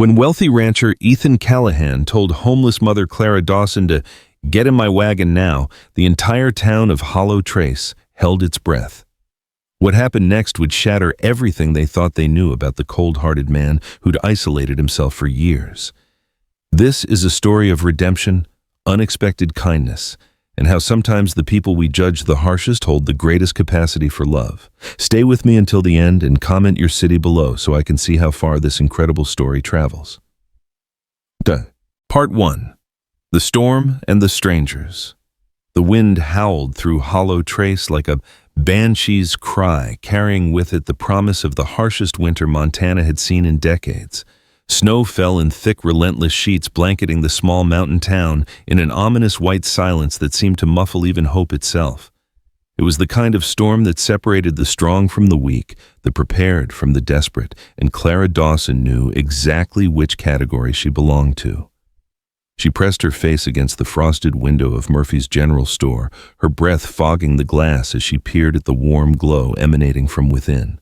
When wealthy rancher Ethan Callahan told homeless mother Clara Dawson to get in my wagon now, the entire town of Hollow Trace held its breath. What happened next would shatter everything they thought they knew about the cold-hearted man who'd isolated himself for years. This is a story of redemption, unexpected kindness, and how sometimes the people we judge the harshest hold the greatest capacity for love. Stay with me until the end and comment your city below so I can see how far this incredible story travels. Part 1. The Storm and the Strangers. The wind howled through Hollow Trace like a banshee's cry, carrying with it the promise of the harshest winter Montana had seen in decades. Snow fell in thick, relentless sheets, blanketing the small mountain town in an ominous white silence that seemed to muffle even hope itself. It was the kind of storm that separated the strong from the weak, the prepared from the desperate, and Clara Dawson knew exactly which category she belonged to. She pressed her face against the frosted window of Murphy's General Store, her breath fogging the glass as she peered at the warm glow emanating from within.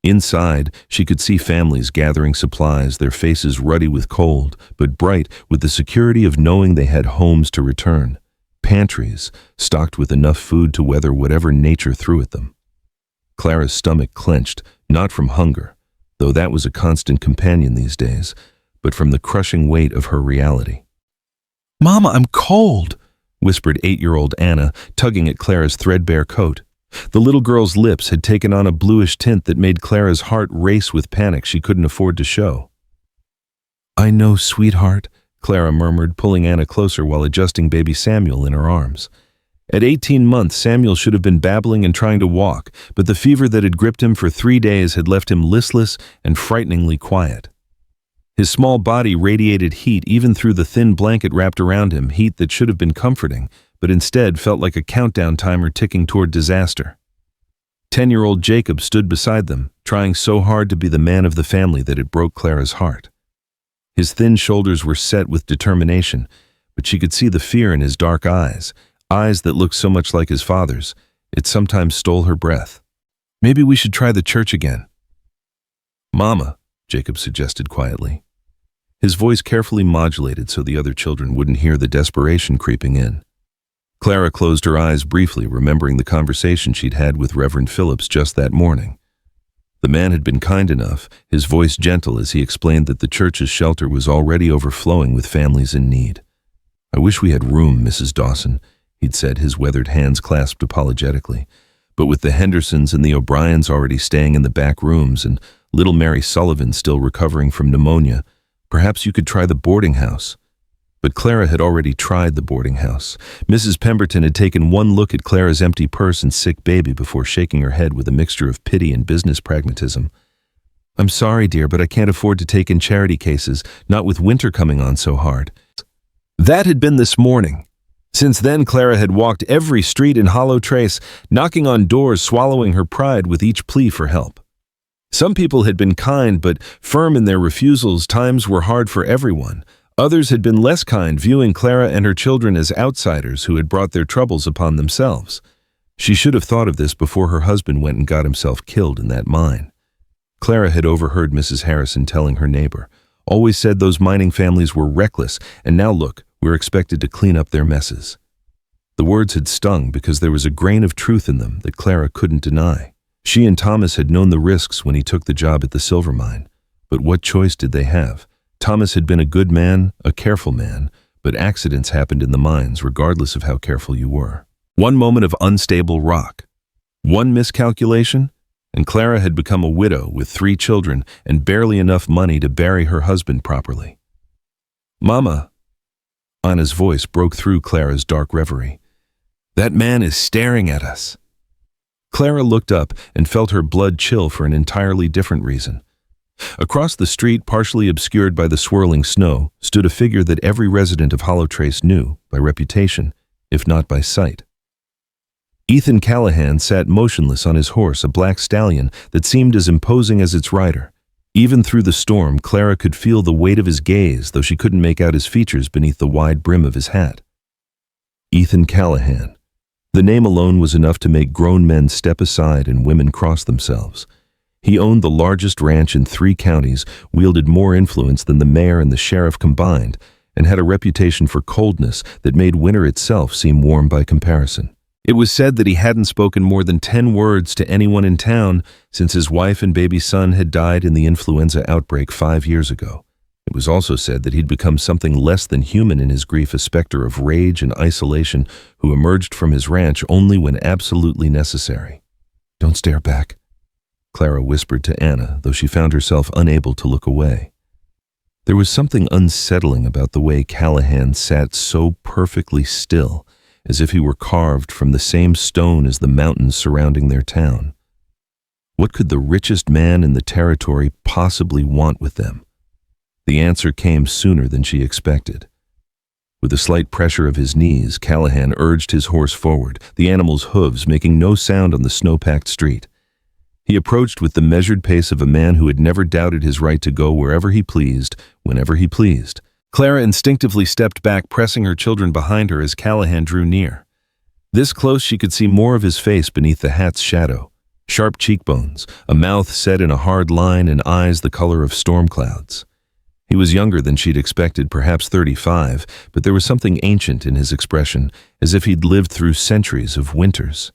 Inside, she could see families gathering supplies, their faces ruddy with cold, but bright with the security of knowing they had homes to return, pantries stocked with enough food to weather whatever nature threw at them. Clara's stomach clenched, not from hunger, though that was a constant companion these days, but from the crushing weight of her reality. "Mama, I'm cold," whispered 8-year-old Anna, tugging at Clara's threadbare coat. The little girl's lips had taken on a bluish tint that made Clara's heart race with panic she couldn't afford to show. "I know, sweetheart," Clara murmured, pulling Anna closer while adjusting baby Samuel in her arms. At 18 months, Samuel should have been babbling and trying to walk, but the fever that had gripped him for 3 days had left him listless and frighteningly quiet. His small body radiated heat even through the thin blanket wrapped around him, heat that should have been comforting, but instead felt like a countdown timer ticking toward disaster. 10-year-old Jacob stood beside them, trying so hard to be the man of the family that it broke Clara's heart. His thin shoulders were set with determination, but she could see the fear in his dark eyes, eyes that looked so much like his father's. It sometimes stole her breath. "Maybe we should try the church again." "Mama," Jacob suggested quietly. His voice carefully modulated so the other children wouldn't hear the desperation creeping in. Clara closed her eyes briefly, remembering the conversation she'd had with Reverend Phillips just that morning. The man had been kind enough, his voice gentle as he explained that the church's shelter was already overflowing with families in need. "I wish we had room, Mrs. Dawson," he'd said, his weathered hands clasped apologetically. "But with the Hendersons and the O'Briens already staying in the back rooms and little Mary Sullivan still recovering from pneumonia, perhaps you could try the boarding house." But Clara had already tried the boarding house. Mrs. Pemberton had taken one look at Clara's empty purse and sick baby before shaking her head with a mixture of pity and business pragmatism. "I'm sorry, dear, but I can't afford to take in charity cases, not with winter coming on so hard." That had been this morning. Since then, Clara had walked every street in Hollow Trace, knocking on doors, swallowing her pride with each plea for help. Some people had been kind but firm in their refusals. Times were hard for everyone. Others had been less kind, viewing Clara and her children as outsiders who had brought their troubles upon themselves. She should have thought of this before her husband went and got himself killed in that mine. Clara had overheard Mrs. Harrison telling her neighbor, "Always said those mining families were reckless, and now look, we're expected to clean up their messes." The words had stung because there was a grain of truth in them that Clara couldn't deny. She and Thomas had known the risks when he took the job at the silver mine, but what choice did they have? Thomas had been a good man, a careful man, but accidents happened in the mines regardless of how careful you were. One moment of unstable rock, one miscalculation, and Clara had become a widow with 3 children and barely enough money to bury her husband properly. "Mama," Anna's voice broke through Clara's dark reverie. "That man is staring at us." Clara looked up and felt her blood chill for an entirely different reason. Across the street, partially obscured by the swirling snow, stood a figure that every resident of Hollow Trace knew, by reputation, if not by sight. Ethan Callahan sat motionless on his horse, a black stallion that seemed as imposing as its rider. Even through the storm, Clara could feel the weight of his gaze, though she couldn't make out his features beneath the wide brim of his hat. Ethan Callahan. The name alone was enough to make grown men step aside and women cross themselves. He owned the largest ranch in 3 counties, wielded more influence than the mayor and the sheriff combined, and had a reputation for coldness that made winter itself seem warm by comparison. It was said that he hadn't spoken more than 10 words to anyone in town since his wife and baby son had died in the influenza outbreak 5 years ago. It was also said that he'd become something less than human in his grief, a specter of rage and isolation who emerged from his ranch only when absolutely necessary. "Don't stare back," Clara whispered to Anna, though she found herself unable to look away. There was something unsettling about the way Callahan sat so perfectly still, as if he were carved from the same stone as the mountains surrounding their town. What could the richest man in the territory possibly want with them? The answer came sooner than she expected. With a slight pressure of his knees, Callahan urged his horse forward, the animal's hooves making no sound on the snow-packed street. He approached with the measured pace of a man who had never doubted his right to go wherever he pleased, whenever he pleased. Clara instinctively stepped back, pressing her children behind her as Callahan drew near. This close, she could see more of his face beneath the hat's shadow. Sharp cheekbones, a mouth set in a hard line, and eyes the color of storm clouds. He was younger than she'd expected, perhaps 35, but there was something ancient in his expression, as if he'd lived through centuries of winters.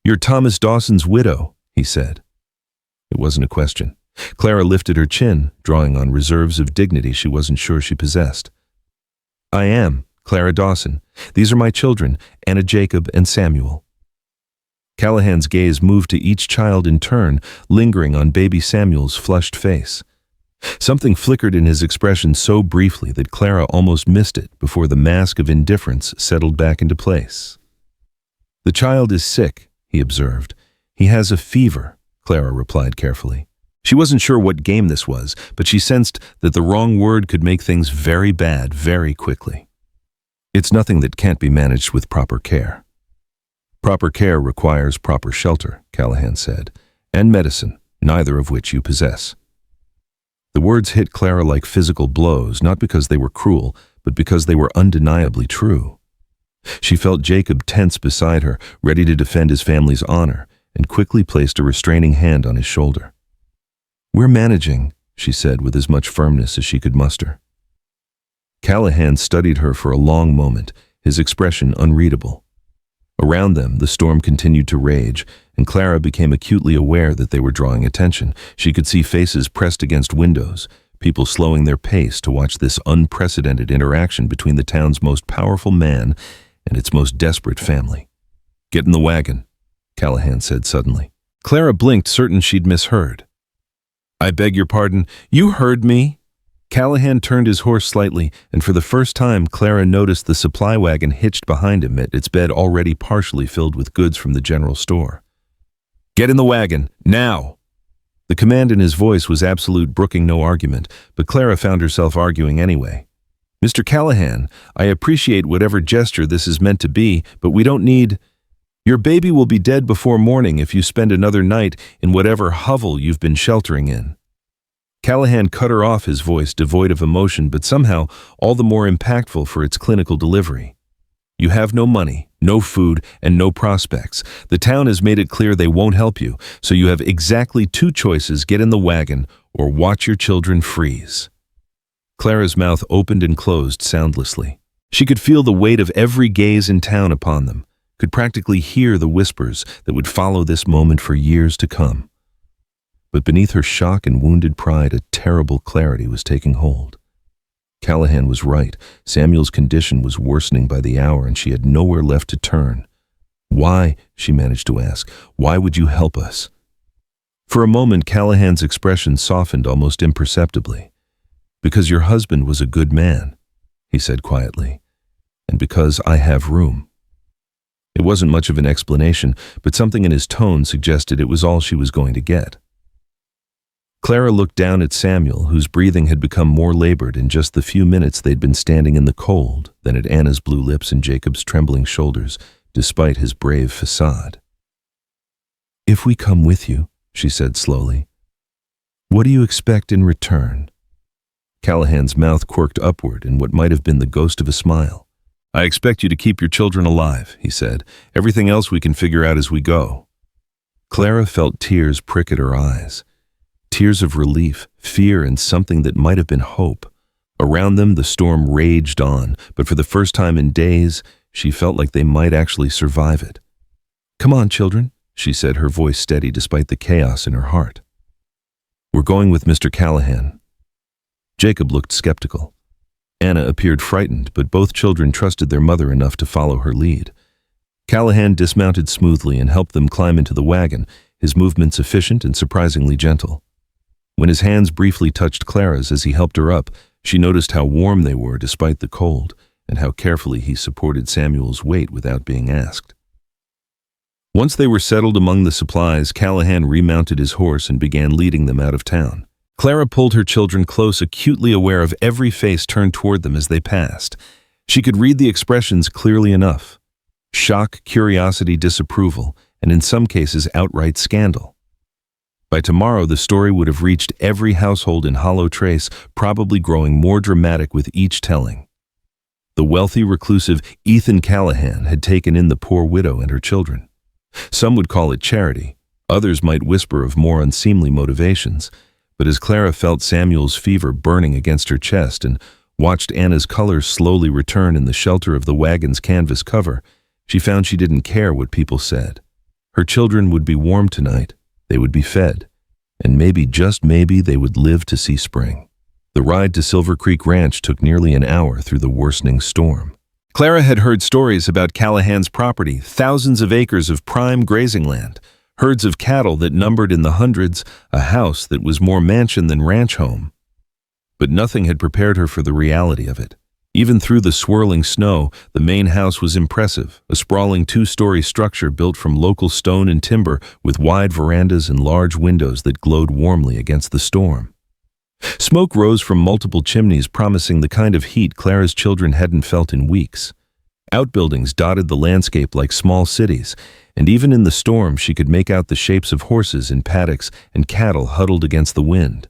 "You're Thomas Dawson's widow," he said. It wasn't a question. Clara lifted her chin, drawing on reserves of dignity she wasn't sure she possessed. "I am Clara Dawson. These are my children, Anna, Jacob, and Samuel." Callahan's gaze moved to each child in turn, lingering on baby Samuel's flushed face. Something flickered in his expression so briefly that Clara almost missed it before the mask of indifference settled back into place. "The child is sick," he observed. "He has a fever," Clara replied carefully. She wasn't sure what game this was, but she sensed that the wrong word could make things very bad very quickly. "It's nothing that can't be managed with proper care." "Proper care requires proper shelter," Callahan said, "and medicine, neither of which you possess." The words hit Clara like physical blows, not because they were cruel, but because they were undeniably true. She felt Jacob tense beside her, ready to defend his family's honor, and quickly placed a restraining hand on his shoulder. "We're managing," she said with as much firmness as she could muster. Callahan studied her for a long moment, his expression unreadable. Around them, the storm continued to rage, and Clara became acutely aware that they were drawing attention. She could see faces pressed against windows, people slowing their pace to watch this unprecedented interaction between the town's most powerful man and its most desperate family. "Get in the wagon," Callahan said suddenly. Clara blinked, certain she'd misheard. "I beg your pardon, you heard me?" Callahan turned his horse slightly, and for the first time Clara noticed the supply wagon hitched behind him, its bed already partially filled with goods from the general store. "Get in the wagon, now!" The command in his voice was absolute, brooking no argument, but Clara found herself arguing anyway. "Mr. Callahan, I appreciate whatever gesture this is meant to be, but we don't need... Your baby will be dead before morning if you spend another night in whatever hovel you've been sheltering in." Callahan cut her off, his voice devoid of emotion, but somehow all the more impactful for its clinical delivery. "You have no money, no food, and no prospects. The town has made it clear they won't help you, so you have exactly 2 choices: get in the wagon or watch your children freeze." Clara's mouth opened and closed soundlessly. She could feel the weight of every gaze in town upon them, could practically hear the whispers that would follow this moment for years to come. But beneath her shock and wounded pride, a terrible clarity was taking hold. Callahan was right. Samuel's condition was worsening by the hour, and she had nowhere left to turn. "Why," she managed to ask, "why would you help us?" For a moment, Callahan's expression softened almost imperceptibly. "Because your husband was a good man," he said quietly, "and because I have room." It wasn't much of an explanation, but something in his tone suggested it was all she was going to get. Clara looked down at Samuel, whose breathing had become more labored in just the few minutes they'd been standing in the cold, than at Anna's blue lips and Jacob's trembling shoulders, despite his brave facade. "If we come with you," she said slowly, "what do you expect in return?" Callahan's mouth quirked upward in what might have been the ghost of a smile. "I expect you to keep your children alive," he said. "Everything else we can figure out as we go." Clara felt tears prick at her eyes. Tears of relief, fear, and something that might have been hope. Around them, the storm raged on, but for the first time in days, she felt like they might actually survive it. "Come on, children," she said, her voice steady despite the chaos in her heart. "We're going with Mr. Callahan." Jacob looked skeptical. Anna appeared frightened, but both children trusted their mother enough to follow her lead. Callahan dismounted smoothly and helped them climb into the wagon, his movements efficient and surprisingly gentle. When his hands briefly touched Clara's as he helped her up, she noticed how warm they were despite the cold, and how carefully he supported Samuel's weight without being asked. Once they were settled among the supplies, Callahan remounted his horse and began leading them out of town. Clara pulled her children close, acutely aware of every face turned toward them as they passed. She could read the expressions clearly enough: shock, curiosity, disapproval, and in some cases outright scandal. By tomorrow, the story would have reached every household in Hollow Trace, probably growing more dramatic with each telling. The wealthy, reclusive Ethan Callahan had taken in the poor widow and her children. Some would call it charity. Others might whisper of more unseemly motivations. But as Clara felt Samuel's fever burning against her chest and watched Anna's colors slowly return in the shelter of the wagon's canvas cover, she found she didn't care what people said. Her children would be warm tonight, they would be fed, and maybe, just maybe, they would live to see spring. The ride to Silver Creek Ranch took nearly an hour through the worsening storm. Clara had heard stories about Callahan's property, thousands of acres of prime grazing land, herds of cattle that numbered in the hundreds, a house that was more mansion than ranch home. But nothing had prepared her for the reality of it. Even through the swirling snow, the main house was impressive, a sprawling two-story structure built from local stone and timber with wide verandas and large windows that glowed warmly against the storm. Smoke rose from multiple chimneys, promising the kind of heat Clara's children hadn't felt in weeks. Outbuildings dotted the landscape like small cities, and even in the storm she could make out the shapes of horses in paddocks and cattle huddled against the wind.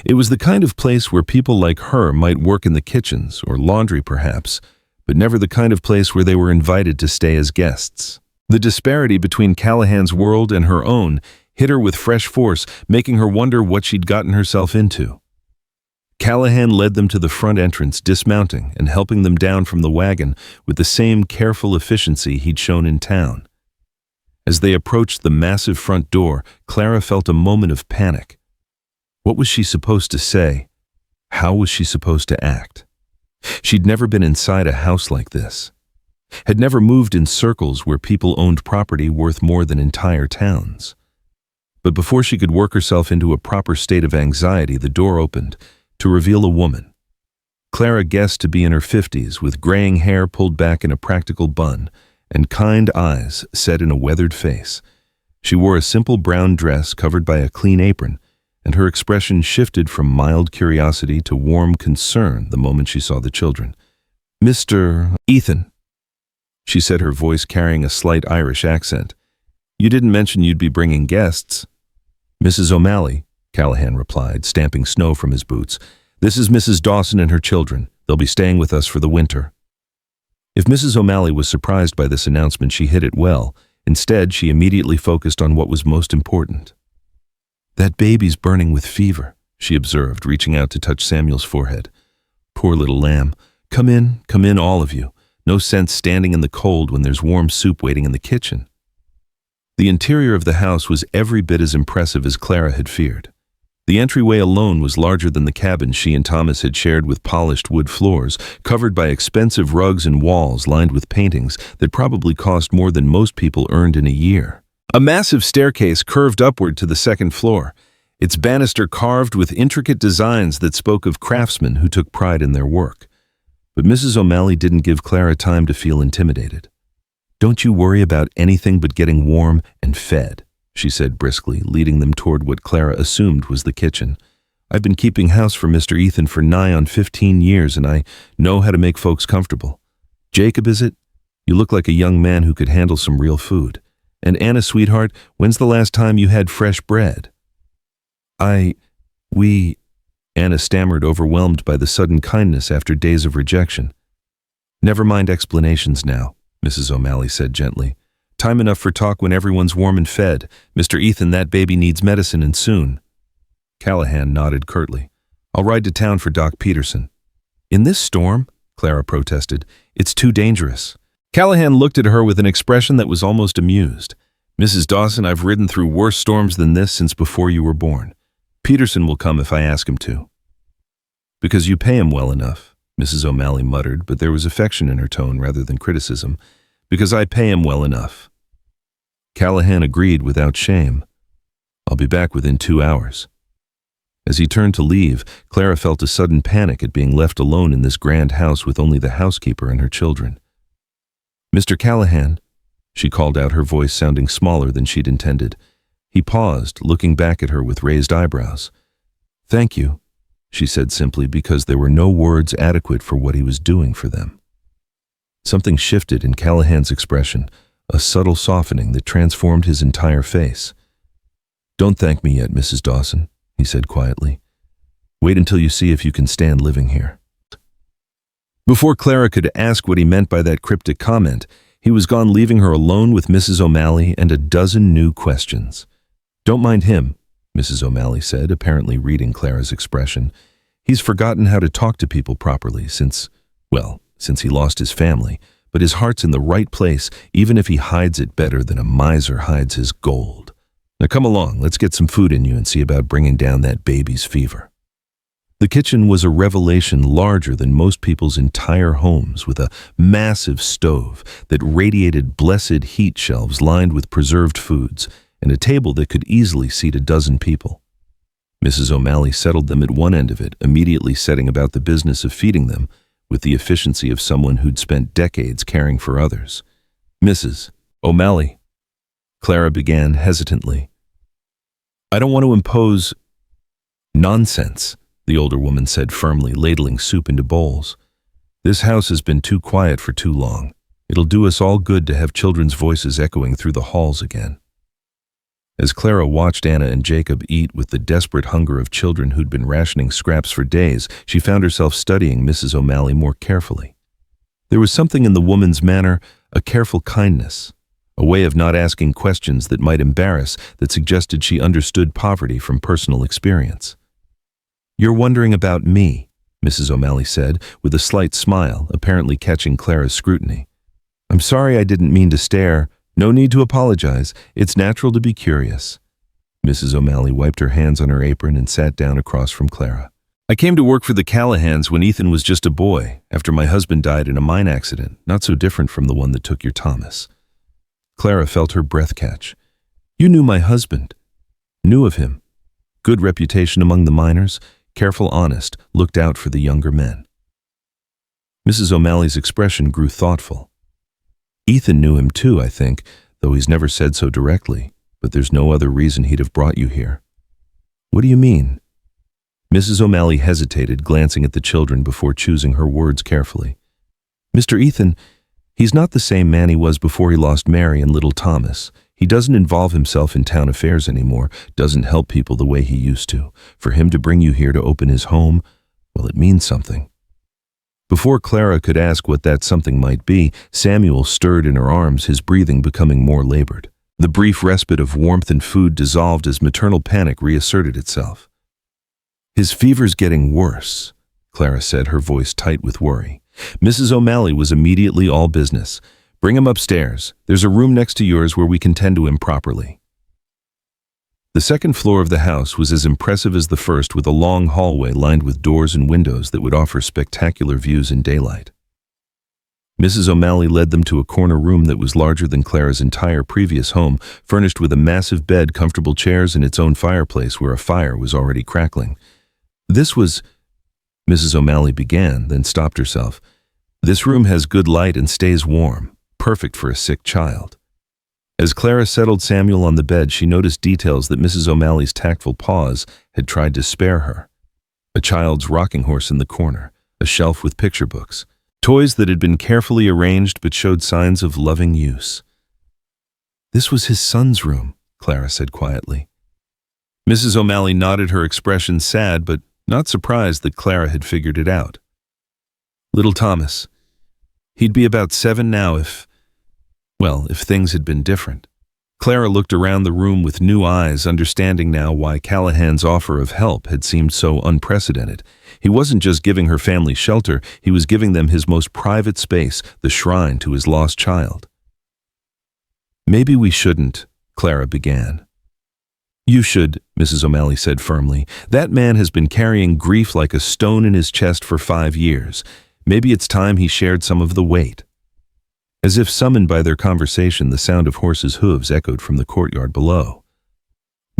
It was the kind of place where people like her might work in the kitchens, or laundry perhaps, but never the kind of place where they were invited to stay as guests. The disparity between Callahan's world and her own hit her with fresh force, making her wonder what she'd gotten herself into. Callahan led them to the front entrance, dismounting and helping them down from the wagon with the same careful efficiency he'd shown in town. As they approached the massive front door, Clara felt a moment of panic. What was she supposed to say? How was she supposed to act? She'd never been inside a house like this, had never moved in circles where people owned property worth more than entire towns. But before she could work herself into a proper state of anxiety, the door opened to reveal a woman. Clara guessed to be in her 50s, with graying hair pulled back in a practical bun and kind eyes set in a weathered face. She wore a simple brown dress covered by a clean apron, and her expression shifted from mild curiosity to warm concern the moment she saw the children. "Mr. Ethan," she said, her voice carrying a slight Irish accent. "You didn't mention you'd be bringing guests." "Mrs. O'Malley," Callahan replied, stamping snow from his boots. "This is Mrs. Dawson and her children. They'll be staying with us for the winter." If Mrs. O'Malley was surprised by this announcement, she hid it well. Instead, she immediately focused on what was most important. "That baby's burning with fever," she observed, reaching out to touch Samuel's forehead. "Poor little lamb. Come in, all of you. No sense standing in the cold when there's warm soup waiting in the kitchen." The interior of the house was every bit as impressive as Clara had feared. The entryway alone was larger than the cabin she and Thomas had shared, with polished wood floors, covered by expensive rugs and walls lined with paintings that probably cost more than most people earned in a year. A massive staircase curved upward to the second floor, its banister carved with intricate designs that spoke of craftsmen who took pride in their work. But Mrs. O'Malley didn't give Clara time to feel intimidated. "Don't you worry about anything but getting warm and fed," she said briskly, leading them toward what Clara assumed was the kitchen. "I've been keeping house for Mr. Ethan for nigh on 15 years, and I know how to make folks comfortable. Jacob, is it? You look like a young man who could handle some real food. And Anna, sweetheart, when's the last time you had fresh bread?" We, Anna stammered, overwhelmed by the sudden kindness after days of rejection. "Never mind explanations now," Mrs. O'Malley said gently. Time enough for talk when everyone's warm and fed. Mr. Ethan, that baby needs medicine and soon. Callahan nodded curtly. I'll ride to town for Doc Peterson. In this storm? Clara protested. It's too dangerous. Callahan looked at her with an expression that was almost amused. Mrs. Dawson, I've ridden through worse storms than this since before you were born. Peterson will come if I ask him to. Because you pay him well enough, Mrs. O'Malley muttered, but there was affection in her tone rather than criticism. Because I pay him well enough. Callahan agreed without shame. I'll be back within 2 hours. As he turned to leave, Clara felt a sudden panic at being left alone in this grand house with only the housekeeper and her children. Mr. Callahan, she called out, her voice sounding smaller than she'd intended. He paused, looking back at her with raised eyebrows. Thank you, she said simply, because there were no words adequate for what he was doing for them. Something shifted in Callahan's expression, a subtle softening that transformed his entire face. Don't thank me yet, Mrs. Dawson, he said quietly. Wait until you see if you can stand living here. Before Clara could ask what he meant by that cryptic comment, he was gone, leaving her alone with Mrs. O'Malley and a dozen new questions. Don't mind him, Mrs. O'Malley said, apparently reading Clara's expression. He's forgotten how to talk to people properly since he lost his family, but his heart's in the right place, even if he hides it better than a miser hides his gold. Now come along, let's get some food in you and see about bringing down that baby's fever. The kitchen was a revelation larger than most people's entire homes, with a massive stove that radiated blessed heat, shelves lined with preserved foods, and a table that could easily seat a dozen people. Mrs. O'Malley settled them at one end of it, immediately setting about the business of feeding them, with the efficiency of someone who'd spent decades caring for others. Mrs. O'Malley, Clara began hesitantly. I don't want to impose nonsense, the older woman said firmly, ladling soup into bowls. This house has been too quiet for too long. It'll do us all good to have children's voices echoing through the halls again. As Clara watched Anna and Jacob eat with the desperate hunger of children who'd been rationing scraps for days, she found herself studying Mrs. O'Malley more carefully. There was something in the woman's manner, a careful kindness, a way of not asking questions that might embarrass, that suggested she understood poverty from personal experience. You're wondering about me, Mrs. O'Malley said, with a slight smile, apparently catching Clara's scrutiny. I'm sorry, I didn't mean to stare. No need to apologize. It's natural to be curious. Mrs. O'Malley wiped her hands on her apron and sat down across from Clara. I came to work for the Callahans when Ethan was just a boy, after my husband died in a mine accident, not so different from the one that took your Thomas. Clara felt her breath catch. You knew my husband. Knew of him. Good reputation among the miners, careful, honest, looked out for the younger men. Mrs. O'Malley's expression grew thoughtful. Ethan knew him too, I think, though he's never said so directly, but there's no other reason he'd have brought you here. What do you mean? Mrs. O'Malley hesitated, glancing at the children before choosing her words carefully. Mr. Ethan, he's not the same man he was before he lost Mary and little Thomas. He doesn't involve himself in town affairs anymore, doesn't help people the way he used to. For him to bring you here to open his home, well, it means something. Before Clara could ask what that something might be, Samuel stirred in her arms, his breathing becoming more labored. The brief respite of warmth and food dissolved as maternal panic reasserted itself. His fever's getting worse, Clara said, her voice tight with worry. Mrs. O'Malley was immediately all business. Bring him upstairs. There's a room next to yours where we can tend to him properly. The second floor of the house was as impressive as the first, with a long hallway lined with doors and windows that would offer spectacular views in daylight. Mrs. O'Malley led them to a corner room that was larger than Clara's entire previous home, furnished with a massive bed, comfortable chairs, and its own fireplace where a fire was already crackling. This was... Mrs. O'Malley began, then stopped herself. This room has good light and stays warm, perfect for a sick child. As Clara settled Samuel on the bed, she noticed details that Mrs. O'Malley's tactful paws had tried to spare her. A child's rocking horse in the corner, a shelf with picture books, toys that had been carefully arranged but showed signs of loving use. This was his son's room, Clara said quietly. Mrs. O'Malley nodded, her expression sad but not surprised that Clara had figured it out. Little Thomas. He'd be about 7 now if... Well, if things had been different. Clara looked around the room with new eyes, understanding now why Callahan's offer of help had seemed so unprecedented. He wasn't just giving her family shelter, he was giving them his most private space, the shrine to his lost child. "Maybe we shouldn't," Clara began. "You should," Mrs. O'Malley said firmly. "That man has been carrying grief like a stone in his chest for 5 years. Maybe it's time he shared some of the weight." As if summoned by their conversation, the sound of horses' hooves echoed from the courtyard below.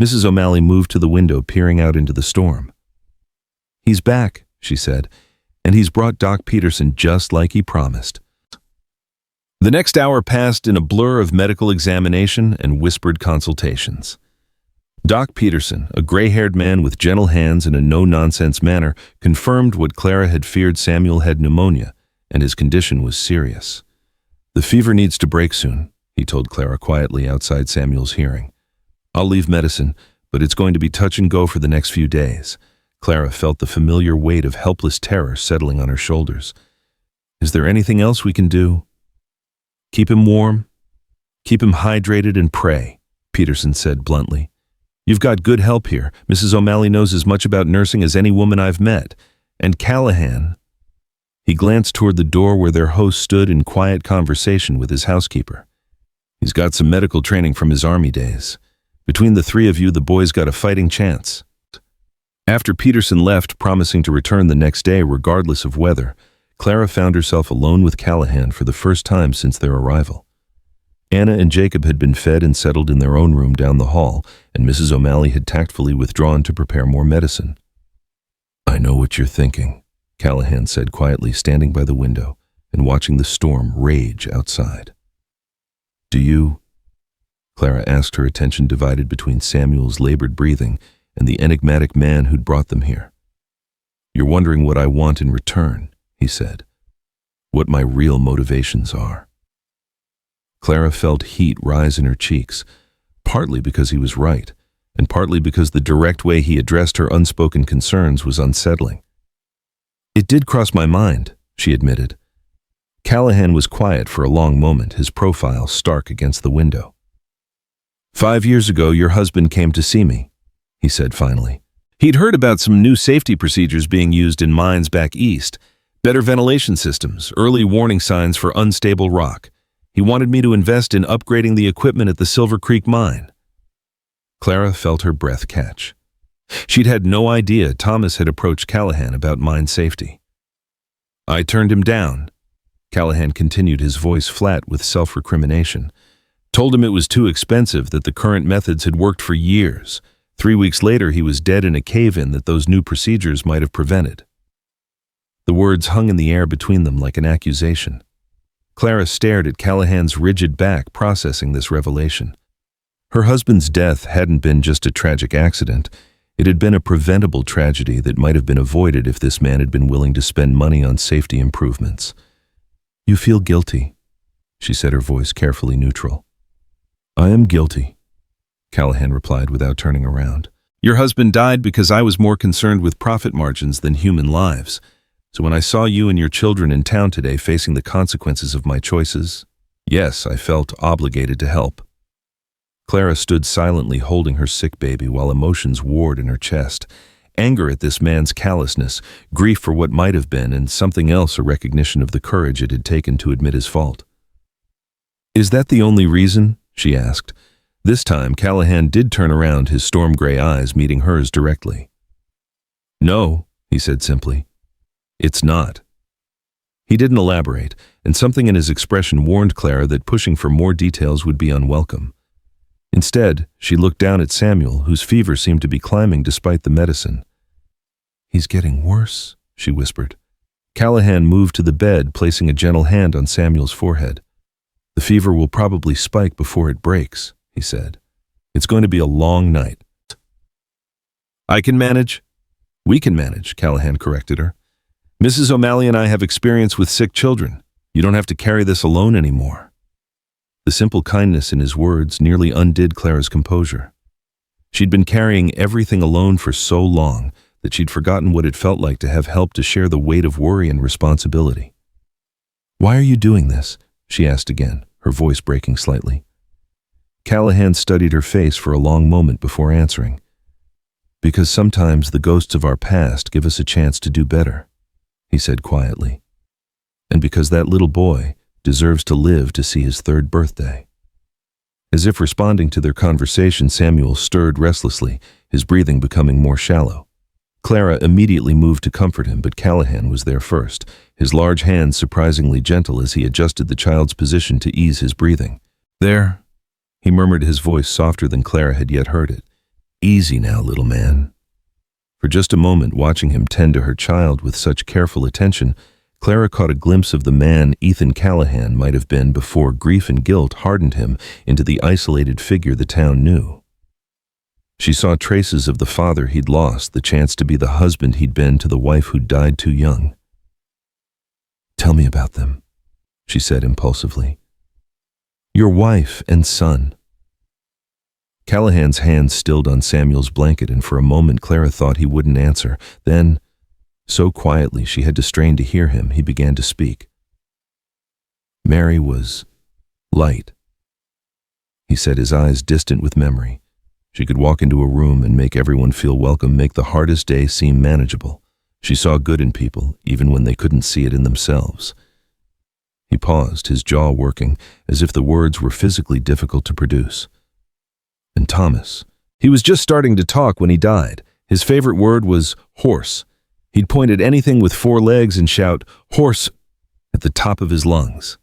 Mrs. O'Malley moved to the window, peering out into the storm. "He's back," she said, "and he's brought Doc Peterson just like he promised." The next hour passed in a blur of medical examination and whispered consultations. Doc Peterson, a gray-haired man with gentle hands and a no-nonsense manner, confirmed what Clara had feared. Samuel had pneumonia, and his condition was serious. "The fever needs to break soon," he told Clara quietly outside Samuel's hearing. "I'll leave medicine, but it's going to be touch and go for the next few days." Clara felt the familiar weight of helpless terror settling on her shoulders. "Is there anything else we can do?" "Keep him warm, keep him hydrated, and pray," Peterson said bluntly. "You've got good help here. Mrs. O'Malley knows as much about nursing as any woman I've met. And Callahan..." He glanced toward the door where their host stood in quiet conversation with his housekeeper. "He's got some medical training from his army days. Between the three of you, the boy's got a fighting chance." After Peterson left, promising to return the next day regardless of weather, Clara found herself alone with Callahan for the first time since their arrival. Anna and Jacob had been fed and settled in their own room down the hall, and Mrs. O'Malley had tactfully withdrawn to prepare more medicine. "I know what you're thinking," Callahan said quietly, standing by the window and watching the storm rage outside. "Do you?" Clara asked, her attention divided between Samuel's labored breathing and the enigmatic man who'd brought them here. "You're wondering what I want in return," he said. "What my real motivations are." Clara felt heat rise in her cheeks, partly because he was right, and partly because the direct way he addressed her unspoken concerns was unsettling. "It did cross my mind," she admitted. Callahan was quiet for a long moment, his profile stark against the window. "5 years ago, your husband came to see me," he said finally. "He'd heard about some new safety procedures being used in mines back east, better ventilation systems, early warning signs for unstable rock. He wanted me to invest in upgrading the equipment at the Silver Creek mine." Clara felt her breath catch. She'd had no idea Thomas had approached Callahan about mine safety. "I turned him down," Callahan continued, his voice flat with self-recrimination. "Told him it was too expensive, that the current methods had worked for years. 3 weeks later, he was dead in a cave-in that those new procedures might have prevented." The words hung in the air between them like an accusation. Clara stared at Callahan's rigid back, processing this revelation. Her husband's death hadn't been just a tragic accident. It had been a preventable tragedy that might have been avoided if this man had been willing to spend money on safety improvements. "You feel guilty," she said, her voice carefully neutral. "I am guilty," Callahan replied without turning around. "Your husband died because I was more concerned with profit margins than human lives. So when I saw you and your children in town today facing the consequences of my choices, yes, I felt obligated to help." Clara stood silently holding her sick baby while emotions warred in her chest. Anger at this man's callousness, grief for what might have been, and something else, a recognition of the courage it had taken to admit his fault. "Is that the only reason?" she asked. This time, Callahan did turn around, his storm-gray eyes meeting hers directly. "No," he said simply. "It's not." He didn't elaborate, and something in his expression warned Clara that pushing for more details would be unwelcome. Instead, she looked down at Samuel, whose fever seemed to be climbing despite the medicine. "He's getting worse," she whispered. Callahan moved to the bed, placing a gentle hand on Samuel's forehead. "The fever will probably spike before it breaks," he said. "It's going to be a long night." "I can manage." "We can manage," Callahan corrected her. "Mrs. O'Malley and I have experience with sick children. You don't have to carry this alone anymore." The simple kindness in his words nearly undid Clara's composure. She'd been carrying everything alone for so long that she'd forgotten what it felt like to have help to share the weight of worry and responsibility. "Why are you doing this?" she asked again, her voice breaking slightly. Callahan studied her face for a long moment before answering. "Because sometimes the ghosts of our past give us a chance to do better," he said quietly. "And because that little boy deserves to live to see his 3rd birthday." As if responding to their conversation, Samuel stirred restlessly, his breathing becoming more shallow. Clara immediately moved to comfort him, but Callahan was there first, his large hands surprisingly gentle as he adjusted the child's position to ease his breathing. "There," he murmured, his voice softer than Clara had yet heard it. "Easy now, little man." For just a moment, watching him tend to her child with such careful attention, Clara caught a glimpse of the man Ethan Callahan might have been before grief and guilt hardened him into the isolated figure the town knew. She saw traces of the father he'd lost, the chance to be the husband he'd been to the wife who'd died too young. "Tell me about them," she said impulsively. "Your wife and son." Callahan's hands stilled on Samuel's blanket, and for a moment Clara thought he wouldn't answer. Then, so quietly she had to strain to hear him, he began to speak. "Mary was light," he said, his eyes distant with memory. She could walk into a room and make everyone feel welcome, make the hardest day seem manageable. She saw good in people, even when they couldn't see it in themselves. He paused, his jaw working, as if the words were physically difficult to produce. "And Thomas. He was just starting to talk when he died. His favorite word was horse. He'd point at anything with 4 legs and shout, 'Horse!' at the top of his lungs."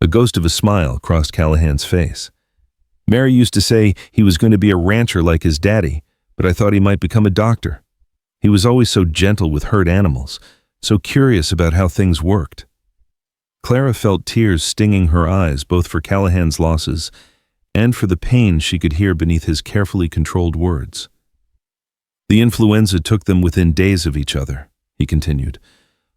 A ghost of a smile crossed Callahan's face. "Mary used to say he was going to be a rancher like his daddy, but I thought he might become a doctor. He was always so gentle with hurt animals, so curious about how things worked." Clara felt tears stinging her eyes, both for Callahan's losses and for the pain she could hear beneath his carefully controlled words. "The influenza took them within days of each other," he continued.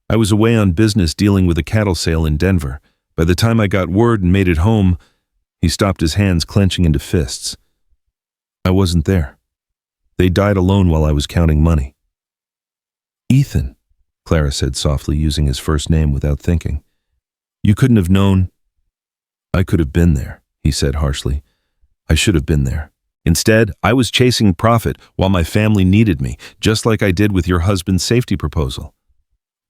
"I was away on business dealing with a cattle sale in Denver. By the time I got word and made it home," he stopped, his hands clenching into fists, "I wasn't there. They died alone while I was counting money." "Ethan," Clara said softly, using his first name without thinking. "You couldn't have known." "I could have been there," he said harshly. "I should have been there. Instead, I was chasing profit while my family needed me, just like I did with your husband's safety proposal.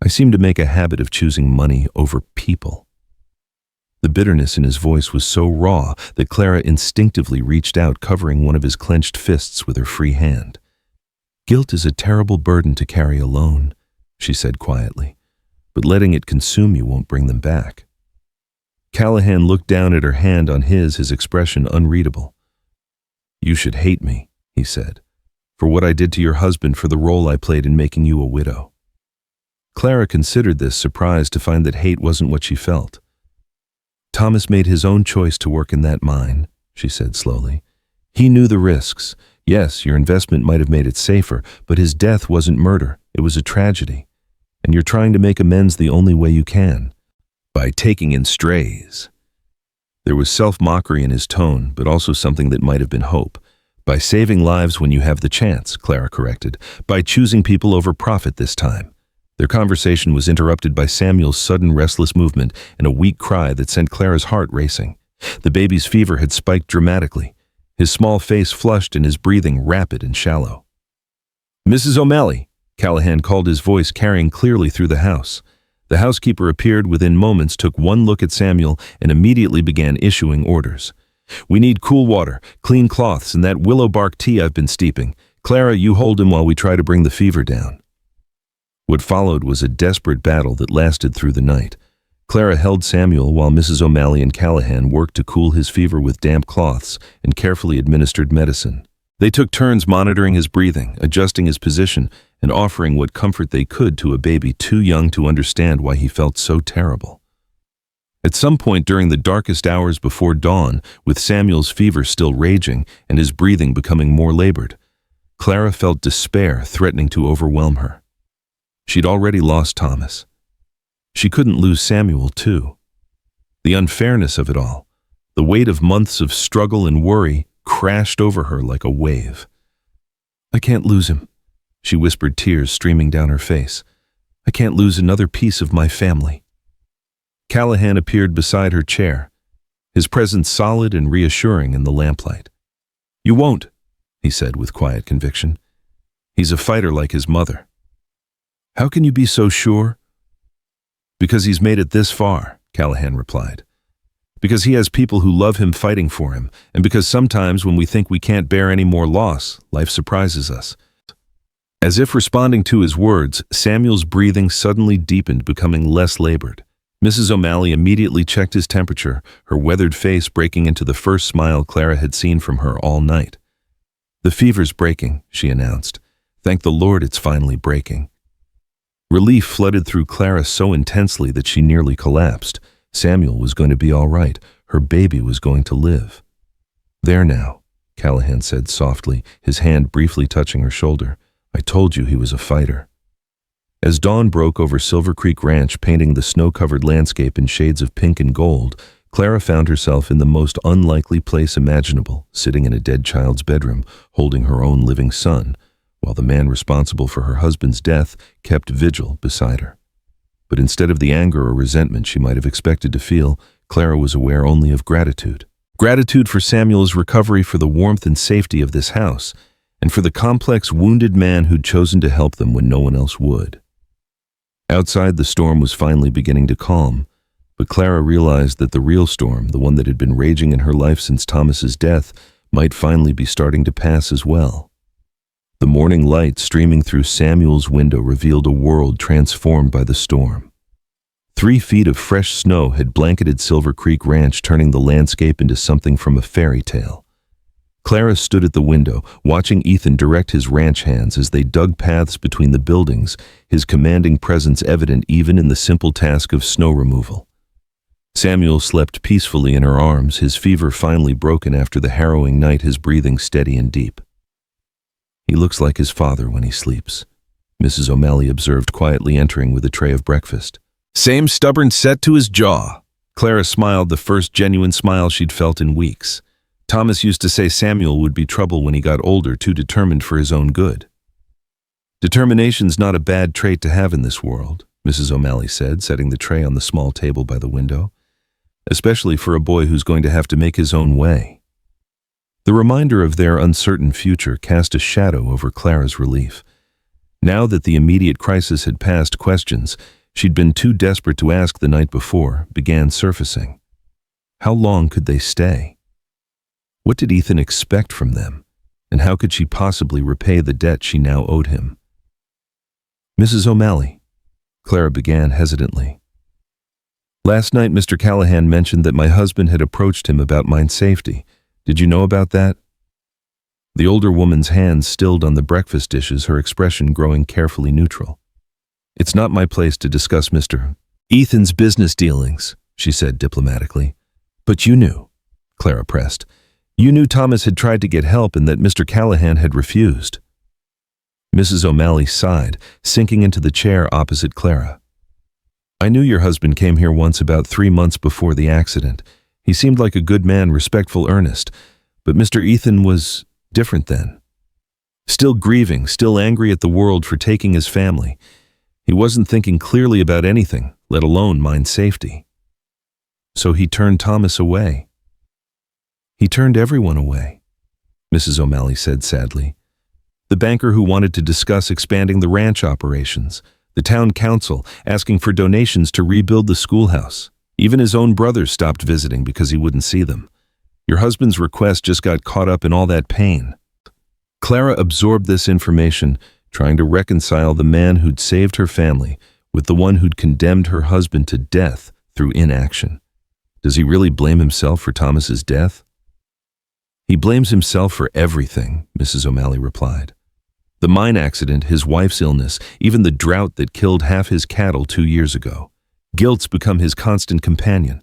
I seem to make a habit of choosing money over people." The bitterness in his voice was so raw that Clara instinctively reached out, covering one of his clenched fists with her free hand. "Guilt is a terrible burden to carry alone," she said quietly, "but letting it consume you won't bring them back." Callahan looked down at her hand on his expression unreadable. "You should hate me," he said, "for what I did to your husband, for the role I played in making you a widow." Clara considered this, surprised to find that hate wasn't what she felt. "Thomas made his own choice to work in that mine," she said slowly. "He knew the risks. Yes, your investment might have made it safer, but his death wasn't murder. It was a tragedy. And you're trying to make amends the only way you can, by taking in strays." There was self-mockery in his tone, but also something that might have been hope. "By saving lives when you have the chance," Clara corrected. "By choosing people over profit this time." Their conversation was interrupted by Samuel's sudden restless movement and a weak cry that sent Clara's heart racing. The baby's fever had spiked dramatically. His small face flushed and his breathing rapid and shallow. "Mrs. O'Malley," Callahan called, his voice carrying clearly through the house. The housekeeper appeared within moments, took one look at Samuel, and immediately began issuing orders. "We need cool water, clean cloths, and that willow bark tea I've been steeping. Clara, you hold him while we try to bring the fever down." What followed was a desperate battle that lasted through the night. Clara held Samuel while Mrs. O'Malley and Callahan worked to cool his fever with damp cloths and carefully administered medicine. They took turns monitoring his breathing, adjusting his position, and offering what comfort they could to a baby too young to understand why he felt so terrible. At some point during the darkest hours before dawn, with Samuel's fever still raging and his breathing becoming more labored, Clara felt despair threatening to overwhelm her. She'd already lost Thomas. She couldn't lose Samuel, too. The unfairness of it all, the weight of months of struggle and worry, crashed over her like a wave. "I can't lose him," she whispered, tears streaming down her face. "I can't lose another piece of my family." Callahan appeared beside her chair. his presence solid and reassuring in the lamplight. "You won't," he said with quiet conviction. "He's a fighter like his mother." "How can you be so sure?" "Because he's made it this far," Callahan replied. "Because he has people who love him fighting for him, and because sometimes when we think we can't bear any more loss, life surprises us." As if responding to his words, Samuel's breathing suddenly deepened, becoming less labored. Mrs. O'Malley immediately checked his temperature, her weathered face breaking into the first smile Clara had seen from her all night. "The fever's breaking," she announced. "Thank the Lord it's finally breaking." Relief flooded through Clara so intensely that she nearly collapsed. Samuel was going to be all right. Her baby was going to live. "There now," Callahan said softly, his hand briefly touching her shoulder. "I told you he was a fighter." As dawn broke over Silver Creek Ranch, painting the snow-covered landscape in shades of pink and gold, Clara found herself in the most unlikely place imaginable, sitting in a dead child's bedroom, holding her own living son, while the man responsible for her husband's death kept vigil beside her. But instead of the anger or resentment she might have expected to feel, Clara was aware only of gratitude. Gratitude for Samuel's recovery, for the warmth and safety of this house, and for the complex, wounded man who'd chosen to help them when no one else would. Outside, the storm was finally beginning to calm, but Clara realized that the real storm, the one that had been raging in her life since Thomas's death, might finally be starting to pass as well. The morning light streaming through Samuel's window revealed a world transformed by the storm. 3 feet of fresh snow had blanketed Silver Creek Ranch, turning the landscape into something from a fairy tale. Clara stood at the window, watching Ethan direct his ranch hands as they dug paths between the buildings, his commanding presence evident even in the simple task of snow removal. Samuel slept peacefully in her arms, his fever finally broken after the harrowing night, his breathing steady and deep. "He looks like his father when he sleeps," Mrs. O'Malley observed, quietly entering with a tray of breakfast. "Same stubborn set to his jaw." Clara smiled, the first genuine smile she'd felt in weeks. Thomas used to say Samuel would be trouble when he got older, too determined for his own good. "Determination's not a bad trait to have in this world," Mrs. O'Malley said, setting the tray on the small table by the window. "Especially for a boy who's going to have to make his own way." The reminder of their uncertain future cast a shadow over Clara's relief. Now that the immediate crisis had passed, questions she'd been too desperate to ask the night before began surfacing. How long could they stay? What did Ethan expect from them? And how could she possibly repay the debt she now owed him? "Mrs. O'Malley," Clara began hesitantly. "Last night Mr. Callahan mentioned that my husband had approached him about mine safety. Did you know about that?" The older woman's hands stilled on the breakfast dishes, her expression growing carefully neutral. "It's not my place to discuss Mr. Ethan's business dealings," she said diplomatically. "But you knew," Clara pressed. "You knew Thomas had tried to get help and that Mr. Callahan had refused." Mrs. O'Malley sighed, sinking into the chair opposite Clara. "I knew your husband came here once about 3 months before the accident. He seemed like a good man, respectful, earnest. But Mr. Ethan was different then. Still grieving, still angry at the world for taking his family. He wasn't thinking clearly about anything, let alone mine safety. So he turned Thomas away. He turned everyone away," Mrs. O'Malley said sadly. "The banker who wanted to discuss expanding the ranch operations, the town council asking for donations to rebuild the schoolhouse. Even his own brothers stopped visiting because he wouldn't see them. Your husband's request just got caught up in all that pain." Clara absorbed this information, trying to reconcile the man who'd saved her family with the one who'd condemned her husband to death through inaction. Does he really blame himself for Thomas's death? "He blames himself for everything," Mrs. O'Malley replied. "The mine accident, his wife's illness, even the drought that killed half his cattle 2 years ago. Guilt's become his constant companion."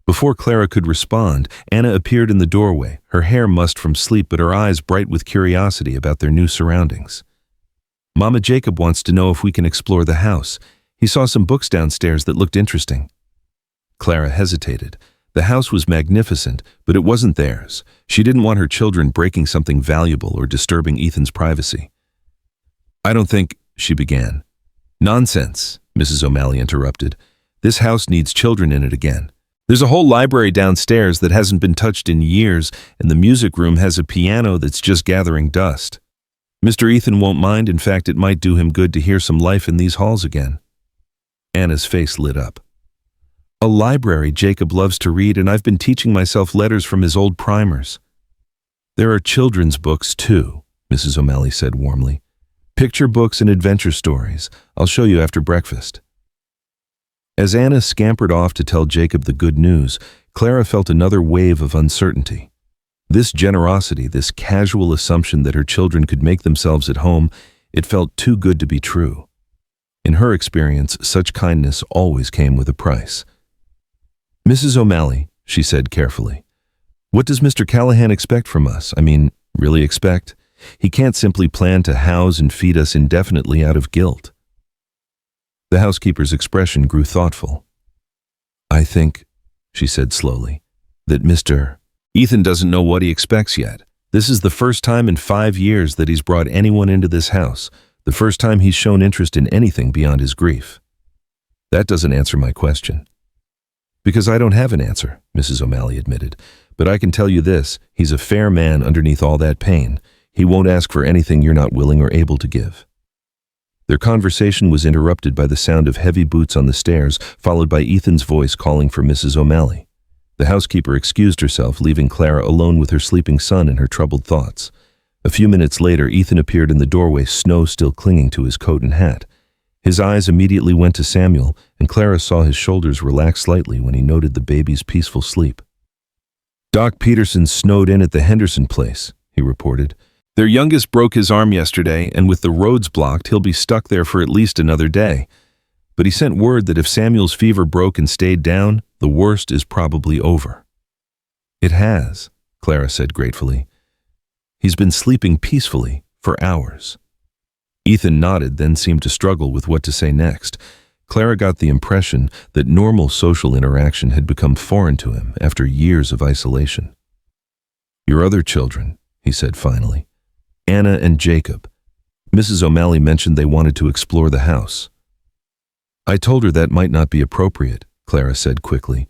Before Clara could respond, Anna appeared in the doorway, her hair mussed from sleep but her eyes bright with curiosity about their new surroundings. "Mama, Jacob wants to know if we can explore the house. He saw some books downstairs that looked interesting." Clara hesitated. The house was magnificent, but it wasn't theirs. She didn't want her children breaking something valuable or disturbing Ethan's privacy. "I don't think," she began. "Nonsense," Mrs. O'Malley interrupted. "This house needs children in it again. There's a whole library downstairs that hasn't been touched in years, and the music room has a piano that's just gathering dust. Mr. Ethan won't mind. In fact, it might do him good to hear some life in these halls again." Anna's face lit up. "A library. Jacob loves to read, and I've been teaching myself letters from his old primers." "There are children's books, too," Mrs. O'Malley said warmly. "Picture books and adventure stories. I'll show you after breakfast." As Anna scampered off to tell Jacob the good news, Clara felt another wave of uncertainty. This generosity, this casual assumption that her children could make themselves at home, it felt too good to be true. In her experience, such kindness always came with a price. "Mrs. O'Malley," she said carefully, "what does Mr. Callahan expect from us? I mean, really expect? He can't simply plan to house and feed us indefinitely out of guilt." The housekeeper's expression grew thoughtful. "I think," she said slowly, "that Mr. Ethan doesn't know what he expects yet. This is the first time in 5 years that he's brought anyone into this house, the first time he's shown interest in anything beyond his grief." "That doesn't answer my question." "Because I don't have an answer," Mrs. O'Malley admitted. "But I can tell you this, he's a fair man underneath all that pain. He won't ask for anything you're not willing or able to give." Their conversation was interrupted by the sound of heavy boots on the stairs, followed by Ethan's voice calling for Mrs. O'Malley. The housekeeper excused herself, leaving Clara alone with her sleeping son and her troubled thoughts. A few minutes later, Ethan appeared in the doorway, snow still clinging to his coat and hat. His eyes immediately went to Samuel, and Clara saw his shoulders relax slightly when he noted the baby's peaceful sleep. "Doc Peterson snowed in at the Henderson place," he reported. "Their youngest broke his arm yesterday, and with the roads blocked, he'll be stuck there for at least another day. But he sent word that if Samuel's fever broke and stayed down, the worst is probably over." "It has," Clara said gratefully. "He's been sleeping peacefully for hours." Ethan nodded, then seemed to struggle with what to say next. Clara got the impression that normal social interaction had become foreign to him after years of isolation. "Your other children," he said finally. "Anna and Jacob. Mrs. O'Malley mentioned they wanted to explore the house." "I told her that might not be appropriate," Clara said quickly.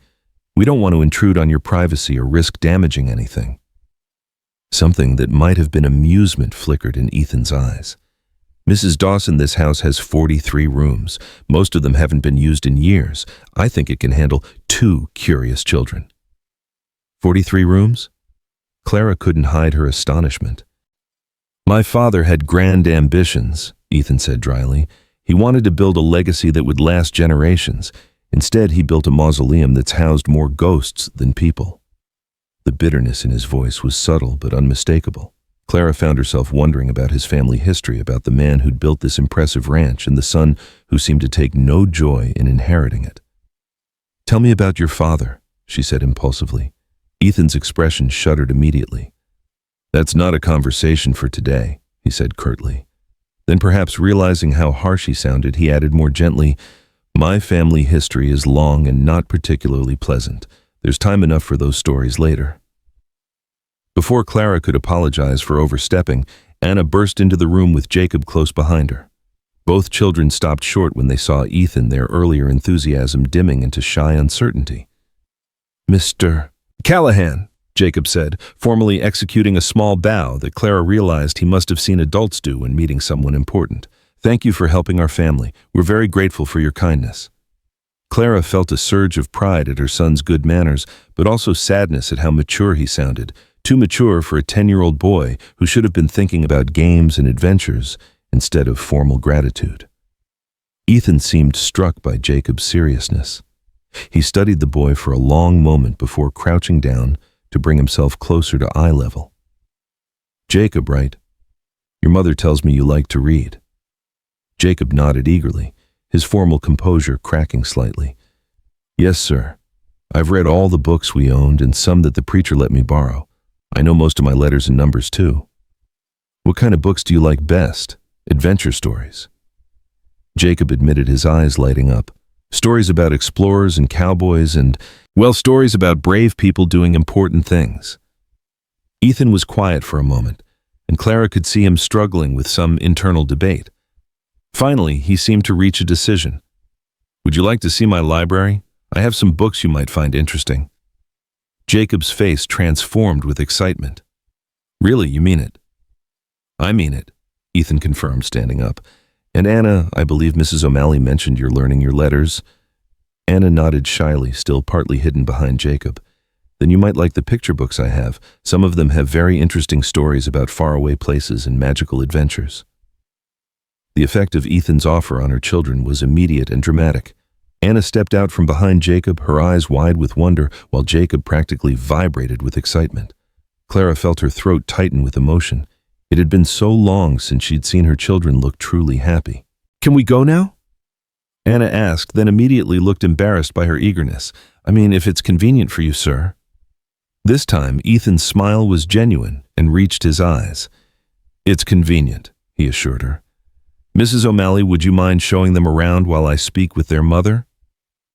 "We don't want to intrude on your privacy or risk damaging anything." Something that might have been amusement flickered in Ethan's eyes. "Mrs. Dawson, this house has 43 rooms. Most of them haven't been used in years. I think it can handle 2 curious children." 43 rooms? Clara couldn't hide her astonishment. "My father had grand ambitions," Ethan said dryly. "He wanted to build a legacy that would last generations. Instead, he built a mausoleum that's housed more ghosts than people." The bitterness in his voice was subtle but unmistakable. Clara found herself wondering about his family history, about the man who'd built this impressive ranch and the son who seemed to take no joy in inheriting it. "Tell me about your father," she said impulsively. Ethan's expression shuddered immediately. "That's not a conversation for today," he said curtly. Then, perhaps realizing how harsh he sounded, he added more gently, "My family history is long and not particularly pleasant. There's time enough for those stories later." Before Clara could apologize for overstepping, Anna burst into the room with Jacob close behind her. Both children stopped short when they saw Ethan, their earlier enthusiasm dimming into shy uncertainty. "Mr. Callahan," Jacob said, formally executing a small bow that Clara realized he must have seen adults do when meeting someone important. "Thank you for helping our family. We're very grateful for your kindness." Clara felt a surge of pride at her son's good manners, but also sadness at how mature he sounded, too mature for a 10-year-old boy who should have been thinking about games and adventures instead of formal gratitude. Ethan seemed struck by Jacob's seriousness. He studied the boy for a long moment before crouching down to bring himself closer to eye level. "Jacob, right? Your mother tells me you like to read." Jacob nodded eagerly, his formal composure cracking slightly. "Yes, sir. I've read all the books we owned and some that the preacher let me borrow. I know most of my letters and numbers, too." "What kind of books do you like best? Adventure stories?" Jacob admitted, his eyes lighting up. "Stories about explorers and cowboys and, well, stories about brave people doing important things." Ethan was quiet for a moment, and Clara could see him struggling with some internal debate. Finally, he seemed to reach a decision. "Would you like to see my library? I have some books you might find interesting." Jacob's face transformed with excitement. "Really, you mean it?" "I mean it," Ethan confirmed, standing up. "And Anna, I believe Mrs. O'Malley mentioned you're learning your letters." Anna nodded shyly, still partly hidden behind Jacob. "Then you might like the picture books I have. Some of them have very interesting stories about faraway places and magical adventures." The effect of Ethan's offer on her children was immediate and dramatic. Anna stepped out from behind Jacob, her eyes wide with wonder, while Jacob practically vibrated with excitement. Clara felt her throat tighten with emotion. It had been so long since she'd seen her children look truly happy. "Can we go now?" Anna asked, then immediately looked embarrassed by her eagerness. "I mean, if it's convenient for you, sir." This time, Ethan's smile was genuine and reached his eyes. "It's convenient," he assured her. "Mrs. O'Malley, would you mind showing them around while I speak with their mother?"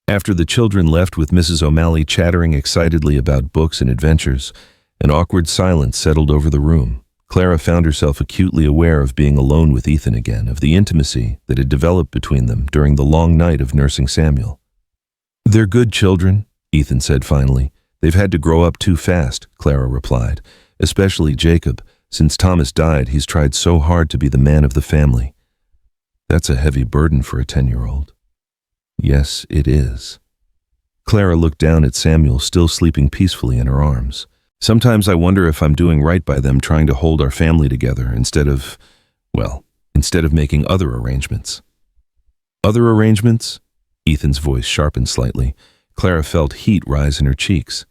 After the children left with Mrs. O'Malley chattering excitedly about books and adventures, an awkward silence settled over the room. Clara found herself acutely aware of being alone with Ethan again, of the intimacy that had developed between them during the long night of nursing Samuel. "They're good children," Ethan said finally. "They've had to grow up too fast," Clara replied. "Especially Jacob. Since Thomas died, he's tried so hard to be the man of the family." "That's a heavy burden for a 10-year-old. "Yes, it is." Clara looked down at Samuel, still sleeping peacefully in her arms. "Sometimes I wonder if I'm doing right by them trying to hold our family together instead of making other arrangements." "Other arrangements?" Ethan's voice sharpened slightly. Clara felt heat rise in her cheeks.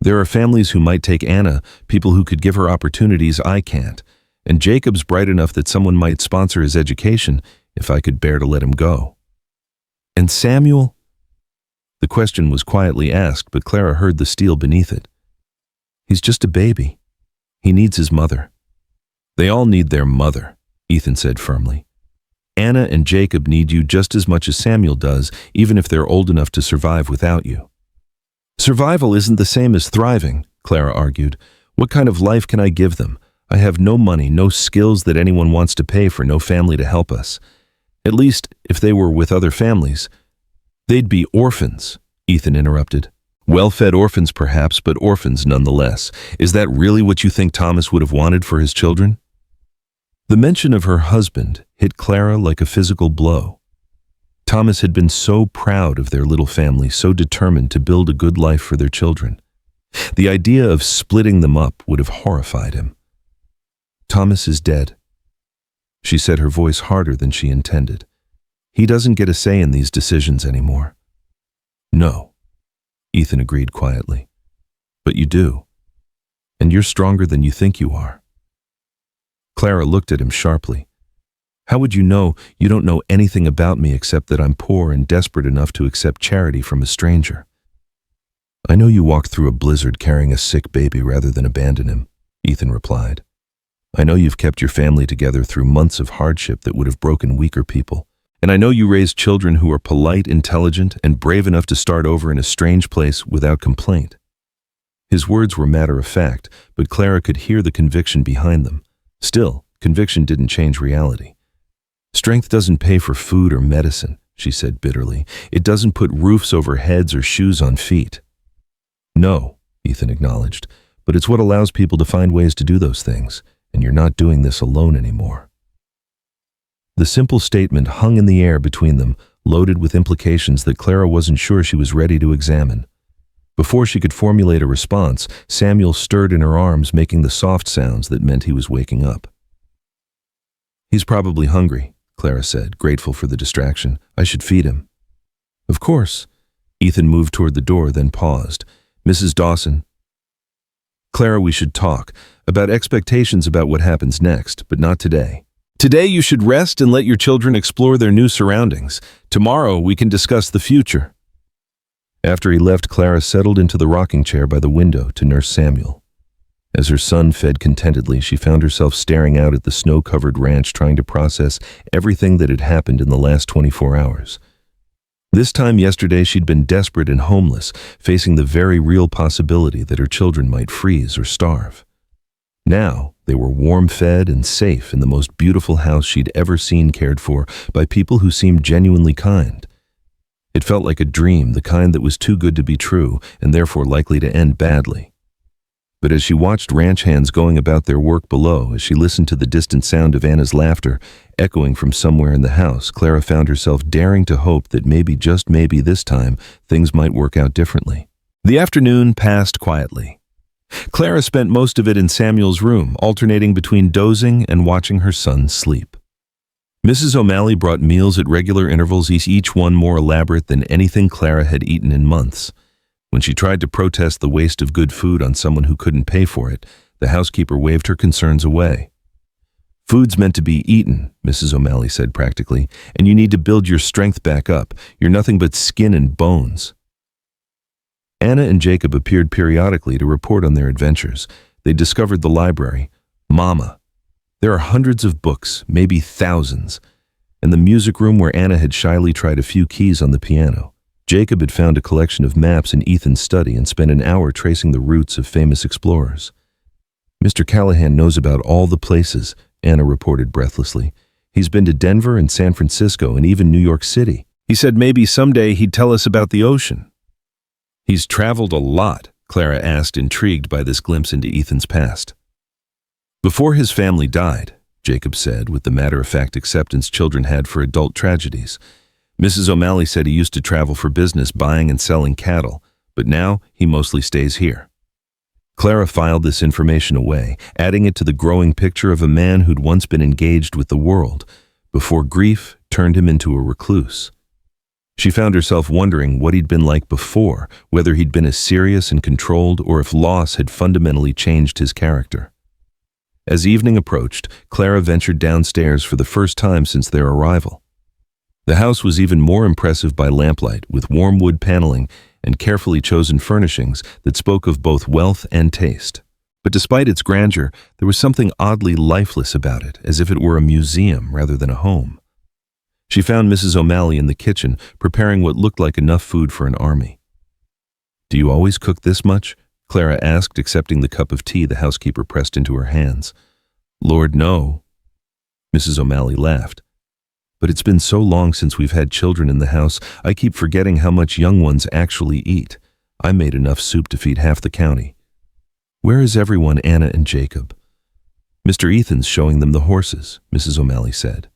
"There are families who might take Anna, people who could give her opportunities I can't. And Jacob's bright enough that someone might sponsor his education if I could bear to let him go." "And Samuel?" The question was quietly asked, but Clara heard the steel beneath it. "He's just a baby. He needs his mother." "They all need their mother," Ethan said firmly. "Anna and Jacob need you just as much as Samuel does, even if they're old enough to survive without you." "Survival isn't the same as thriving," Clara argued. "What kind of life can I give them? I have no money, no skills that anyone wants to pay for, no family to help us. At least, if they were with other families." "They'd be orphans," Ethan interrupted. "Well-fed orphans perhaps, but orphans nonetheless. Is that really what you think Thomas would have wanted for his children?" The mention of her husband hit Clara like a physical blow. Thomas had been so proud of their little family, so determined to build a good life for their children. The idea of splitting them up would have horrified him. "Thomas is dead." She said, her voice harder than she intended. "He doesn't get a say in these decisions anymore." "No," Ethan agreed quietly. "But you do. And you're stronger than you think you are." Clara looked at him sharply. "How would you know? You don't know anything about me except that I'm poor and desperate enough to accept charity from a stranger." "I know you walked through a blizzard carrying a sick baby rather than abandon him," Ethan replied. "I know you've kept your family together through months of hardship that would have broken weaker people. And I know you raised children who are polite, intelligent, and brave enough to start over in a strange place without complaint." His words were matter-of-fact, but Clara could hear the conviction behind them. Still, conviction didn't change reality. "Strength doesn't pay for food or medicine," she said bitterly. "It doesn't put roofs over heads or shoes on feet." "No," Ethan acknowledged, "but it's what allows people to find ways to do those things. And you're not doing this alone anymore." The simple statement hung in the air between them, loaded with implications that Clara wasn't sure she was ready to examine. Before she could formulate a response, Samuel stirred in her arms, making the soft sounds that meant he was waking up. "He's probably hungry," Clara said, grateful for the distraction. "I should feed him." "Of course." Ethan moved toward the door, then paused. "Mrs. Dawson." "Clara, we should talk about expectations about what happens next, but not today. Today you should rest and let your children explore their new surroundings. Tomorrow we can discuss the future." After he left, Clara settled into the rocking chair by the window to nurse Samuel. As her son fed contentedly, she found herself staring out at the snow-covered ranch, trying to process everything that had happened in the last 24 hours. This time yesterday she'd been desperate and homeless, facing the very real possibility that her children might freeze or starve. Now they were warm-fed and safe in the most beautiful house she'd ever seen, cared for by people who seemed genuinely kind. It felt like a dream, the kind that was too good to be true and therefore likely to end badly. But as she watched ranch hands going about their work below, as she listened to the distant sound of Anna's laughter echoing from somewhere in the house, Clara found herself daring to hope that maybe, just maybe this time, things might work out differently. The afternoon passed quietly. Clara spent most of it in Samuel's room, alternating between dozing and watching her son sleep. Mrs. O'Malley brought meals at regular intervals, each one more elaborate than anything Clara had eaten in months. When she tried to protest the waste of good food on someone who couldn't pay for it, the housekeeper waved her concerns away. "Food's meant to be eaten," Mrs. O'Malley said practically, "and you need to build your strength back up. You're nothing but skin and bones." Anna and Jacob appeared periodically to report on their adventures. They discovered the library. Mama. There are hundreds of books, maybe thousands. And the music room where Anna had shyly tried a few keys on the piano. Jacob had found a collection of maps in Ethan's study and spent an hour tracing the routes of famous explorers. "Mr. Callahan knows about all the places," Anna reported breathlessly. "He's been to Denver and San Francisco and even New York City. He said maybe someday he'd tell us about the ocean." "He's traveled a lot," Clara asked, intrigued by this glimpse into Ethan's past. "Before his family died," Jacob said, with the matter-of-fact acceptance children had for adult tragedies. "Mrs. O'Malley said he used to travel for business, buying and selling cattle, but now he mostly stays here." Clara filed this information away, adding it to the growing picture of a man who'd once been engaged with the world, before grief turned him into a recluse. She found herself wondering what he'd been like before, whether he'd been as serious and controlled or if loss had fundamentally changed his character. As evening approached, Clara ventured downstairs for the first time since their arrival. The house was even more impressive by lamplight, with warm wood paneling and carefully chosen furnishings that spoke of both wealth and taste. But despite its grandeur, there was something oddly lifeless about it, as if it were a museum rather than a home. She found Mrs. O'Malley in the kitchen, preparing what looked like enough food for an army. "Do you always cook this much?" Clara asked, accepting the cup of tea the housekeeper pressed into her hands. "Lord, no." Mrs. O'Malley laughed. "But it's been so long since we've had children in the house, I keep forgetting how much young ones actually eat. I made enough soup to feed half the county." "Where is everyone, Anna and Jacob?" "Mr. Ethan's showing them the horses," Mrs. O'Malley said.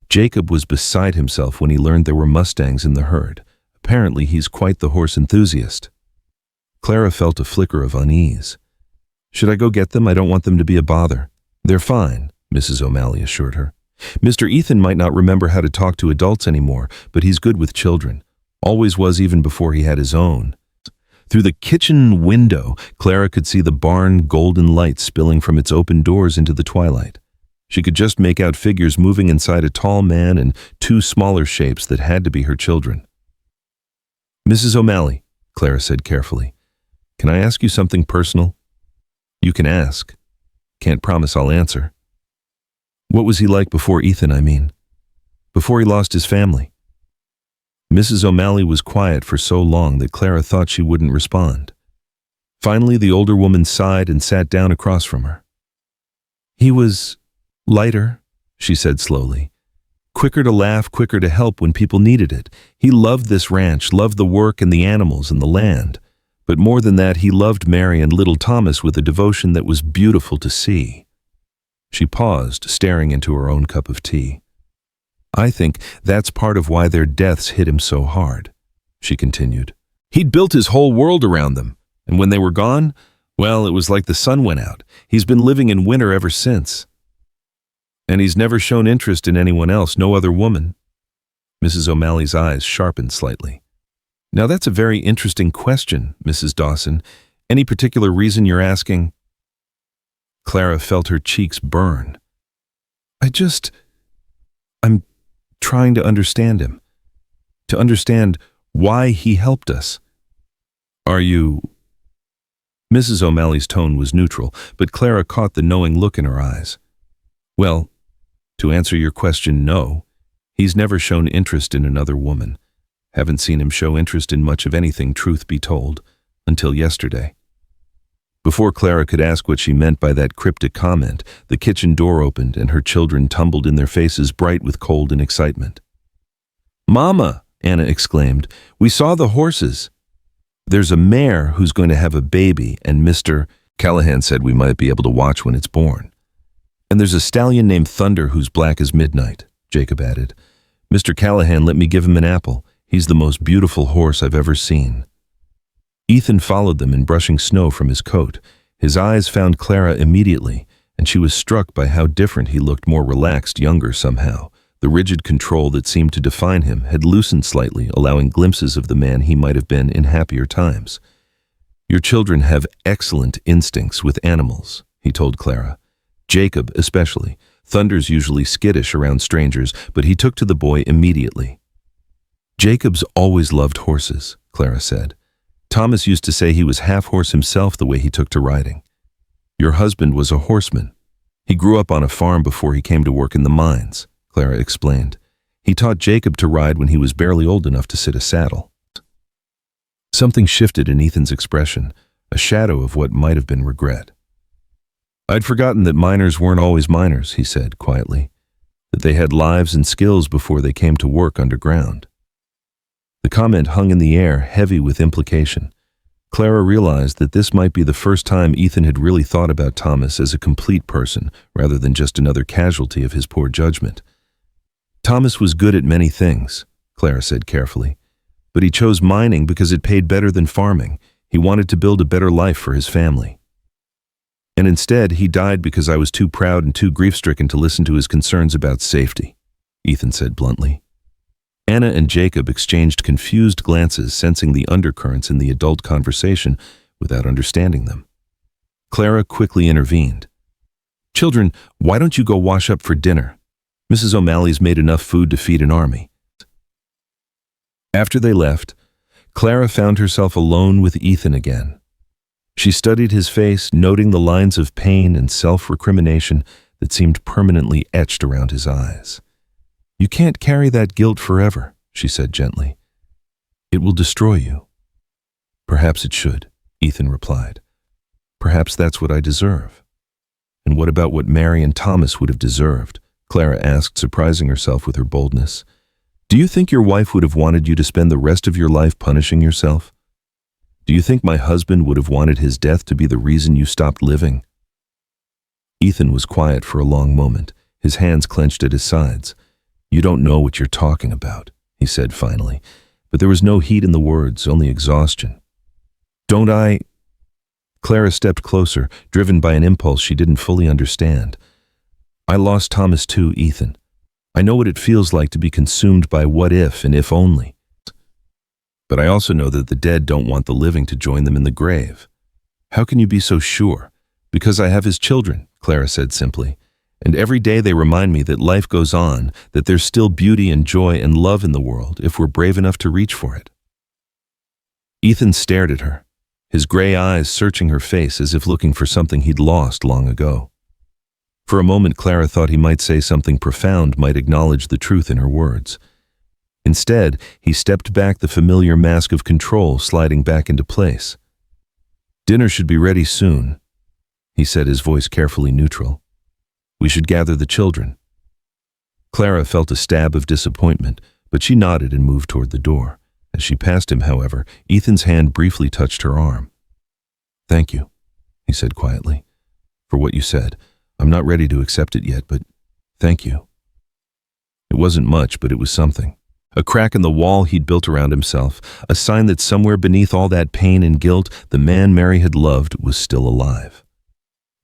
"Jacob was beside himself when he learned there were Mustangs in the herd. Apparently he's quite the horse enthusiast." Clara felt a flicker of unease. "Should I go get them? I don't want them to be a bother." "They're fine," Mrs. O'Malley assured her. "Mr. Ethan might not remember how to talk to adults anymore, but he's good with children. Always was, even before he had his own." Through the kitchen window, Clara could see the barn golden light spilling from its open doors into the twilight. She could just make out figures moving inside a tall man and two smaller shapes that had to be her children. "Mrs. O'Malley," Clara said carefully, "can I ask you something personal?" "You can ask. Can't promise I'll answer." "What was he like before Ethan, I mean? Before he lost his family?" Mrs. O'Malley was quiet for so long that Clara thought she wouldn't respond. Finally, the older woman sighed and sat down across from her. "He was lighter," she said slowly. "Quicker to laugh, quicker to help when people needed it. He loved this ranch, loved the work and the animals and the land. But more than that, he loved Mary and little Thomas with a devotion that was beautiful to see." She paused, staring into her own cup of tea. "I think that's part of why their deaths hit him so hard," she continued. "He'd built his whole world around them, and when they were gone, well, it was like the sun went out. He's been living in winter ever since. And he's never shown interest in anyone else, no other woman." Mrs. O'Malley's eyes sharpened slightly. "Now that's a very interesting question, Mrs. Dawson. Any particular reason you're asking?" Clara felt her cheeks burn. I'm trying to understand him. To understand why he helped us." "Are you—" Mrs. O'Malley's tone was neutral, but Clara caught the knowing look in her eyes. "Well, to answer your question, no. He's never shown interest in another woman. Haven't seen him show interest in much of anything, truth be told, until yesterday." Before Clara could ask what she meant by that cryptic comment, the kitchen door opened and her children tumbled in their faces bright with cold and excitement. "Mama!" Anna exclaimed. "We saw the horses." "There's a mare who's going to have a baby, and Mr. Callahan said we might be able to watch when it's born. And there's a stallion named Thunder who's black as midnight," Jacob added. "Mr. Callahan let me give him an apple. He's the most beautiful horse I've ever seen." Ethan followed them in brushing snow from his coat. His eyes found Clara immediately, and she was struck by how different he looked, more relaxed, younger somehow. The rigid control that seemed to define him had loosened slightly, allowing glimpses of the man he might have been in happier times. "Your children have excellent instincts with animals," he told Clara. "Jacob especially. Thunder's usually skittish around strangers, but he took to the boy immediately." "Jacob's always loved horses," Clara said. "Thomas used to say he was half horse himself the way he took to riding. Your husband was a horseman. He grew up on a farm before he came to work in the mines," Clara explained. "He taught Jacob to ride when he was barely old enough to sit a saddle." Something shifted in Ethan's expression, a shadow of what might have been regret. "I'd forgotten that miners weren't always miners," he said quietly, "that they had lives and skills before they came to work underground." The comment hung in the air, heavy with implication. Clara realized that this might be the first time Ethan had really thought about Thomas as a complete person, rather than just another casualty of his poor judgment. "Thomas was good at many things," Clara said carefully, "but he chose mining because it paid better than farming. He wanted to build a better life for his family. And instead, he died because I was too proud and too grief-stricken to listen to his concerns about safety," Ethan said bluntly. Anna and Jacob exchanged confused glances, sensing the undercurrents in the adult conversation without understanding them. Clara quickly intervened. "Children, why don't you go wash up for dinner? Mrs. O'Malley's made enough food to feed an army." After they left, Clara found herself alone with Ethan again. She studied his face, noting the lines of pain and self-recrimination that seemed permanently etched around his eyes. "You can't carry that guilt forever," she said gently. "It will destroy you." "Perhaps it should," Ethan replied. "Perhaps that's what I deserve." "And what about what Mary and Thomas would have deserved?" Clara asked, surprising herself with her boldness. "Do you think your wife would have wanted you to spend the rest of your life punishing yourself? Do you think my husband would have wanted his death to be the reason you stopped living?" Ethan was quiet for a long moment, his hands clenched at his sides. "You don't know what you're talking about," he said finally, but there was no heat in the words, only exhaustion. "Don't I?" Clara stepped closer, driven by an impulse she didn't fully understand. "I lost Thomas too, Ethan. I know what it feels like to be consumed by what if and if only. But I also know that the dead don't want the living to join them in the grave." "How can you be so sure?" "Because I have his children," Clara said simply. "And every day they remind me that life goes on, that there's still beauty and joy and love in the world if we're brave enough to reach for it." Ethan stared at her, his gray eyes searching her face as if looking for something he'd lost long ago. For a moment, Clara thought he might say something profound, might acknowledge the truth in her words. Instead, he stepped back, the familiar mask of control sliding back into place. "Dinner should be ready soon," he said, his voice carefully neutral. "We should gather the children." Clara felt a stab of disappointment, but she nodded and moved toward the door. As she passed him, however, Ethan's hand briefly touched her arm. "Thank you," he said quietly, "for what you said. I'm not ready to accept it yet, but thank you." It wasn't much, but it was something. A crack in the wall he'd built around himself, a sign that somewhere beneath all that pain and guilt, the man Mary had loved was still alive.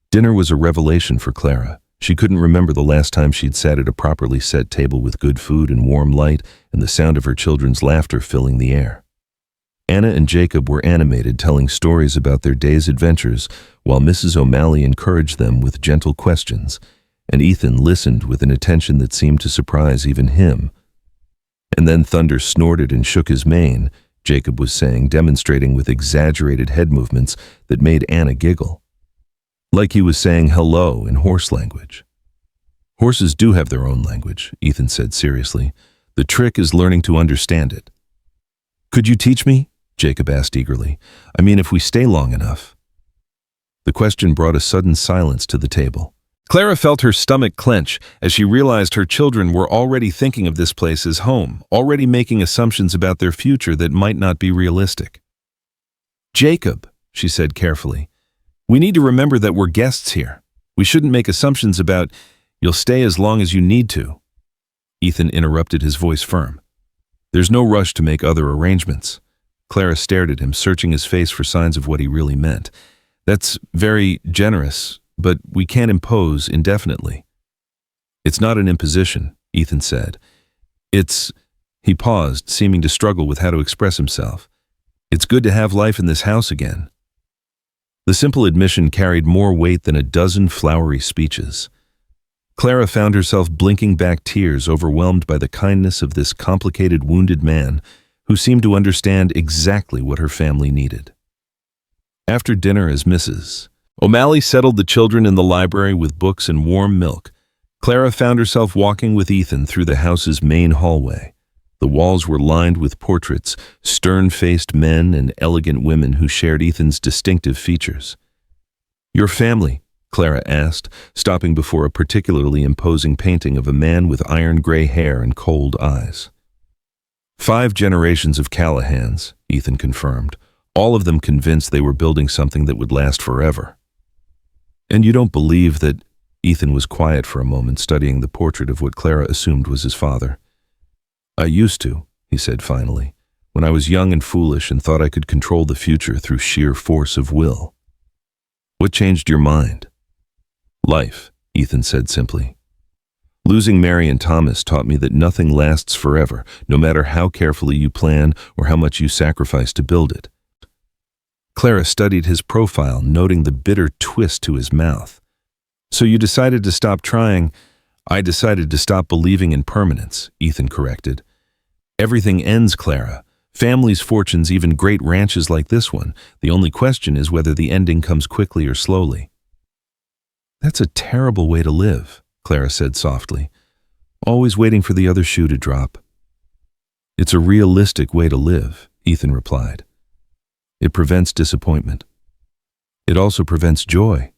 Dinner was a revelation for Clara. She couldn't remember the last time she'd sat at a properly set table with good food and warm light and the sound of her children's laughter filling the air. Anna and Jacob were animated, telling stories about their day's adventures, while Mrs. O'Malley encouraged them with gentle questions, and Ethan listened with an attention that seemed to surprise even him. And then Thunder snorted and shook his mane, Jacob was saying, demonstrating with exaggerated head movements that made Anna giggle. Like he was saying hello in horse language. "Horses do have their own language," Ethan said seriously. "The trick is learning to understand it." "Could you teach me?" Jacob asked eagerly. "I mean, if we stay long enough." The question brought a sudden silence to the table. Clara felt her stomach clench as she realized her children were already thinking of this place as home, already making assumptions about their future that might not be realistic. "Jacob," she said carefully, "we need to remember that we're guests here. We shouldn't make assumptions about, you'll stay as long as you need to." Ethan interrupted, his voice firm. "There's no rush to make other arrangements." Clara stared at him, searching his face for signs of what he really meant. "That's very generous, but we can't impose indefinitely." "It's not an imposition," Ethan said. "It's—" He paused, seeming to struggle with how to express himself. "It's good to have life in this house again." The simple admission carried more weight than a dozen flowery speeches. Clara found herself blinking back tears, overwhelmed by the kindness of this complicated, wounded man who seemed to understand exactly what her family needed. After dinner, as Mrs. O'Malley settled the children in the library with books and warm milk, Clara found herself walking with Ethan through the house's main hallway. The walls were lined with portraits, stern-faced men and elegant women who shared Ethan's distinctive features. "Your family?" Clara asked, stopping before a particularly imposing painting of a man with iron-gray hair and cold eyes. "5 generations of Callahans," Ethan confirmed, all of them convinced they were building something that would last forever. "And you don't believe that—" Ethan was quiet for a moment, studying the portrait of what Clara assumed was his father. "I used to," he said finally, "when I was young and foolish and thought I could control the future through sheer force of will." "What changed your mind?" "Life," Ethan said simply. "Losing Mary and Thomas taught me that nothing lasts forever, no matter how carefully you plan or how much you sacrifice to build it." Clara studied his profile, noting the bitter twist to his mouth. "So you decided to stop trying—" "I decided to stop believing in permanence," Ethan corrected. "Everything ends, Clara. Families, fortunes, even great ranches like this one. The only question is whether the ending comes quickly or slowly." "That's a terrible way to live," Clara said softly. "Always waiting for the other shoe to drop." "It's a realistic way to live," Ethan replied. "It prevents disappointment. It also prevents joy."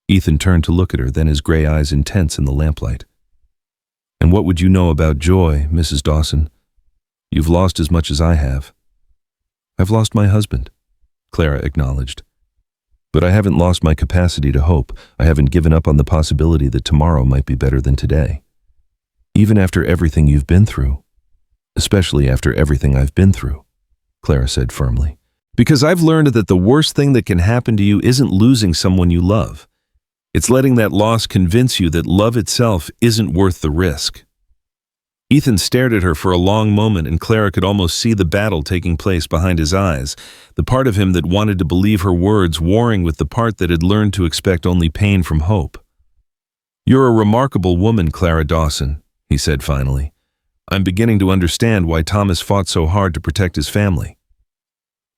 Ethan turned to look at her, then his gray eyes intense in the lamplight. "And what would you know about joy, Mrs. Dawson? You've lost as much as I have." "I've lost my husband," Clara acknowledged. "But I haven't lost my capacity to hope. I haven't given up on the possibility that tomorrow might be better than today. Even after everything you've been through. Especially after everything I've been through," Clara said firmly. "Because I've learned that the worst thing that can happen to you isn't losing someone you love. It's letting that loss convince you that love itself isn't worth the risk." Ethan stared at her for a long moment, and Clara could almost see the battle taking place behind his eyes, the part of him that wanted to believe her words warring with the part that had learned to expect only pain from hope. "You're a remarkable woman, Clara Dawson," he said finally. "I'm beginning to understand why Thomas fought so hard to protect his family."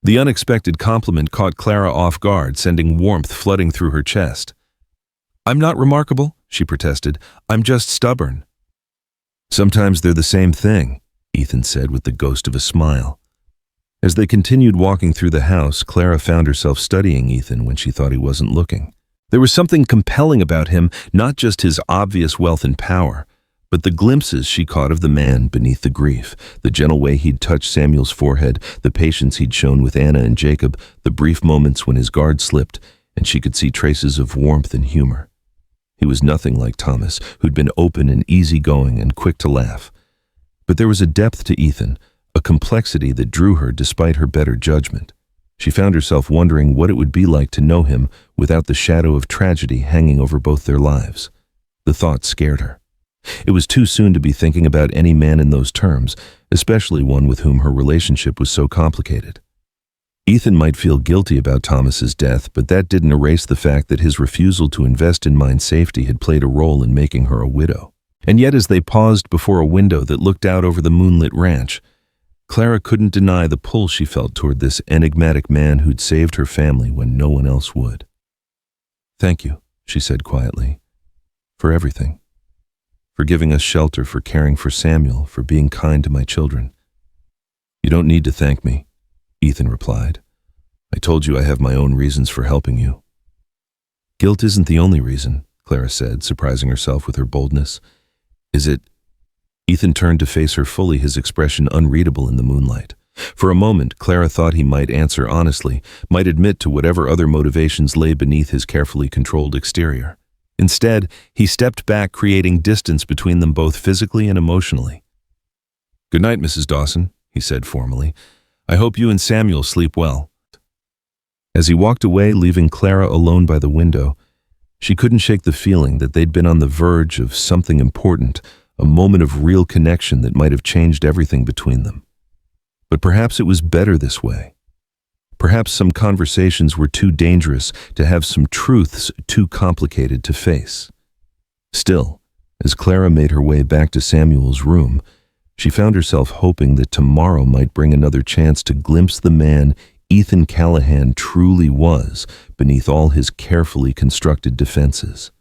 The unexpected compliment caught Clara off guard, sending warmth flooding through her chest. "I'm not remarkable," she protested. "I'm just stubborn." "Sometimes they're the same thing," Ethan said with the ghost of a smile. As they continued walking through the house, Clara found herself studying Ethan when she thought he wasn't looking. There was something compelling about him, not just his obvious wealth and power, but the glimpses she caught of the man beneath the grief, the gentle way he'd touched Samuel's forehead, the patience he'd shown with Anna and Jacob, the brief moments when his guard slipped, and she could see traces of warmth and humor. He was nothing like Thomas, who'd been open and easygoing and quick to laugh. But there was a depth to Ethan, a complexity that drew her despite her better judgment. She found herself wondering what it would be like to know him without the shadow of tragedy hanging over both their lives. The thought scared her. It was too soon to be thinking about any man in those terms, especially one with whom her relationship was so complicated. Ethan might feel guilty about Thomas's death, but that didn't erase the fact that his refusal to invest in Mine's safety had played a role in making her a widow. And yet, as they paused before a window that looked out over the moonlit ranch, Clara couldn't deny the pull she felt toward this enigmatic man who'd saved her family when no one else would. "Thank you," she said quietly, "for everything. For giving us shelter, for caring for Samuel, for being kind to my children." "You don't need to thank me," Ethan replied. "I told you I have my own reasons for helping you." "Guilt isn't the only reason," Clara said, surprising herself with her boldness. Is it? Ethan turned to face her fully, his expression unreadable in the moonlight. For a moment, Clara thought he might answer honestly, might admit to whatever other motivations lay beneath his carefully controlled exterior. Instead, he stepped back, creating distance between them both physically and emotionally. "Good night, Mrs. Dawson," he said formally. "I hope you and Samuel sleep well." As he walked away, leaving Clara alone by the window, she couldn't shake the feeling that they'd been on the verge of something important, a moment of real connection that might have changed everything between them. But perhaps it was better this way. Perhaps some conversations were too dangerous to have, some truths too complicated to face. Still, as Clara made her way back to Samuel's room, she found herself hoping that tomorrow might bring another chance to glimpse the man Ethan Callahan truly was beneath all his carefully constructed defenses.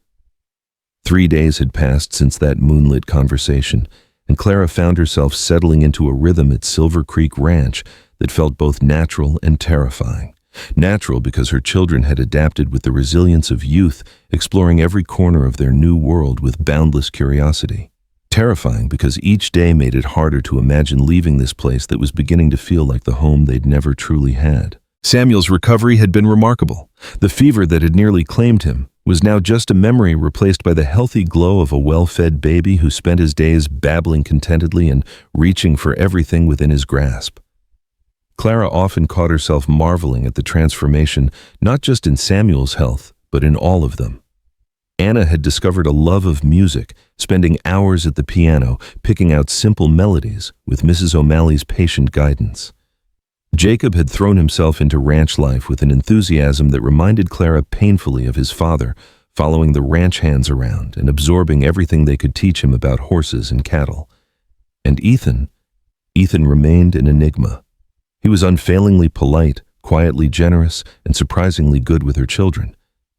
3 days had passed since that moonlit conversation, and Clara found herself settling into a rhythm at Silver Creek Ranch that felt both natural and terrifying. Natural because her children had adapted with the resilience of youth, exploring every corner of their new world with boundless curiosity. Terrifying because each day made it harder to imagine leaving this place that was beginning to feel like the home they'd never truly had. Samuel's recovery had been remarkable. The fever that had nearly claimed him was now just a memory, replaced by the healthy glow of a well-fed baby who spent his days babbling contentedly and reaching for everything within his grasp. Clara often caught herself marveling at the transformation, not just in Samuel's health, but in all of them. Anna had discovered a love of music, spending hours at the piano, picking out simple melodies with Mrs. O'Malley's patient guidance. Jacob had thrown himself into ranch life with an enthusiasm that reminded Clara painfully of his father, following the ranch hands around and absorbing everything they could teach him about horses and cattle. And Ethan remained an enigma. He was unfailingly polite, quietly generous, and surprisingly good with her children.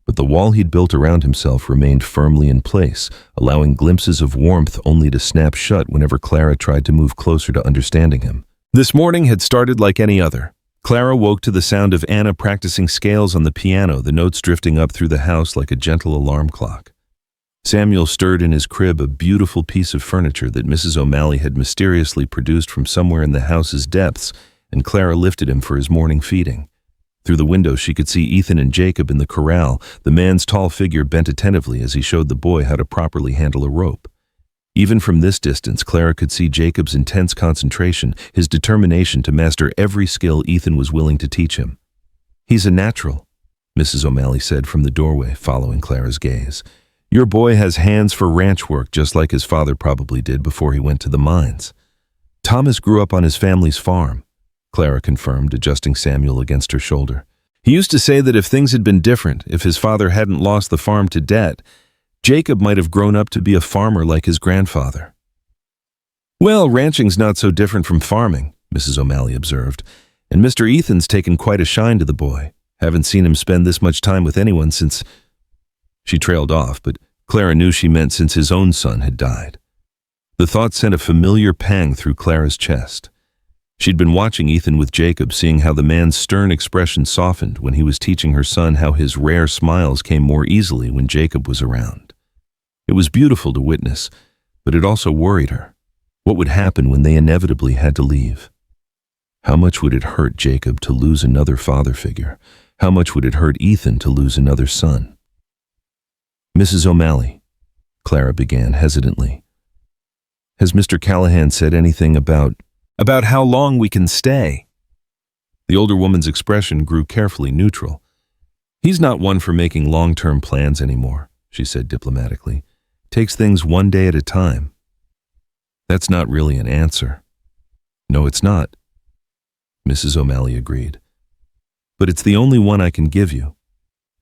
But the wall he'd built around himself remained firmly in place, allowing glimpses of warmth only to snap shut whenever Clara tried to move closer to understanding him. This morning had started like any other. Clara woke to the sound of Anna practicing scales on the piano, the notes drifting up through the house like a gentle alarm clock. Samuel stirred in his crib, a beautiful piece of furniture that Mrs. O'Malley had mysteriously produced from somewhere in the house's depths, and Clara lifted him for his morning feeding. Through the window, she could see Ethan and Jacob in the corral, the man's tall figure bent attentively as he showed the boy how to properly handle a rope. Even from this distance, Clara could see Jacob's intense concentration, his determination to master every skill Ethan was willing to teach him. "He's a natural," Mrs. O'Malley said from the doorway, following Clara's gaze. "Your boy has hands for ranch work, just like his father probably did before he went to the mines." "Thomas grew up on his family's farm," Clara confirmed, adjusting Samuel against her shoulder. "He used to say that if things had been different, if his father hadn't lost the farm to debt, Jacob might have grown up to be a farmer like his grandfather." "Well, ranching's not so different from farming," Mrs. O'Malley observed, "and Mr. Ethan's taken quite a shine to the boy. Haven't seen him spend this much time with anyone since—" She trailed off, but Clara knew she meant since his own son had died. The thought sent a familiar pang through Clara's chest. She'd been watching Ethan with Jacob, seeing how the man's stern expression softened when he was teaching her son how his rare smiles came more easily when Jacob was around. It was beautiful to witness, but it also worried her. What would happen when they inevitably had to leave? How much would it hurt Jacob to lose another father figure? How much would it hurt Ethan to lose another son? "Mrs. O'Malley," Clara began hesitantly, "has Mr. Callahan said anything about how long we can stay?" The older woman's expression grew carefully neutral. "He's not one for making long-term plans anymore," she said diplomatically. "Takes things one day at a time." "That's not really an answer." "No, it's not," Mrs. O'Malley agreed. "But it's the only one I can give you.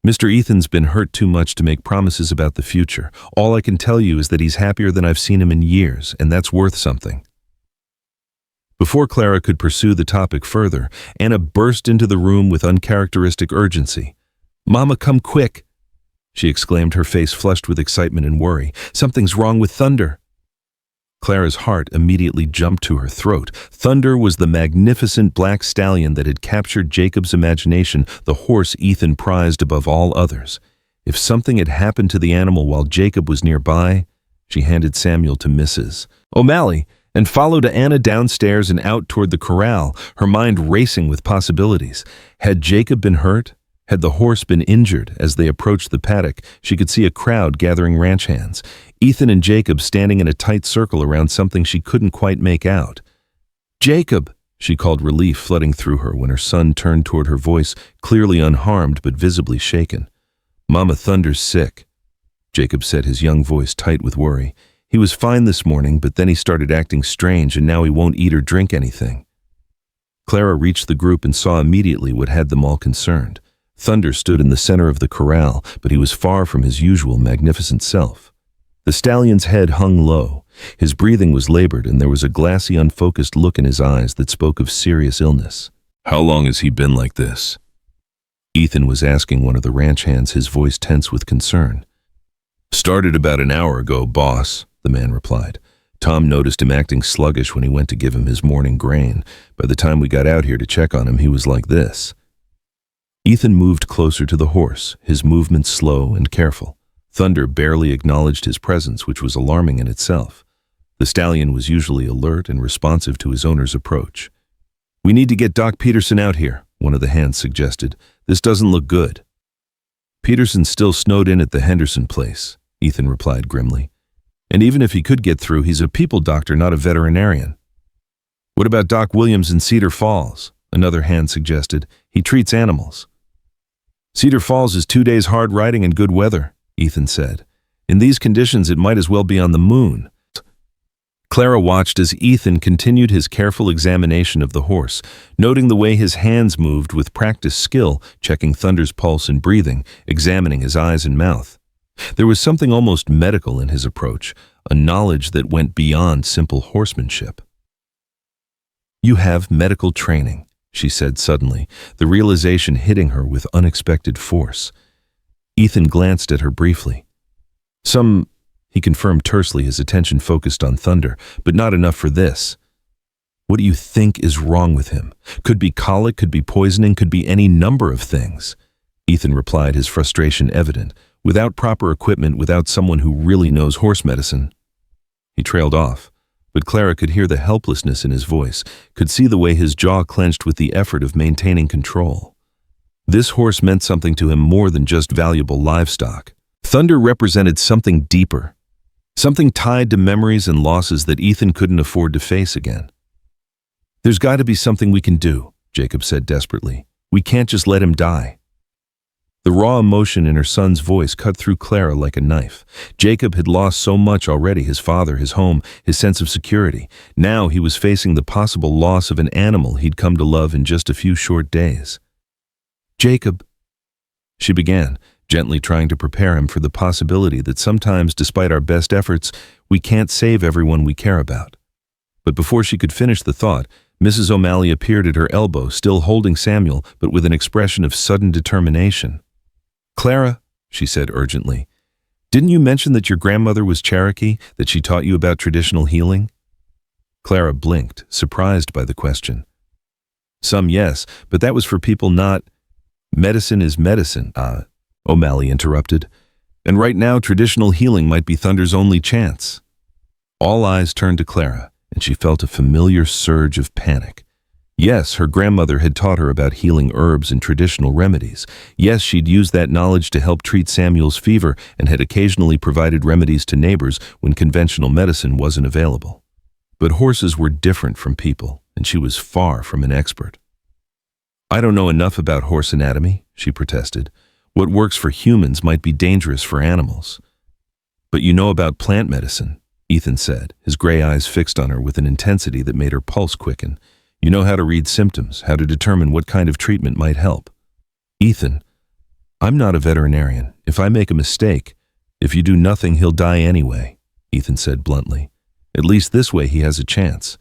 Mr. Ethan's been hurt too much to make promises about the future. All I can tell you is that he's happier than I've seen him in years, and that's worth something." Before Clara could pursue the topic further, Anna burst into the room with uncharacteristic urgency. "Mama, come quick!" she exclaimed, her face flushed with excitement and worry. "Something's wrong with Thunder." Clara's heart immediately jumped to her throat. Thunder was the magnificent black stallion that had captured Jacob's imagination, the horse Ethan prized above all others. If something had happened to the animal while Jacob was nearby, she handed Samuel to Mrs. O'Malley and followed Anna downstairs and out toward the corral, her mind racing with possibilities. Had Jacob been hurt? Had the horse been injured? As they approached the paddock, she could see a crowd gathering ranch hands. Ethan and Jacob standing in a tight circle around something she couldn't quite make out. "Jacob!" she called, relief flooding through her when her son turned toward her, voice clearly unharmed but visibly shaken. "Mama Thunder's sick," Jacob said, his young voice tight with worry. "He was fine this morning, but then he started acting strange, and now he won't eat or drink anything." Clara reached the group and saw immediately what had them all concerned. Thunder stood in the center of the corral, but he was far from his usual magnificent self. The stallion's head hung low, his breathing was labored, and there was a glassy, unfocused look in his eyes that spoke of serious illness. "How long has he been like this?" Ethan was asking one of the ranch hands, his voice tense with concern. "Started about an hour ago, boss," the man replied. "Tom noticed him acting sluggish when he went to give him his morning grain. By the time we got out here to check on him, he was like this." Ethan moved closer to the horse, his movements slow and careful. Thunder barely acknowledged his presence, which was alarming in itself. The stallion was usually alert and responsive to his owner's approach. "We need to get Doc Peterson out here," one of the hands suggested. "This doesn't look good." "Peterson's still snowed in at the Henderson place," Ethan replied grimly. "And even if he could get through, he's a people doctor, not a veterinarian." "What about Doc Williams in Cedar Falls?" another hand suggested. "He treats animals." "Cedar Falls is 2 days hard riding and good weather," Ethan said. "In these conditions, it might as well be on the moon." Clara watched as Ethan continued his careful examination of the horse, noting the way his hands moved with practiced skill, checking Thunder's pulse and breathing, examining his eyes and mouth. There was something almost medical in his approach, a knowledge that went beyond simple horsemanship. "You have medical training," she said suddenly, the realization hitting her with unexpected force. Ethan glanced at her briefly. He confirmed tersely, his attention focused on Thunder, "but not enough for this." "What do you think is wrong with him? Could be colic, could be poisoning, could be any number of things." Ethan replied, his frustration evident. "Without proper equipment, without someone who really knows horse medicine." He trailed off, but Clara could hear the helplessness in his voice, could see the way his jaw clenched with the effort of maintaining control. This horse meant something to him more than just valuable livestock. Thunder represented something deeper, something tied to memories and losses that Ethan couldn't afford to face again. "There's got to be something we can do," Jacob said desperately. "We can't just let him die." The raw emotion in her son's voice cut through Clara like a knife. Jacob had lost so much already, his father, his home, his sense of security. Now he was facing the possible loss of an animal he'd come to love in just a few short days. "Jacob," she began, gently trying to prepare him for the possibility that sometimes, despite our best efforts, we can't save everyone we care about. But before she could finish the thought, Mrs. O'Malley appeared at her elbow, still holding Samuel, but with an expression of sudden determination. "Clara," she said urgently, "didn't you mention that your grandmother was Cherokee, that she taught you about traditional healing?" Clara blinked, surprised by the question. "Some, yes, but that was for people not—" "Medicine is medicine," O'Malley interrupted. "And right now, traditional healing might be Thunder's only chance." All eyes turned to Clara, and she felt a familiar surge of panic. Yes, her grandmother had taught her about healing herbs and traditional remedies. Yes, she'd used that knowledge to help treat Samuel's fever and had occasionally provided remedies to neighbors when conventional medicine wasn't available. But horses were different from people, and she was far from an expert. "I don't know enough about horse anatomy," she protested. "What works for humans might be dangerous for animals." "But you know about plant medicine," Ethan said, his gray eyes fixed on her with an intensity that made her pulse quicken. "You know how to read symptoms, how to determine what kind of treatment might help." "Ethan, I'm not a veterinarian. If I make a mistake, if you do nothing, he'll die anyway," Ethan said bluntly. "At least this way he has a chance."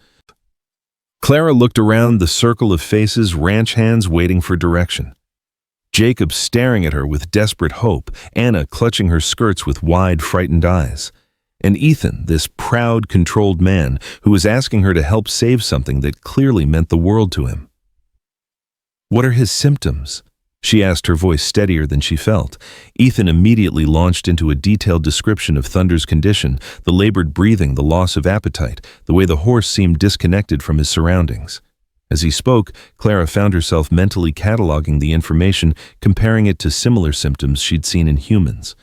Clara looked around the circle of faces, ranch hands waiting for direction. Jacob staring at her with desperate hope, Anna clutching her skirts with wide, frightened eyes. And Ethan, this proud, controlled man who was asking her to help save something that clearly meant the world to him. "What are his symptoms?" she asked, her voice steadier than she felt. Ethan immediately launched into a detailed description of Thunder's condition, the labored breathing, the loss of appetite, the way the horse seemed disconnected from his surroundings. As he spoke, Clara found herself mentally cataloging the information, comparing it to similar symptoms she'd seen in humans.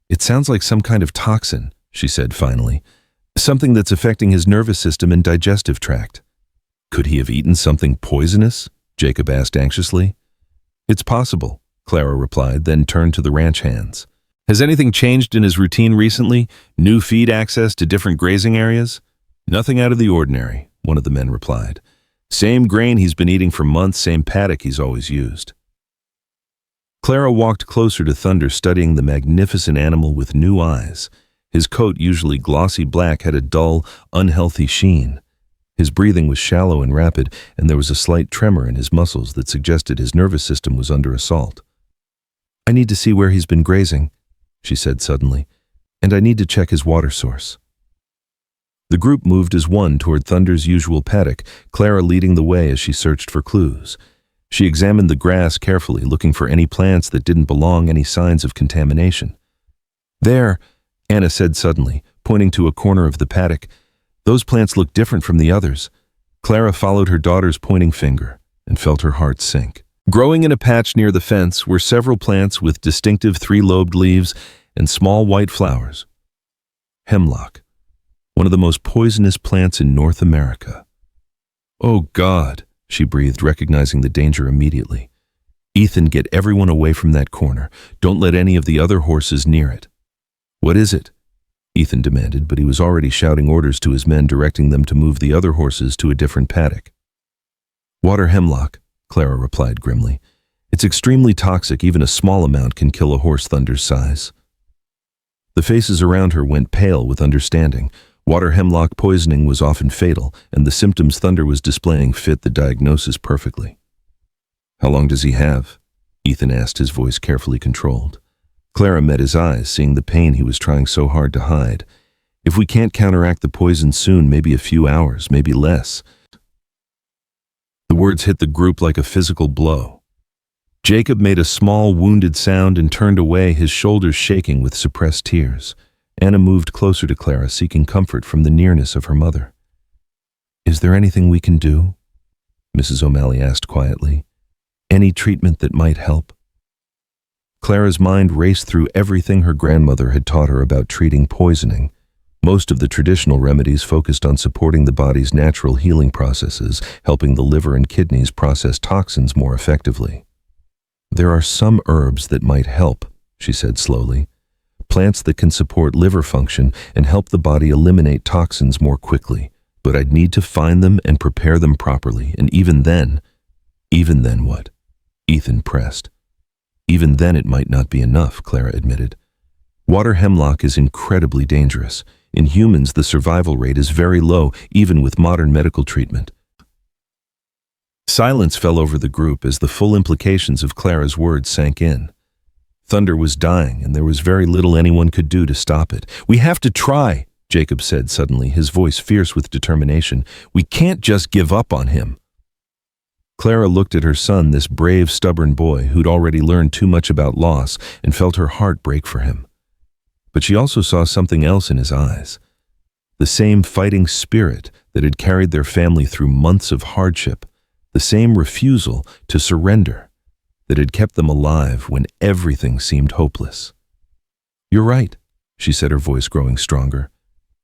"It sounds like some kind of toxin," she said finally. "Something that's affecting his nervous system and digestive tract." "Could he have eaten something poisonous?" Jacob asked anxiously. "It's possible," Clara replied, then turned to the ranch hands. "Has anything changed in his routine recently? New feed access to different grazing areas?" "Nothing out of the ordinary," one of the men replied. "Same grain he's been eating for months, same paddock he's always used." Clara walked closer to Thunder, studying the magnificent animal with new eyes. His coat, usually glossy black, had a dull, unhealthy sheen. His breathing was shallow and rapid, and there was a slight tremor in his muscles that suggested his nervous system was under assault. "I need to see where he's been grazing," she said suddenly, "and I need to check his water source." The group moved as one toward Thunder's usual paddock, Clara leading the way as she searched for clues. She examined the grass carefully, looking for any plants that didn't belong, any signs of contamination. "There," Anna said suddenly, pointing to a corner of the paddock. "Those plants look different from the others." Clara followed her daughter's pointing finger and felt her heart sink. Growing in a patch near the fence were several plants with distinctive three-lobed leaves and small white flowers. Hemlock, one of the most poisonous plants in North America. "Oh God," she breathed, recognizing the danger immediately. "Ethan, get everyone away from that corner. Don't let any of the other horses near it." "What is it?" Ethan demanded, but he was already shouting orders to his men, directing them to move the other horses to a different paddock. "Water hemlock," Clara replied grimly. "It's extremely toxic. Even a small amount can kill a horse Thunder's size." The faces around her went pale with understanding. Water hemlock poisoning was often fatal, and the symptoms Thunder was displaying fit the diagnosis perfectly. "How long does he have?" Ethan asked, his voice carefully controlled. Clara met his eyes, seeing the pain he was trying so hard to hide. "If we can't counteract the poison soon, maybe a few hours, maybe less." The words hit the group like a physical blow. Jacob made a small, wounded sound and turned away, his shoulders shaking with suppressed tears. Anna moved closer to Clara, seeking comfort from the nearness of her mother. "Is there anything we can do?" Mrs. O'Malley asked quietly. "Any treatment that might help?" Clara's mind raced through everything her grandmother had taught her about treating poisoning. Most of the traditional remedies focused on supporting the body's natural healing processes, helping the liver and kidneys process toxins more effectively. "There are some herbs that might help," she said slowly. "Plants that can support liver function and help the body eliminate toxins more quickly. But I'd need to find them and prepare them properly, and even then what?" Ethan pressed. "Even then it might not be enough," Clara admitted. "Water hemlock is incredibly dangerous. In humans, the survival rate is very low, even with modern medical treatment." Silence fell over the group as the full implications of Clara's words sank in. Thunder was dying, and there was very little anyone could do to stop it. "We have to try," Jacob said suddenly, his voice fierce with determination. "We can't just give up on him." Clara looked at her son, this brave, stubborn boy who'd already learned too much about loss, and felt her heart break for him. But she also saw something else in his eyes. The same fighting spirit that had carried their family through months of hardship, the same refusal to surrender that had kept them alive when everything seemed hopeless. "You're right," she said, her voice growing stronger.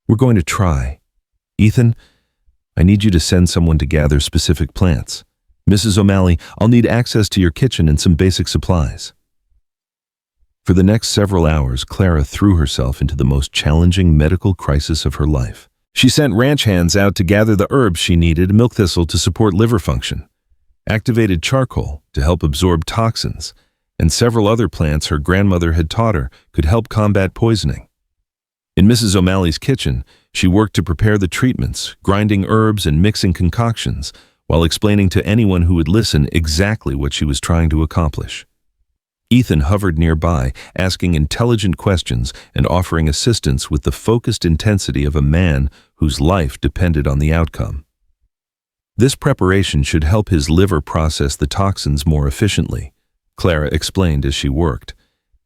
"We're going to try. Ethan, I need you to send someone to gather specific plants. Mrs. O'Malley, I'll need access to your kitchen and some basic supplies." For the next several hours, Clara threw herself into the most challenging medical crisis of her life. She sent ranch hands out to gather the herbs she needed: milk thistle to support liver function, activated charcoal to help absorb toxins, and several other plants her grandmother had taught her could help combat poisoning. In Mrs. O'Malley's kitchen, she worked to prepare the treatments, grinding herbs and mixing concoctions, while explaining to anyone who would listen exactly what she was trying to accomplish. Ethan hovered nearby, asking intelligent questions and offering assistance with the focused intensity of a man whose life depended on the outcome. This preparation should help his liver process the toxins more efficiently, Clara explained as she worked.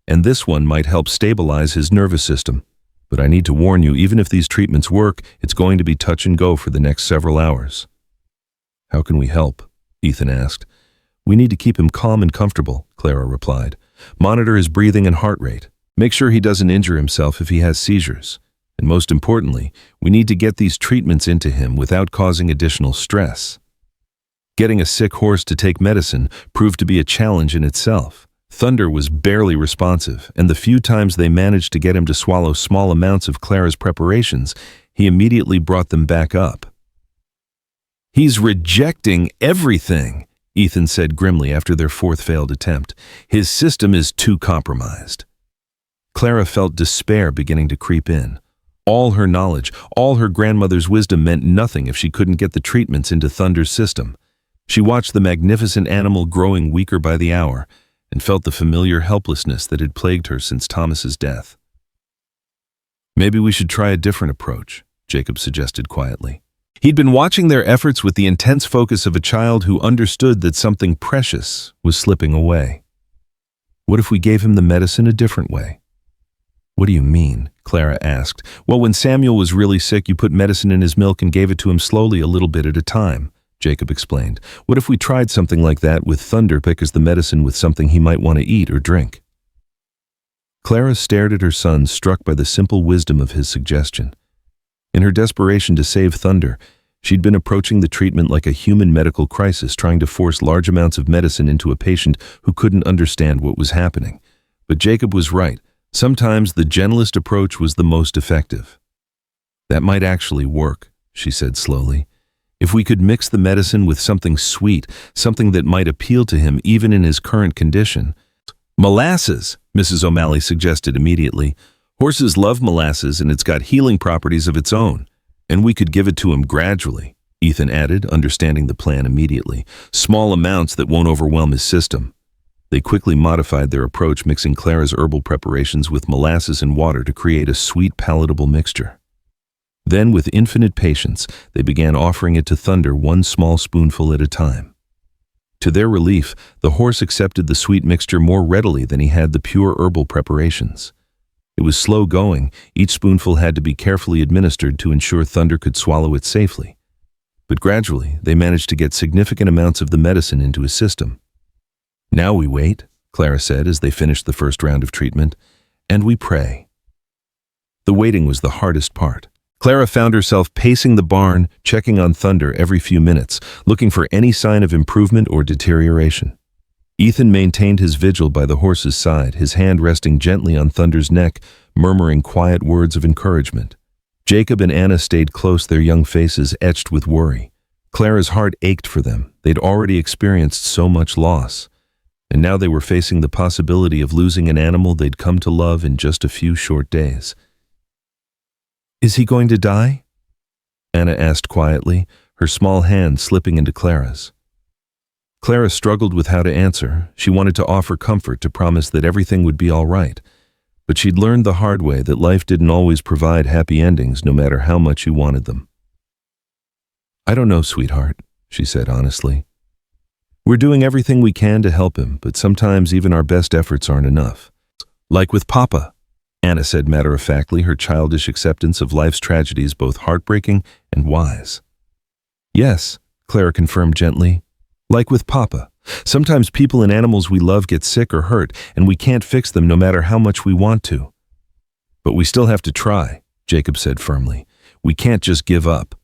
And this one might help stabilize his nervous system. But I need to warn you, even if these treatments work, it's going to be touch and go for the next several hours. How can we help? Ethan asked. We need to keep him calm and comfortable, Clara replied. Monitor his breathing and heart rate. Make sure he doesn't injure himself if he has seizures. And most importantly, we need to get these treatments into him without causing additional stress. Getting a sick horse to take medicine proved to be a challenge in itself. Thunder was barely responsive, and the few times they managed to get him to swallow small amounts of Clara's preparations, he immediately brought them back up. He's rejecting everything, Ethan said grimly after their fourth failed attempt. His system is too compromised. Clara felt despair beginning to creep in. All her knowledge, all her grandmother's wisdom meant nothing if she couldn't get the treatments into Thunder's system. She watched the magnificent animal growing weaker by the hour and felt the familiar helplessness that had plagued her since Thomas's death. Maybe we should try a different approach, Jacob suggested quietly. He'd been watching their efforts with the intense focus of a child who understood that something precious was slipping away. What if we gave him the medicine a different way? What do you mean? Clara asked. Well, when Samuel was really sick, you put medicine in his milk and gave it to him slowly a little bit at a time, Jacob explained. What if we tried something like that with Thunder because the medicine with something he might want to eat or drink? Clara stared at her son, struck by the simple wisdom of his suggestion. In her desperation to save Thunder, she'd been approaching the treatment like a human medical crisis, trying to force large amounts of medicine into a patient who couldn't understand what was happening. But Jacob was right. Sometimes the gentlest approach was the most effective. That might actually work, she said slowly. If we could mix the medicine with something sweet, something that might appeal to him even in his current condition. Molasses, Mrs. O'Malley suggested immediately. Horses love molasses and it's got healing properties of its own. And we could give it to him gradually, Ethan added, understanding the plan immediately. Small amounts that won't overwhelm his system. They quickly modified their approach, mixing Clara's herbal preparations with molasses and water to create a sweet, palatable mixture. Then, with infinite patience, they began offering it to Thunder one small spoonful at a time. To their relief, the horse accepted the sweet mixture more readily than he had the pure herbal preparations. It was slow going. Each spoonful had to be carefully administered to ensure Thunder could swallow it safely. But gradually, they managed to get significant amounts of the medicine into his system. Now we wait, Clara said as they finished the first round of treatment, and we pray. The waiting was the hardest part. Clara found herself pacing the barn, checking on Thunder every few minutes, looking for any sign of improvement or deterioration. Ethan maintained his vigil by the horse's side, his hand resting gently on Thunder's neck, murmuring quiet words of encouragement. Jacob and Anna stayed close, their young faces etched with worry. Clara's heart ached for them. They'd already experienced so much loss. And now they were facing the possibility of losing an animal they'd come to love in just a few short days. Is he going to die? Anna asked quietly, her small hand slipping into Clara's. Clara struggled with how to answer. She wanted to offer comfort, to promise that everything would be all right. But she'd learned the hard way that life didn't always provide happy endings, no matter how much you wanted them. I don't know, sweetheart, she said honestly. We're doing everything we can to help him, but sometimes even our best efforts aren't enough. Like with Papa, Anna said matter-of-factly, her childish acceptance of life's tragedies both heartbreaking and wise. Yes, Clara confirmed gently. Like with Papa. Sometimes people and animals we love get sick or hurt, and we can't fix them no matter how much we want to. But we still have to try, Jacob said firmly. We can't just give up.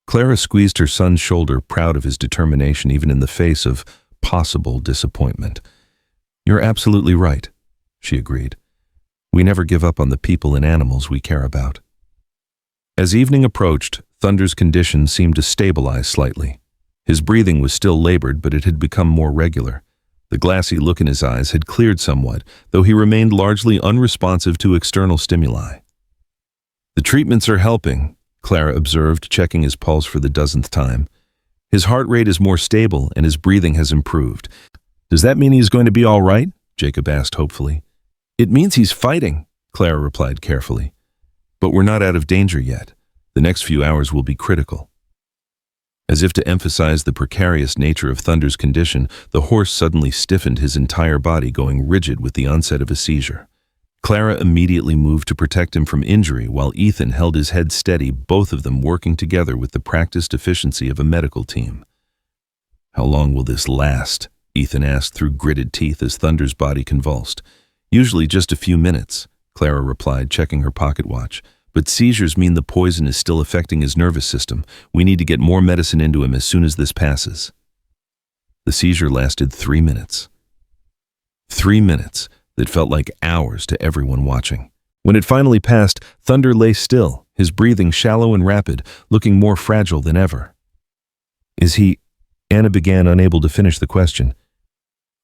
Clara squeezed her son's shoulder, proud of his determination even in the face of possible disappointment. You're absolutely right, she agreed. We never give up on the people and animals we care about. As evening approached, Thunder's condition seemed to stabilize slightly. His breathing was still labored, but it had become more regular. The glassy look in his eyes had cleared somewhat, though he remained largely unresponsive to external stimuli. The treatments are helping, Clara observed, checking his pulse for the dozenth time. His heart rate is more stable and his breathing has improved. Does that mean he's going to be all right? Jacob asked hopefully. It means he's fighting, Clara replied carefully. But we're not out of danger yet. The next few hours will be critical. As if to emphasize the precarious nature of Thunder's condition, the horse suddenly stiffened, his entire body going rigid with the onset of a seizure. Clara immediately moved to protect him from injury while Ethan held his head steady, both of them working together with the practiced efficiency of a medical team. "How long will this last?" Ethan asked through gritted teeth as Thunder's body convulsed. "Usually just a few minutes," Clara replied, checking her pocket watch. "But seizures mean the poison is still affecting his nervous system. We need to get more medicine into him as soon as this passes." The seizure lasted 3 minutes. 3 minutes that felt like hours to everyone watching. When it finally passed, Thunder lay still, his breathing shallow and rapid, looking more fragile than ever. "Is he—" Anna began, unable to finish the question.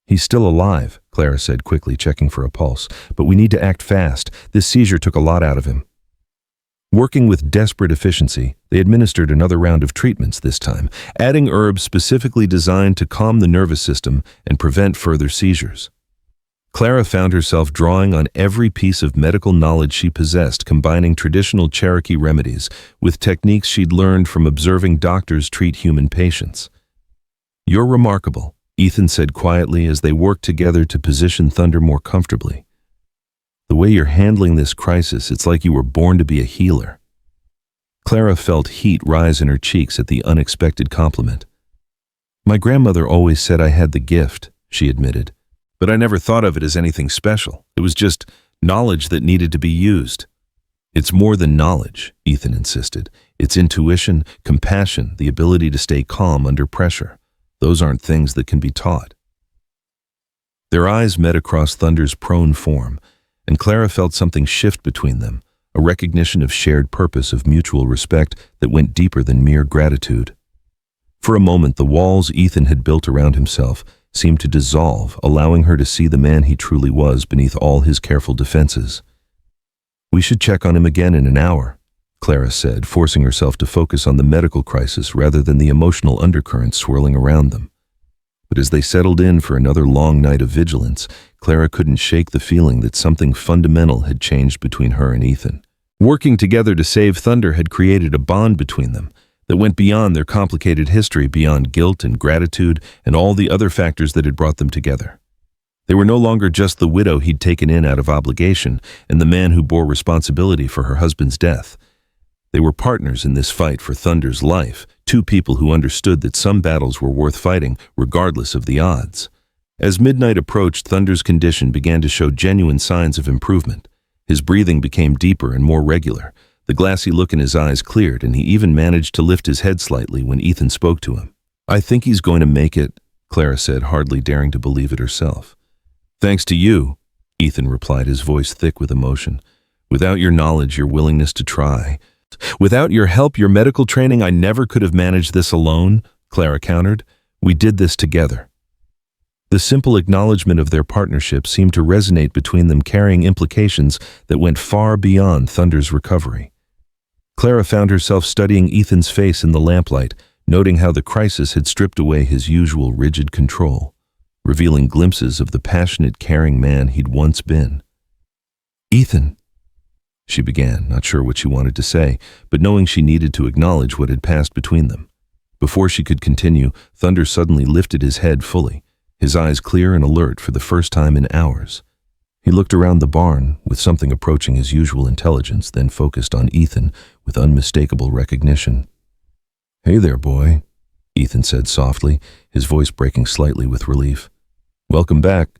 "He's still alive," Clara said quickly, checking for a pulse. "But we need to act fast. This seizure took a lot out of him." Working with desperate efficiency, they administered another round of treatments this time, adding herbs specifically designed to calm the nervous system and prevent further seizures. Clara found herself drawing on every piece of medical knowledge she possessed, combining traditional Cherokee remedies with techniques she'd learned from observing doctors treat human patients. "You're remarkable," Ethan said quietly as they worked together to position Thunder more comfortably. "The way you're handling this crisis, it's like you were born to be a healer." Clara felt heat rise in her cheeks at the unexpected compliment. "My grandmother always said I had the gift," she admitted, "but I never thought of it as anything special. It was just knowledge that needed to be used." "It's more than knowledge," Ethan insisted. "It's intuition, compassion, the ability to stay calm under pressure. Those aren't things that can be taught." Their eyes met across Thunder's prone form, and Clara felt something shift between them, a recognition of shared purpose, of mutual respect that went deeper than mere gratitude. For a moment, the walls Ethan had built around himself seemed to dissolve, allowing her to see the man he truly was beneath all his careful defenses. "We should check on him again in an hour," Clara said, forcing herself to focus on the medical crisis rather than the emotional undercurrents swirling around them. But as they settled in for another long night of vigilance, Clara couldn't shake the feeling that something fundamental had changed between her and Ethan. Working together to save Thunder had created a bond between them that went beyond their complicated history, beyond guilt and gratitude and all the other factors that had brought them together. They were no longer just the widow he'd taken in out of obligation and the man who bore responsibility for her husband's death. They were partners in this fight for Thunder's life, two people who understood that some battles were worth fighting regardless of the odds. As midnight approached, Thunder's condition began to show genuine signs of improvement. His breathing became deeper and more regular. The glassy look in his eyes cleared, and he even managed to lift his head slightly when Ethan spoke to him. "I think he's going to make it," Clara said, hardly daring to believe it herself. "Thanks to you," Ethan replied, his voice thick with emotion. "Without your knowledge, your willingness to try. Without your help, your medical training, I never could have managed this alone," Clara countered. "We did this together." The simple acknowledgement of their partnership seemed to resonate between them, carrying implications that went far beyond Thunder's recovery. Clara found herself studying Ethan's face in the lamplight, noting how the crisis had stripped away his usual rigid control, revealing glimpses of the passionate, caring man he'd once been. "Ethan," she began, not sure what she wanted to say, but knowing she needed to acknowledge what had passed between them. Before she could continue, Thunder suddenly lifted his head fully, his eyes clear and alert for the first time in hours. He looked around the barn with something approaching his usual intelligence, then focused on Ethan with unmistakable recognition. "Hey there, boy," Ethan said softly, his voice breaking slightly with relief. "Welcome back."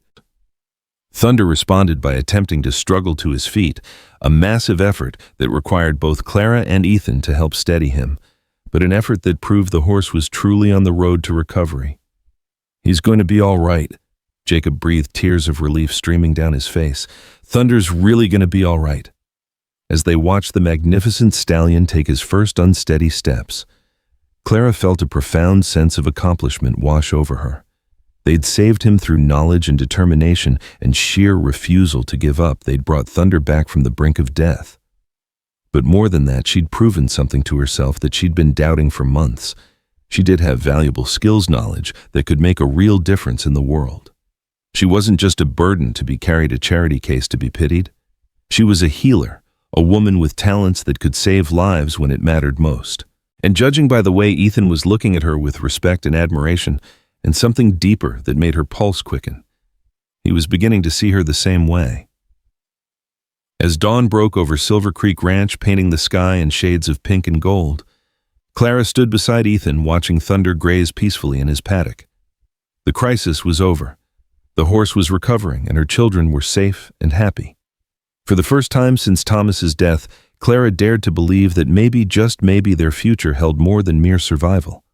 Thunder responded by attempting to struggle to his feet, a massive effort that required both Clara and Ethan to help steady him, but an effort that proved the horse was truly on the road to recovery. "He's going to be all right," Jacob breathed, tears of relief streaming down his face. "Thunder's really going to be all right." As they watched the magnificent stallion take his first unsteady steps, Clara felt a profound sense of accomplishment wash over her. They'd saved him through knowledge and determination and sheer refusal to give up. They'd brought Thunder back from the brink of death. But more than that, she'd proven something to herself that she'd been doubting for months. She did have valuable skills knowledge that could make a real difference in the world. She wasn't just a burden to be carried, a charity case to be pitied. She was a healer, a woman with talents that could save lives when it mattered most. And judging by the way Ethan was looking at her with respect and admiration, and something deeper that made her pulse quicken, he was beginning to see her the same way. As dawn broke over Silver Creek Ranch, painting the sky in shades of pink and gold, Clara stood beside Ethan, watching Thunder graze peacefully in his paddock. The crisis was over. The horse was recovering, and her children were safe and happy. For the first time since Thomas's death, Clara dared to believe that maybe, just maybe, their future held more than mere survival.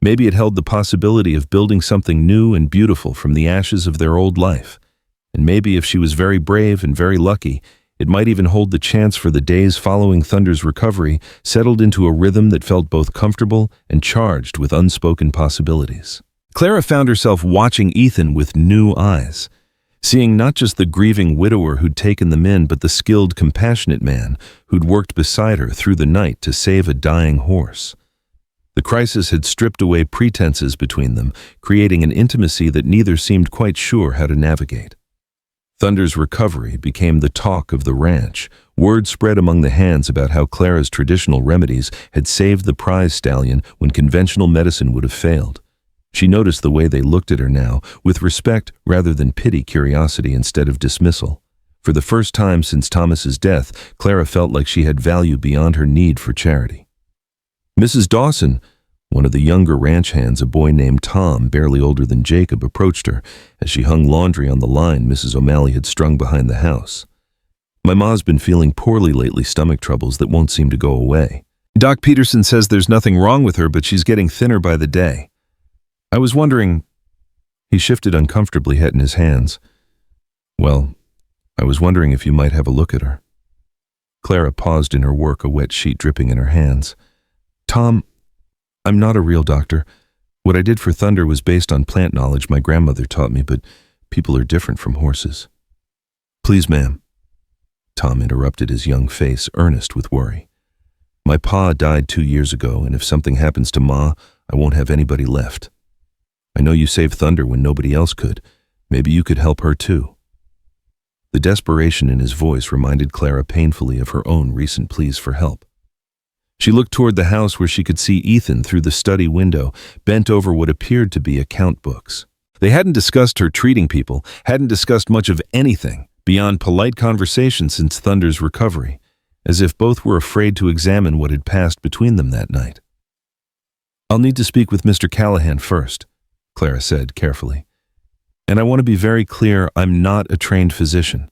Maybe it held the possibility of building something new and beautiful from the ashes of their old life. And maybe, if she was very brave and very lucky, it might even hold the chance for the days following Thunder's recovery settled into a rhythm that felt both comfortable and charged with unspoken possibilities. Clara found herself watching Ethan with new eyes, seeing not just the grieving widower who'd taken them in, but the skilled, compassionate man who'd worked beside her through the night to save a dying horse. The crisis had stripped away pretenses between them, creating an intimacy that neither seemed quite sure how to navigate. Thunder's recovery became the talk of the ranch. Word spread among the hands about how Clara's traditional remedies had saved the prize stallion when conventional medicine would have failed. She noticed the way they looked at her now, with respect rather than pity, curiosity instead of dismissal. For the first time since Thomas's death, Clara felt like she had value beyond her need for charity. Mrs. Dawson, one of the younger ranch hands, a boy named Tom, barely older than Jacob, approached her as she hung laundry on the line Mrs. O'Malley had strung behind the house. "My ma's been feeling poorly lately, stomach troubles that won't seem to go away. Doc Peterson says there's nothing wrong with her, but she's getting thinner by the day. I was wondering—" He shifted uncomfortably, head in his hands. "Well, I was wondering if you might have a look at her." Clara paused in her work, a wet sheet dripping in her hands. "Tom, I'm not a real doctor. What I did for Thunder was based on plant knowledge my grandmother taught me, but people are different from horses." "Please, ma'am." Tom interrupted, his young face earnest with worry. "My pa died 2 years ago, and if something happens to Ma, I won't have anybody left. I know you saved Thunder when nobody else could. Maybe you could help her too." The desperation in his voice reminded Clara painfully of her own recent pleas for help. She looked toward the house where she could see Ethan through the study window, bent over what appeared to be account books. They hadn't discussed her treating people, hadn't discussed much of anything beyond polite conversation since Thunder's recovery, as if both were afraid to examine what had passed between them that night. "I'll need to speak with Mr. Callahan first," Clara said carefully. "And I want to be very clear, I'm not a trained physician.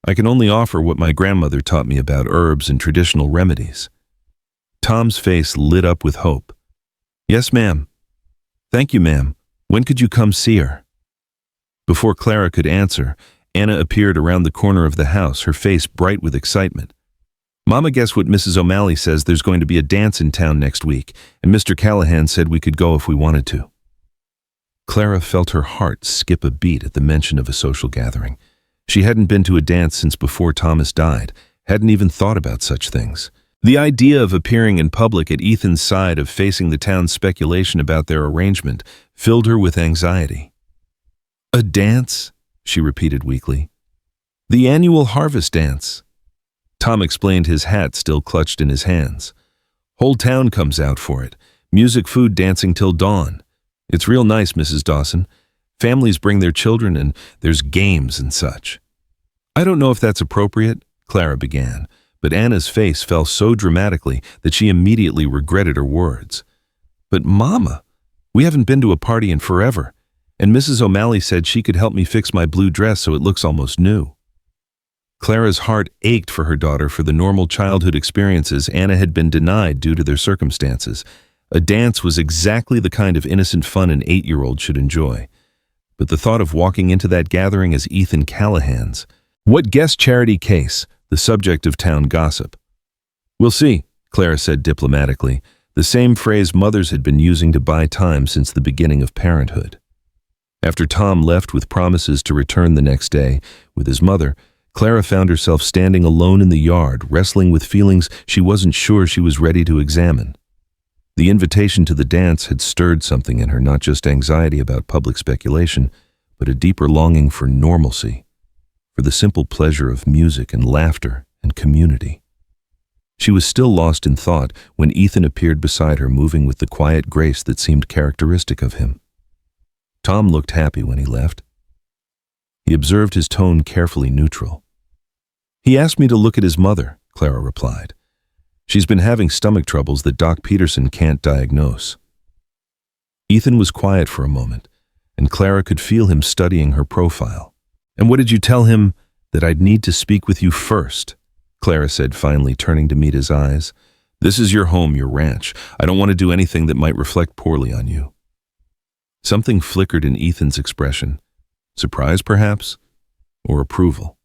I can only offer what my grandmother taught me about herbs and traditional remedies." Tom's face lit up with hope. "Yes, ma'am." "Thank you, ma'am. When could you come see her?" Before Clara could answer, Anna appeared around the corner of the house, her face bright with excitement. "Mama, guess what Mrs. O'Malley says? There's going to be a dance in town next week, and Mr. Callahan said we could go if we wanted to." Clara felt her heart skip a beat at the mention of a social gathering. She hadn't been to a dance since before Thomas died, hadn't even thought about such things. The idea of appearing in public at Ethan's side, of facing the town's speculation about their arrangement, filled her with anxiety. "A dance?" she repeated weakly. "The annual harvest dance." Tom explained, his hat still clutched in his hands. "Whole town comes out for it. Music, food, dancing till dawn. It's real nice, Mrs. Dawson. Families bring their children and there's games and such." "I don't know if that's appropriate," Clara began, but Anna's face fell so dramatically that she immediately regretted her words. "But Mama, we haven't been to a party in forever, and Mrs. O'Malley said she could help me fix my blue dress so it looks almost new." Clara's heart ached for her daughter, for the normal childhood experiences Anna had been denied due to their circumstances. A dance was exactly the kind of innocent fun an 8-year-old should enjoy. But the thought of walking into that gathering as Ethan Callahan's, what guest charity case, the subject of town gossip. "We'll see," Clara said diplomatically, the same phrase mothers had been using to buy time since the beginning of parenthood. After Tom left with promises to return the next day with his mother, Clara found herself standing alone in the yard, wrestling with feelings she wasn't sure she was ready to examine. The invitation to the dance had stirred something in her, not just anxiety about public speculation, but a deeper longing for normalcy, for the simple pleasure of music and laughter and community. She was still lost in thought when Ethan appeared beside her, moving with the quiet grace that seemed characteristic of him. Tom looked happy when he left. He observed his tone carefully neutral. "He asked me to look at his mother," Clara replied. "She's been having stomach troubles that Doc Peterson can't diagnose." Ethan was quiet for a moment, and Clara could feel him studying her profile. "And what did you tell him?" "That I'd need to speak with you first," Clara said, finally turning to meet his eyes. "This is your home, your ranch. I don't want to do anything that might reflect poorly on you." Something flickered in Ethan's expression. Surprise, perhaps? Or approval?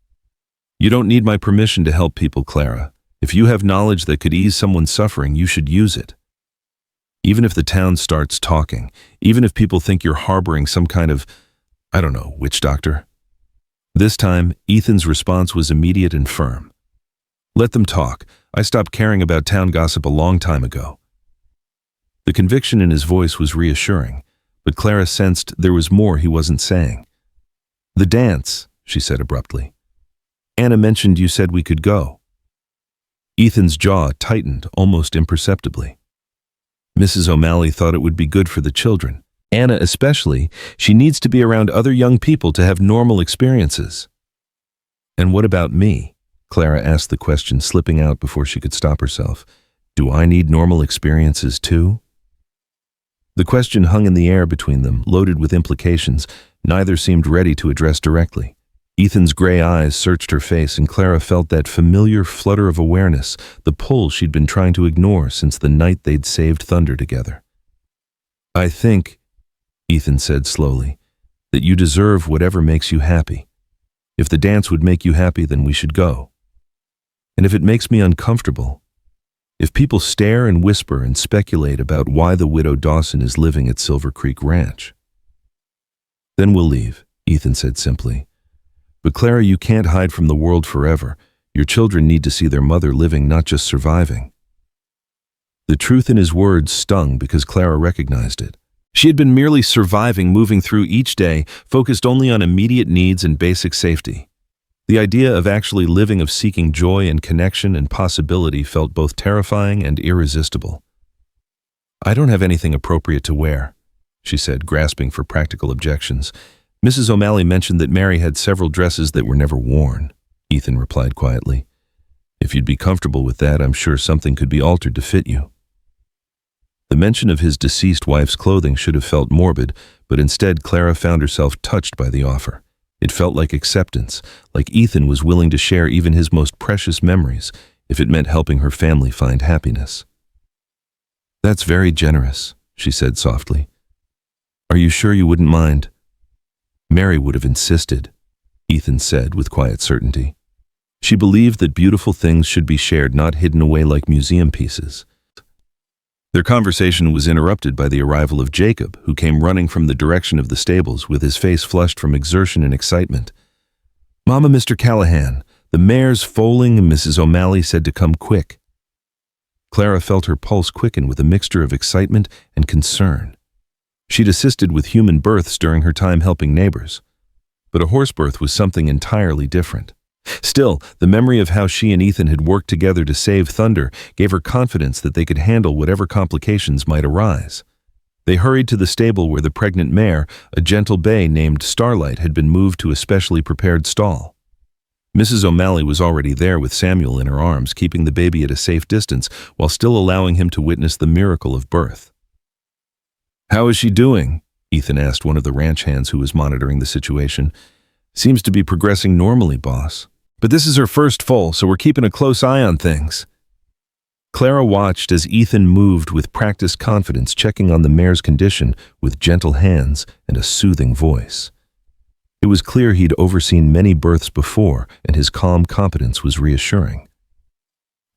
"You don't need my permission to help people, Clara. If you have knowledge that could ease someone's suffering, you should use it. Even if the town starts talking, even if people think you're harboring some kind of, I don't know, witch doctor." This time, Ethan's response was immediate and firm. "Let them talk. I stopped caring about town gossip a long time ago." The conviction in his voice was reassuring, but Clara sensed there was more he wasn't saying. "The dance," she said abruptly. "Anna mentioned you said we could go." Ethan's jaw tightened almost imperceptibly. "Mrs. O'Malley thought it would be good for the children. Anna especially. She needs to be around other young people to have normal experiences." "And what about me?" Clara asked the question, slipping out before she could stop herself. "Do I need normal experiences too?" The question hung in the air between them, loaded with implications. Neither seemed ready to address directly. Ethan's gray eyes searched her face, and Clara felt that familiar flutter of awareness, the pull she'd been trying to ignore since the night they'd saved Thunder together. "I think," Ethan said slowly, "that you deserve whatever makes you happy. If the dance would make you happy, then we should go. And if it makes me uncomfortable, if people stare and whisper and speculate about why the widow Dawson is living at Silver Creek Ranch, then we'll leave," Ethan said simply. "But Clara, you can't hide from the world forever. Your children need to see their mother living, not just surviving." The truth in his words stung because Clara recognized it. She had been merely surviving, moving through each day, focused only on immediate needs and basic safety. The idea of actually living, of seeking joy and connection and possibility, felt both terrifying and irresistible. "I don't have anything appropriate to wear," she said, grasping for practical objections. "Mrs. O'Malley mentioned that Mary had several dresses that were never worn," Ethan replied quietly. "If you'd be comfortable with that, I'm sure something could be altered to fit you." The mention of his deceased wife's clothing should have felt morbid, but instead Clara found herself touched by the offer. It felt like acceptance, like Ethan was willing to share even his most precious memories, if it meant helping her family find happiness. "That's very generous," she said softly. "Are you sure you wouldn't mind?" "Mary would have insisted," Ethan said with quiet certainty. "She believed that beautiful things should be shared, not hidden away like museum pieces." Their conversation was interrupted by the arrival of Jacob, who came running from the direction of the stables with his face flushed from exertion and excitement. "Mama, Mr. Callahan, the mare's foaling and Mrs. O'Malley said to come quick." Clara felt her pulse quicken with a mixture of excitement and concern. She'd assisted with human births during her time helping neighbors, but a horse birth was something entirely different. Still, the memory of how she and Ethan had worked together to save Thunder gave her confidence that they could handle whatever complications might arise. They hurried to the stable where the pregnant mare, a gentle bay named Starlight, had been moved to a specially prepared stall. Mrs. O'Malley was already there with Samuel in her arms, keeping the baby at a safe distance while still allowing him to witness the miracle of birth. "How is she doing?" Ethan asked one of the ranch hands who was monitoring the situation. "Seems to be progressing normally, boss. But this is her first foal, so we're keeping a close eye on things." Clara watched as Ethan moved with practiced confidence, checking on the mare's condition with gentle hands and a soothing voice. It was clear he'd overseen many births before, and his calm competence was reassuring.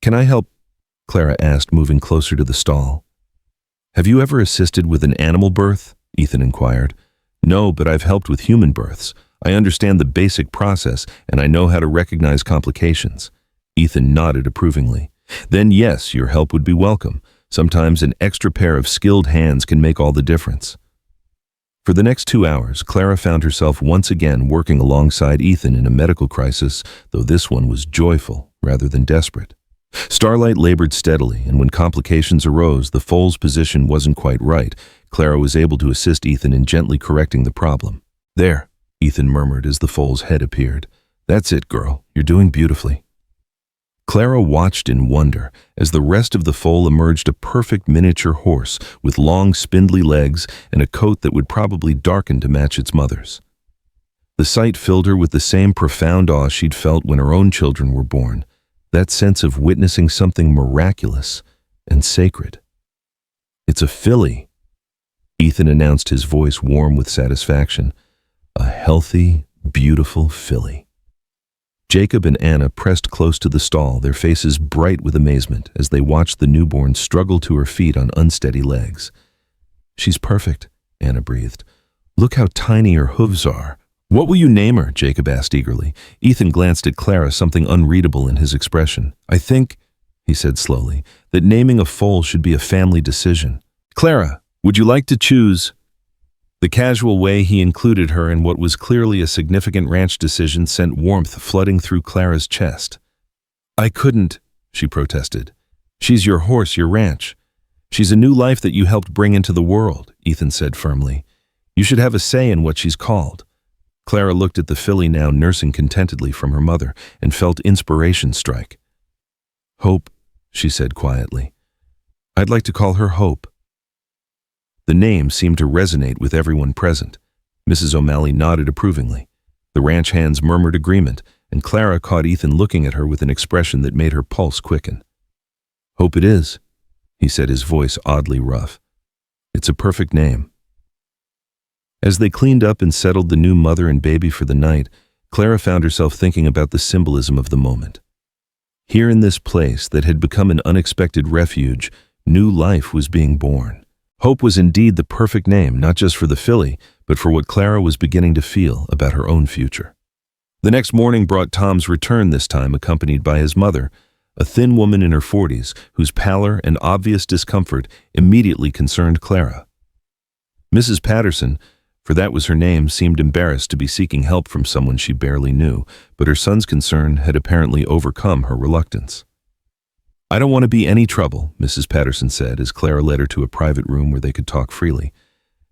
"Can I help?" Clara asked, moving closer to the stall. "Have you ever assisted with an animal birth?" Ethan inquired. "No, but I've helped with human births. I understand the basic process, and I know how to recognize complications." Ethan nodded approvingly. "Then yes, your help would be welcome. Sometimes an extra pair of skilled hands can make all the difference." For the next 2 hours, Clara found herself once again working alongside Ethan in a medical crisis, though this one was joyful rather than desperate. Starlight labored steadily, and when complications arose, the foal's position wasn't quite right. Clara was able to assist Ethan in gently correcting the problem. "There," Ethan murmured as the foal's head appeared. "That's it, girl. You're doing beautifully." Clara watched in wonder as the rest of the foal emerged, a perfect miniature horse with long, spindly legs and a coat that would probably darken to match its mother's. The sight filled her with the same profound awe she'd felt when her own children were born, that sense of witnessing something miraculous and sacred. "It's a filly," Ethan announced, his voice warm with satisfaction. "A healthy, beautiful filly." Jacob and Anna pressed close to the stall, their faces bright with amazement as they watched the newborn struggle to her feet on unsteady legs. "She's perfect," Anna breathed. "Look how tiny her hooves are." "What will you name her?" Jacob asked eagerly. Ethan glanced at Clara, something unreadable in his expression. "I think," he said slowly, "that naming a foal should be a family decision. Clara, would you like to choose?" The casual way he included her in what was clearly a significant ranch decision sent warmth flooding through Clara's chest. "I couldn't," she protested. "She's your horse, your ranch. She's a new life that you helped bring into the world," Ethan said firmly. "You should have a say in what she's called." Clara looked at the filly, now nursing contentedly from her mother, and felt inspiration strike. "Hope," she said quietly. "I'd like to call her Hope." The name seemed to resonate with everyone present. Mrs. O'Malley nodded approvingly. The ranch hands murmured agreement, and Clara caught Ethan looking at her with an expression that made her pulse quicken. "Hope it is," he said, his voice oddly rough. "It's a perfect name." As they cleaned up and settled the new mother and baby for the night, Clara found herself thinking about the symbolism of the moment. Here in this place that had become an unexpected refuge, new life was being born. Hope was indeed the perfect name, not just for the filly, but for what Clara was beginning to feel about her own future. The next morning brought Tom's return, this time accompanied by his mother, a thin woman in her 40s, whose pallor and obvious discomfort immediately concerned Clara. Mrs. Patterson, for that was her name, seemed embarrassed to be seeking help from someone she barely knew, but her son's concern had apparently overcome her reluctance. "I don't want to be any trouble," Mrs. Patterson said as Clara led her to a private room where they could talk freely.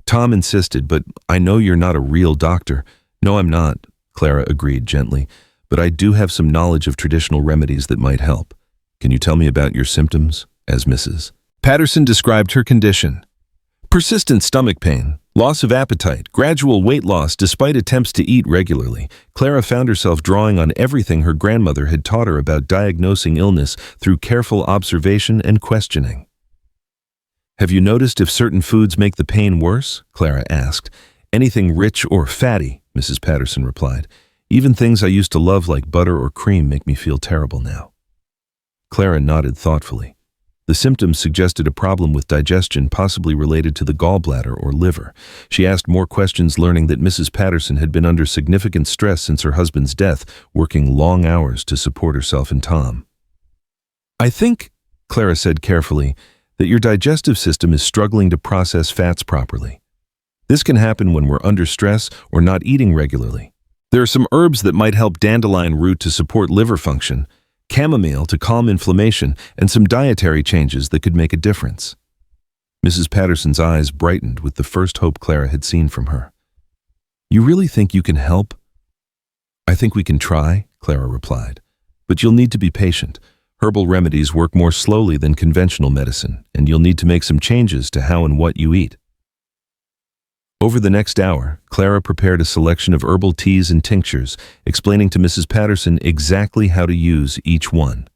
"Tom insisted, but I know you're not a real doctor." "No, I'm not," Clara agreed gently, "but I do have some knowledge of traditional remedies that might help. Can you tell me about your symptoms?" As Mrs. Patterson described her condition. Persistent stomach pain, loss of appetite, gradual weight loss despite attempts to eat regularly. Clara found herself drawing on everything her grandmother had taught her about diagnosing illness through careful observation and questioning. "Have you noticed if certain foods make the pain worse?" Clara asked. "Anything rich or fatty," Mrs. Patterson replied. "Even things I used to love like butter or cream make me feel terrible now." Clara nodded thoughtfully. The symptoms suggested a problem with digestion, possibly related to the gallbladder or liver. She asked more questions, learning that Mrs. Patterson had been under significant stress since her husband's death, working long hours to support herself and Tom. "I think," Clara said carefully, "that your digestive system is struggling to process fats properly. This can happen when we're under stress or not eating regularly. There are some herbs that might help: dandelion root to support liver function, chamomile to calm inflammation, and some dietary changes that could make a difference." Mrs. Patterson's eyes brightened with the first hope Clara had seen from her. "You really think you can help?" "I think we can try," Clara replied, "but you'll need to be patient. Herbal remedies work more slowly than conventional medicine, and you'll need to make some changes to how and what you eat." Over the next hour, Clara prepared a selection of herbal teas and tinctures, explaining to Mrs. Patterson exactly how to use each one.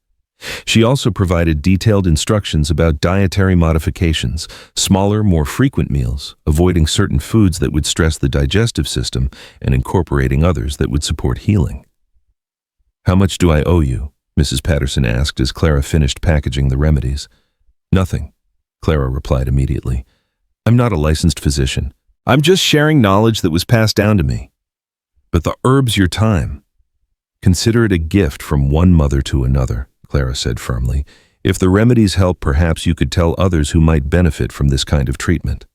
She also provided detailed instructions about dietary modifications, smaller, more frequent meals, avoiding certain foods that would stress the digestive system, and incorporating others that would support healing. "How much do I owe you?" Mrs. Patterson asked as Clara finished packaging the remedies. "Nothing," Clara replied immediately. "I'm not a licensed physician. I'm just sharing knowledge that was passed down to me." "But the herb's your time. Consider it a gift from one mother to another," Clara said firmly. "If the remedies help, perhaps you could tell others who might benefit from this kind of treatment."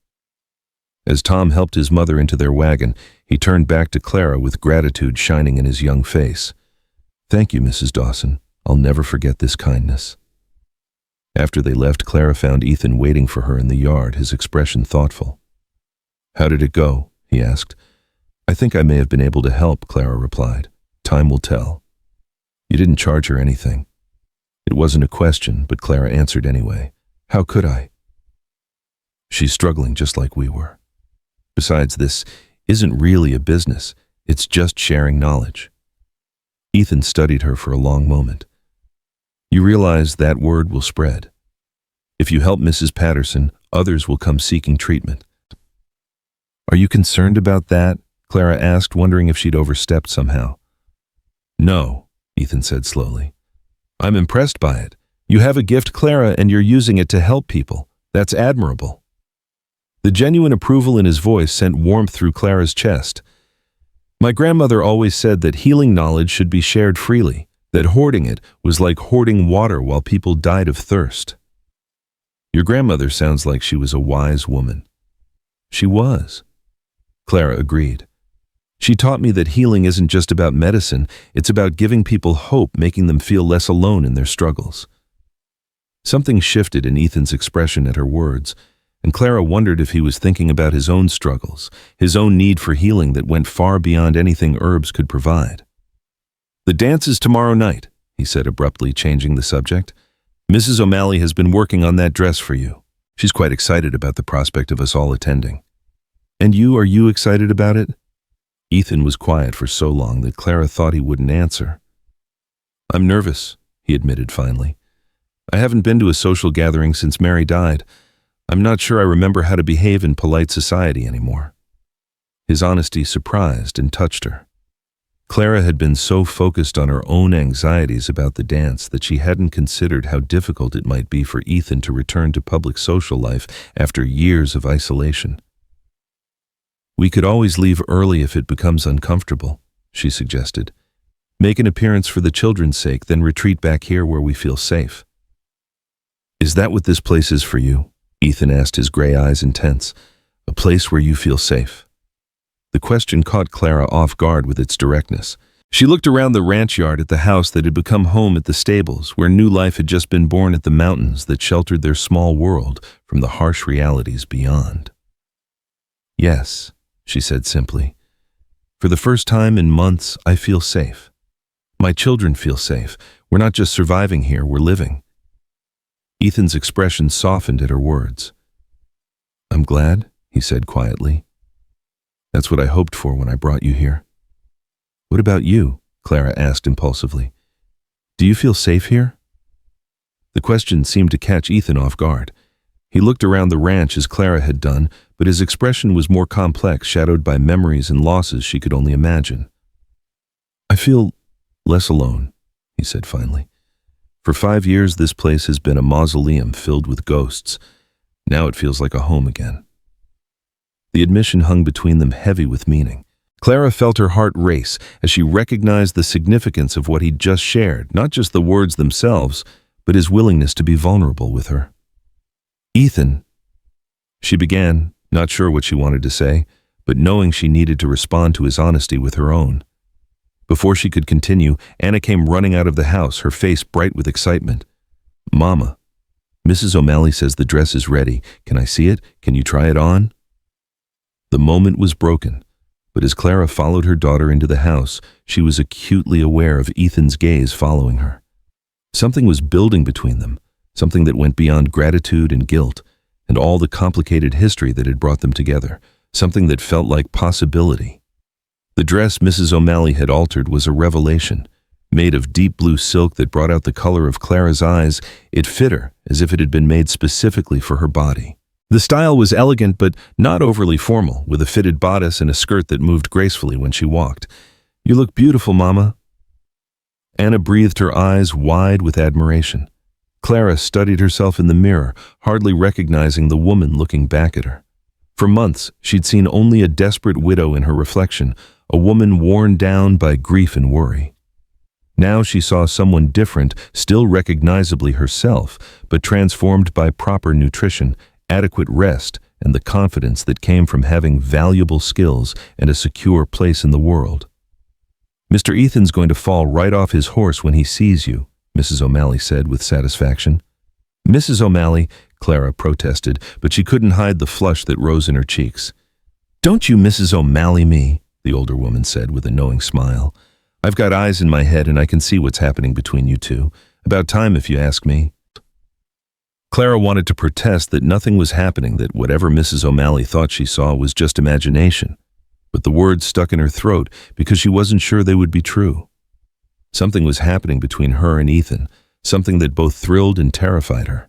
As Tom helped his mother into their wagon, he turned back to Clara with gratitude shining in his young face. "Thank you, Mrs. Dawson. I'll never forget this kindness." After they left, Clara found Ethan waiting for her in the yard, his expression thoughtful. "How did it go?" he asked. "I think I may have been able to help," Clara replied. "Time will tell." "You didn't charge her anything." It wasn't a question, but Clara answered anyway. "How could I?" "She's struggling just like we were. Besides, this isn't really a business. It's just sharing knowledge." Ethan studied her for a long moment. "You realize that word will spread. If you help Mrs. Patterson, others will come seeking treatment." "Are you concerned about that?" Clara asked, wondering if she'd overstepped somehow. "No," Ethan said slowly. "I'm impressed by it. You have a gift, Clara, and you're using it to help people. That's admirable." The genuine approval in his voice sent warmth through Clara's chest. "My grandmother always said that healing knowledge should be shared freely, that hoarding it was like hoarding water while people died of thirst." "Your grandmother sounds like she was a wise woman." "She was," Clara agreed. "She taught me that healing isn't just about medicine, it's about giving people hope, making them feel less alone in their struggles." Something shifted in Ethan's expression at her words, and Clara wondered if he was thinking about his own struggles, his own need for healing that went far beyond anything herbs could provide. "The dance is tomorrow night," he said abruptly, changing the subject. "Mrs. O'Malley has been working on that dress for you. She's quite excited about the prospect of us all attending." "And are you excited about it?" Ethan was quiet for so long that Clara thought he wouldn't answer. "I'm nervous," he admitted finally. "I haven't been to a social gathering since Mary died. I'm not sure I remember how to behave in polite society anymore." His honesty surprised and touched her. Clara had been so focused on her own anxieties about the dance that she hadn't considered how difficult it might be for Ethan to return to public social life after years of isolation. "We could always leave early if it becomes uncomfortable," she suggested. "Make an appearance for the children's sake, then retreat back here where we feel safe." "Is that what this place is for you?" Ethan asked, his gray eyes intense. "A place where you feel safe?" The question caught Clara off guard with its directness. She looked around the ranch yard at the house that had become home at the stables, where new life had just been born at the mountains that sheltered their small world from the harsh realities beyond. "Yes," she said simply. "For the first time in months, I feel safe. My children feel safe. We're not just surviving here, we're living." Ethan's expression softened at her words. "I'm glad," he said quietly. "That's what I hoped for when I brought you here." "What about you?" Clara asked impulsively. "Do you feel safe here?" The question seemed to catch Ethan off guard. He looked around the ranch as Clara had done, but his expression was more complex, shadowed by memories and losses she could only imagine. "I feel less alone," he said finally. "For 5 years, this place has been a mausoleum filled with ghosts. Now it feels like a home again." The admission hung between them heavy with meaning. Clara felt her heart race as she recognized the significance of what he'd just shared, not just the words themselves, but his willingness to be vulnerable with her. "Ethan," she began, not sure what she wanted to say, but knowing she needed to respond to his honesty with her own. Before she could continue, Anna came running out of the house, her face bright with excitement. "Mama, Mrs. O'Malley says the dress is ready. Can I see it? Can you try it on?" The moment was broken, but as Clara followed her daughter into the house, she was acutely aware of Ethan's gaze following her. Something was building between them, something that went beyond gratitude and guilt, and all the complicated history that had brought them together, something that felt like possibility. The dress Mrs. O'Malley had altered was a revelation. Made of deep blue silk that brought out the color of Clara's eyes, it fit her as if it had been made specifically for her body. The style was elegant but not overly formal, with a fitted bodice and a skirt that moved gracefully when she walked. "You look beautiful, Mama." Anna breathed, her eyes wide with admiration. Clara studied herself in the mirror, hardly recognizing the woman looking back at her. For months, she'd seen only a desperate widow in her reflection, a woman worn down by grief and worry. Now she saw someone different, still recognizably herself, but transformed by proper nutrition, adequate rest, and the confidence that came from having valuable skills and a secure place in the world. "Mr. Ethan's going to fall right off his horse when he sees you," Mrs. O'Malley said with satisfaction. Mrs. O'Malley, Clara protested, but she couldn't hide the flush that rose in her cheeks. "Don't you Mrs. O'Malley me," the older woman said with a knowing smile. "I've got eyes in my head and I can see what's happening between you two. About time if you ask me." Clara wanted to protest that nothing was happening, that whatever Mrs. O'Malley thought she saw was just imagination. But the words stuck in her throat because she wasn't sure they would be true. Something was happening between her and Ethan, something that both thrilled and terrified her.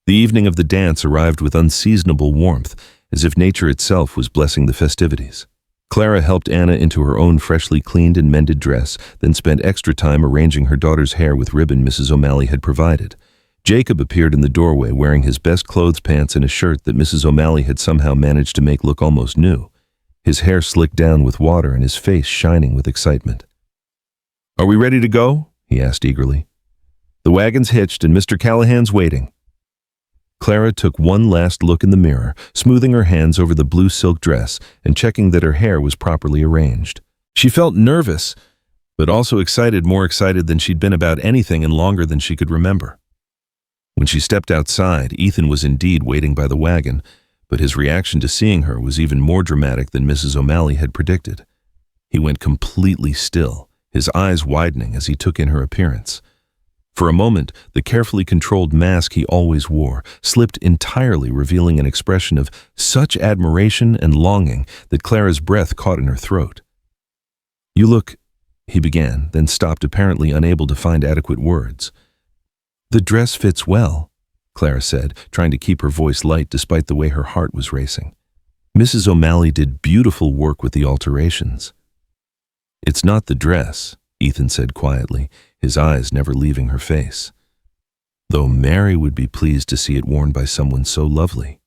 The evening of the dance arrived with unseasonable warmth, as if nature itself was blessing the festivities. Clara helped Anna into her own freshly cleaned and mended dress, then spent extra time arranging her daughter's hair with ribbon Mrs. O'Malley had provided. Jacob appeared in the doorway wearing his best clothes pants and a shirt that Mrs. O'Malley had somehow managed to make look almost new, his hair slicked down with water and his face shining with excitement. "Are we ready to go?" he asked eagerly. "The wagon's hitched and Mr. Callahan's waiting." Clara took one last look in the mirror, smoothing her hands over the blue silk dress and checking that her hair was properly arranged. She felt nervous, but also excited, more excited than she'd been about anything in longer than she could remember. When she stepped outside, Ethan was indeed waiting by the wagon, but his reaction to seeing her was even more dramatic than Mrs. O'Malley had predicted. He went completely still, his eyes widening as he took in her appearance. For a moment, the carefully controlled mask he always wore slipped entirely, revealing an expression of such admiration and longing that Clara's breath caught in her throat. "You look," he began, then stopped, apparently unable to find adequate words. "The dress fits well," Clara said, trying to keep her voice light despite the way her heart was racing. "Mrs. O'Malley did beautiful work with the alterations." "It's not the dress," Ethan said quietly, his eyes never leaving her face. "Though Mary would be pleased to see it worn by someone so lovely."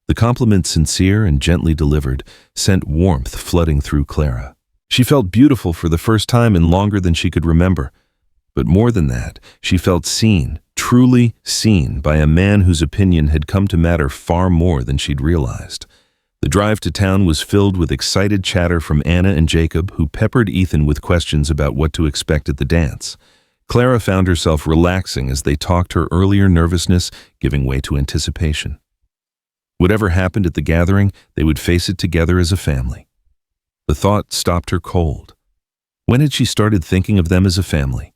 The compliment, sincere and gently delivered, sent warmth flooding through Clara. She felt beautiful for the first time in longer than she could remember. But more than that, she felt seen, truly seen, by a man whose opinion had come to matter far more than she'd realized. The drive to town was filled with excited chatter from Anna and Jacob, who peppered Ethan with questions about what to expect at the dance. Clara found herself relaxing as they talked, her earlier nervousness giving way to anticipation. Whatever happened at the gathering, they would face it together as a family. The thought stopped her cold. When had she started thinking of them as a family?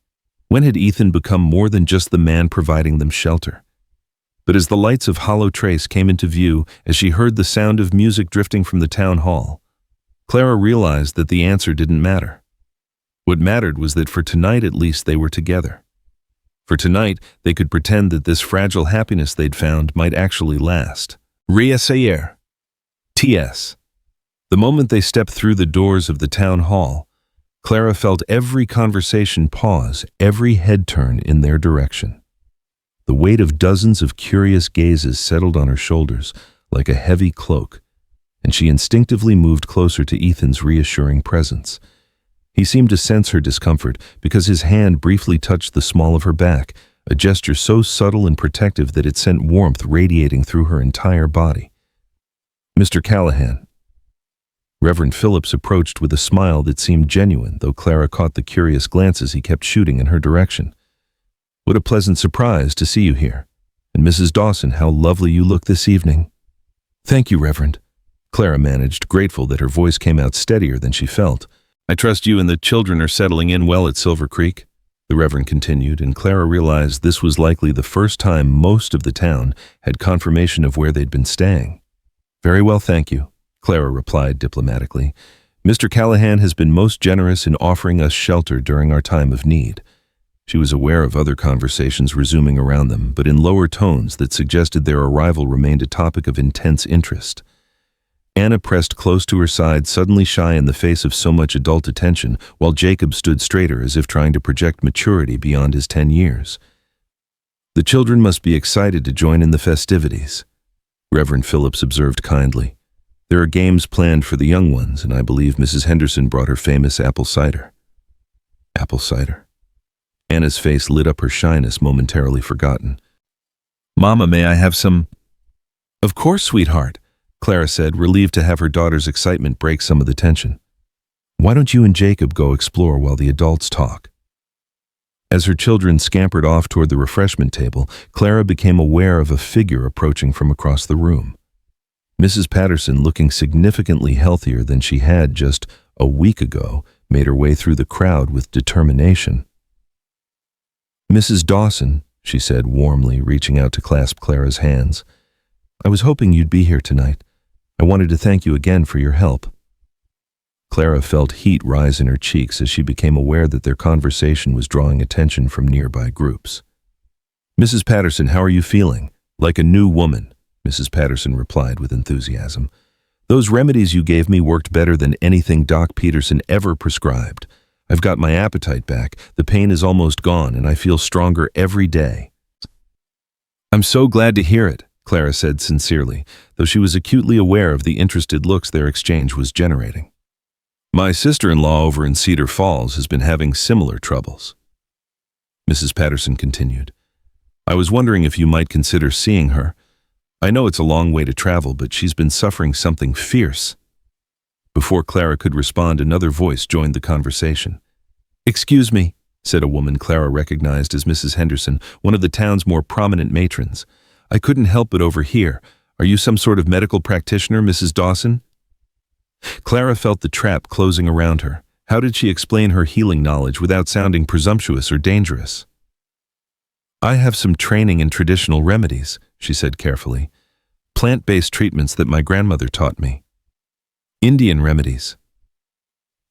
When had Ethan become more than just the man providing them shelter? But as the lights of Hollow Trace came into view, as she heard the sound of music drifting from the town hall, Clara realized that the answer didn't matter. What mattered was that for tonight at least they were together. For tonight they could pretend that this fragile happiness they'd found might actually last. Réessayer. T.S. The moment they stepped through the doors of the town hall, Clara felt every conversation pause, every head turn in their direction. The weight of dozens of curious gazes settled on her shoulders like a heavy cloak, and she instinctively moved closer to Ethan's reassuring presence. He seemed to sense her discomfort because his hand briefly touched the small of her back, a gesture so subtle and protective that it sent warmth radiating through her entire body. "Mr. Callahan." Reverend Phillips approached with a smile that seemed genuine, though Clara caught the curious glances he kept shooting in her direction. "What a pleasant surprise to see you here. And Mrs. Dawson, how lovely you look this evening." "Thank you, Reverend," Clara managed, grateful that her voice came out steadier than she felt. "I trust you and the children are settling in well at Silver Creek," the Reverend continued, and Clara realized this was likely the first time most of the town had confirmation of where they'd been staying. "Very well, thank you," Clara replied diplomatically. "Mr. Callahan has been most generous in offering us shelter during our time of need." She was aware of other conversations resuming around them, but in lower tones that suggested their arrival remained a topic of intense interest. Anna pressed close to her side, suddenly shy in the face of so much adult attention, while Jacob stood straighter as if trying to project maturity beyond his 10 years. "The children must be excited to join in the festivities," Reverend Phillips observed kindly. "There are games planned for the young ones, and I believe Mrs. Henderson brought her famous apple cider." Apple cider? Anna's face lit up, her shyness momentarily forgotten. "Mama, may I have some?" "Of course, sweetheart," Clara said, relieved to have her daughter's excitement break some of the tension. "Why don't you and Jacob go explore while the adults talk?" As her children scampered off toward the refreshment table, Clara became aware of a figure approaching from across the room. Mrs. Patterson, looking significantly healthier than she had just a week ago, made her way through the crowd with determination. "Mrs. Dawson," she said warmly, reaching out to clasp Clara's hands. "I was hoping you'd be here tonight. I wanted to thank you again for your help." Clara felt heat rise in her cheeks as she became aware that their conversation was drawing attention from nearby groups. "Mrs. Patterson, how are you feeling?" "Like a new woman," Mrs. Patterson replied with enthusiasm. "Those remedies you gave me worked better than anything Doc Peterson ever prescribed. I've got my appetite back, the pain is almost gone, and I feel stronger every day." "I'm so glad to hear it," Clara said sincerely, though she was acutely aware of the interested looks their exchange was generating. "My sister-in-law over in Cedar Falls has been having similar troubles." Mrs. Patterson continued. "I was wondering if you might consider seeing her. I know it's a long way to travel, but she's been suffering something fierce." Before Clara could respond, another voice joined the conversation. "Excuse me," said a woman Clara recognized as Mrs. Henderson, one of the town's more prominent matrons. "I couldn't help but overhear. Are you some sort of medical practitioner, Mrs. Dawson?" Clara felt the trap closing around her. How did she explain her healing knowledge without sounding presumptuous or dangerous? "I have some training in traditional remedies," she said carefully. "Plant-based treatments that my grandmother taught me. Indian remedies."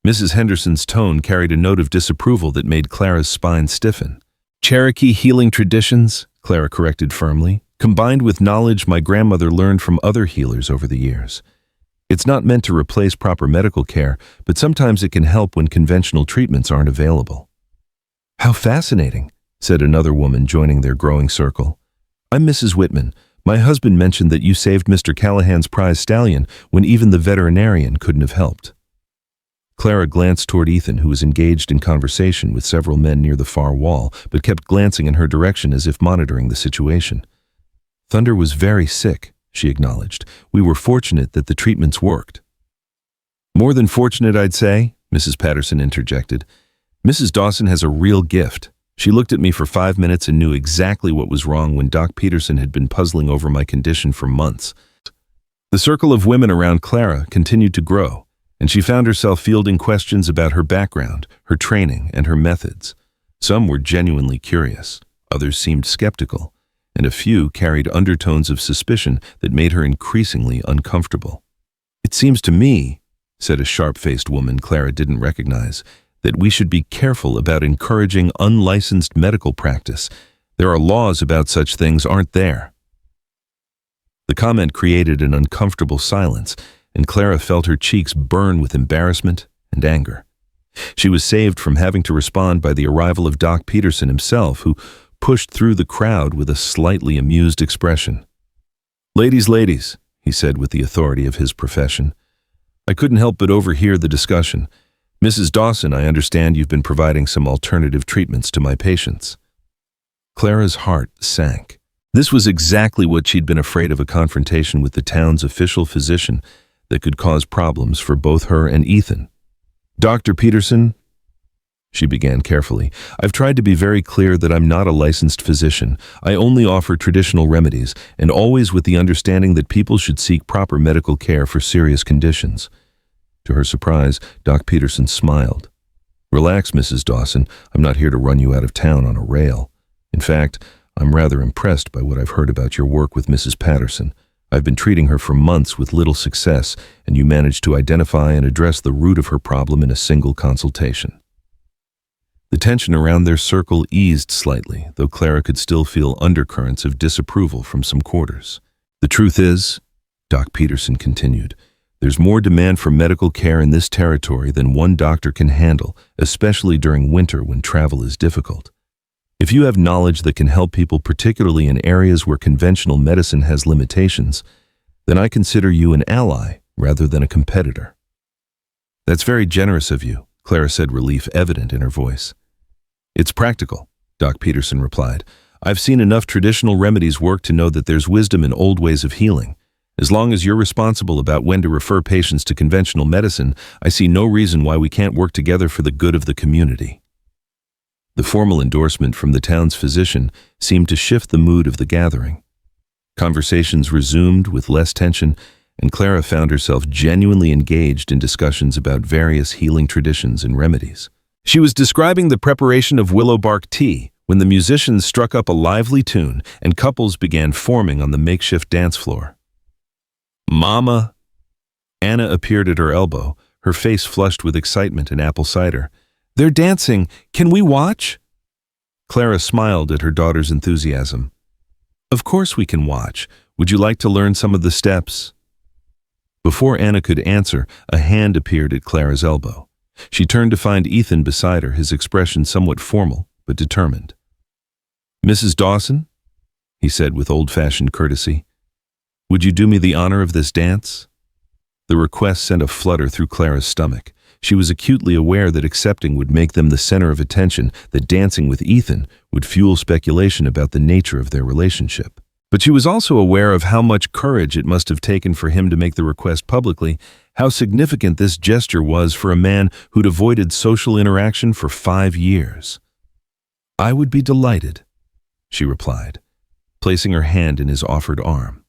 Mrs. Henderson's tone carried a note of disapproval that made Clara's spine stiffen. "Cherokee healing traditions," Clara corrected firmly, "combined with knowledge my grandmother learned from other healers over the years. It's not meant to replace proper medical care, but sometimes it can help when conventional treatments aren't available." "How fascinating," said another woman joining their growing circle. "I'm Mrs. Whitman. My husband mentioned that you saved Mr. Callahan's prize stallion when even the veterinarian couldn't have helped." Clara glanced toward Ethan, who was engaged in conversation with several men near the far wall, but kept glancing in her direction as if monitoring the situation. "Thunder was very sick," she acknowledged. "We were fortunate that the treatments worked." "More than fortunate, I'd say," Mrs. Patterson interjected. "Mrs. Dawson has a real gift. She looked at me for 5 minutes and knew exactly what was wrong when Doc Peterson had been puzzling over my condition for months." The circle of women around Clara continued to grow, and she found herself fielding questions about her background, her training, and her methods. Some were genuinely curious, others seemed skeptical, and a few carried undertones of suspicion that made her increasingly uncomfortable. "It seems to me," said a sharp-faced woman Clara didn't recognize, "that we should be careful about encouraging unlicensed medical practice. There are laws about such things, aren't there?" The comment created an uncomfortable silence, and Clara felt her cheeks burn with embarrassment and anger. She was saved from having to respond by the arrival of Doc Peterson himself, who pushed through the crowd with a slightly amused expression. Ladies," he said with the authority of his profession. "I couldn't help but overhear the discussion. Mrs. Dawson, I understand you've been providing some alternative treatments to my patients." Clara's heart sank. This was exactly what she'd been afraid of, a confrontation with the town's official physician that could cause problems for both her and Ethan. "Dr. Peterson," she began carefully, "I've tried to be very clear that I'm not a licensed physician. I only offer traditional remedies, and always with the understanding that people should seek proper medical care for serious conditions." To her surprise, Doc Peterson smiled. "Relax, Mrs. Dawson. I'm not here to run you out of town on a rail. In fact, I'm rather impressed by what I've heard about your work with Mrs. Patterson. I've been treating her for months with little success, and you managed to identify and address the root of her problem in a single consultation." The tension around their circle eased slightly, though Clara could still feel undercurrents of disapproval from some quarters. "The truth is," Doc Peterson continued, "there's more demand for medical care in this territory than one doctor can handle, especially during winter when travel is difficult. If you have knowledge that can help people, particularly in areas where conventional medicine has limitations, then I consider you an ally rather than a competitor." "That's very generous of you," Clara said, relief evident in her voice. "It's practical," Doc Peterson replied. "I've seen enough traditional remedies work to know that there's wisdom in old ways of healing. As long as you're responsible about when to refer patients to conventional medicine, I see no reason why we can't work together for the good of the community." The formal endorsement from the town's physician seemed to shift the mood of the gathering. Conversations resumed with less tension, and Clara found herself genuinely engaged in discussions about various healing traditions and remedies. She was describing the preparation of willow bark tea when the musicians struck up a lively tune and couples began forming on the makeshift dance floor. "Mama!" Anna appeared at her elbow, her face flushed with excitement and apple cider. "They're dancing. Can we watch?" Clara smiled at her daughter's enthusiasm. "Of course we can watch. Would you like to learn some of the steps?" Before Anna could answer, a hand appeared at Clara's elbow. She turned to find Ethan beside her, his expression somewhat formal but determined. "Mrs. Dawson," he said with old-fashioned courtesy, "would you do me the honor of this dance?" The request sent a flutter through Clara's stomach. She was acutely aware that accepting would make them the center of attention, that dancing with Ethan would fuel speculation about the nature of their relationship. But she was also aware of how much courage it must have taken for him to make the request publicly, how significant this gesture was for a man who'd avoided social interaction for 5 years. "I would be delighted," she replied, placing her hand in his offered arm.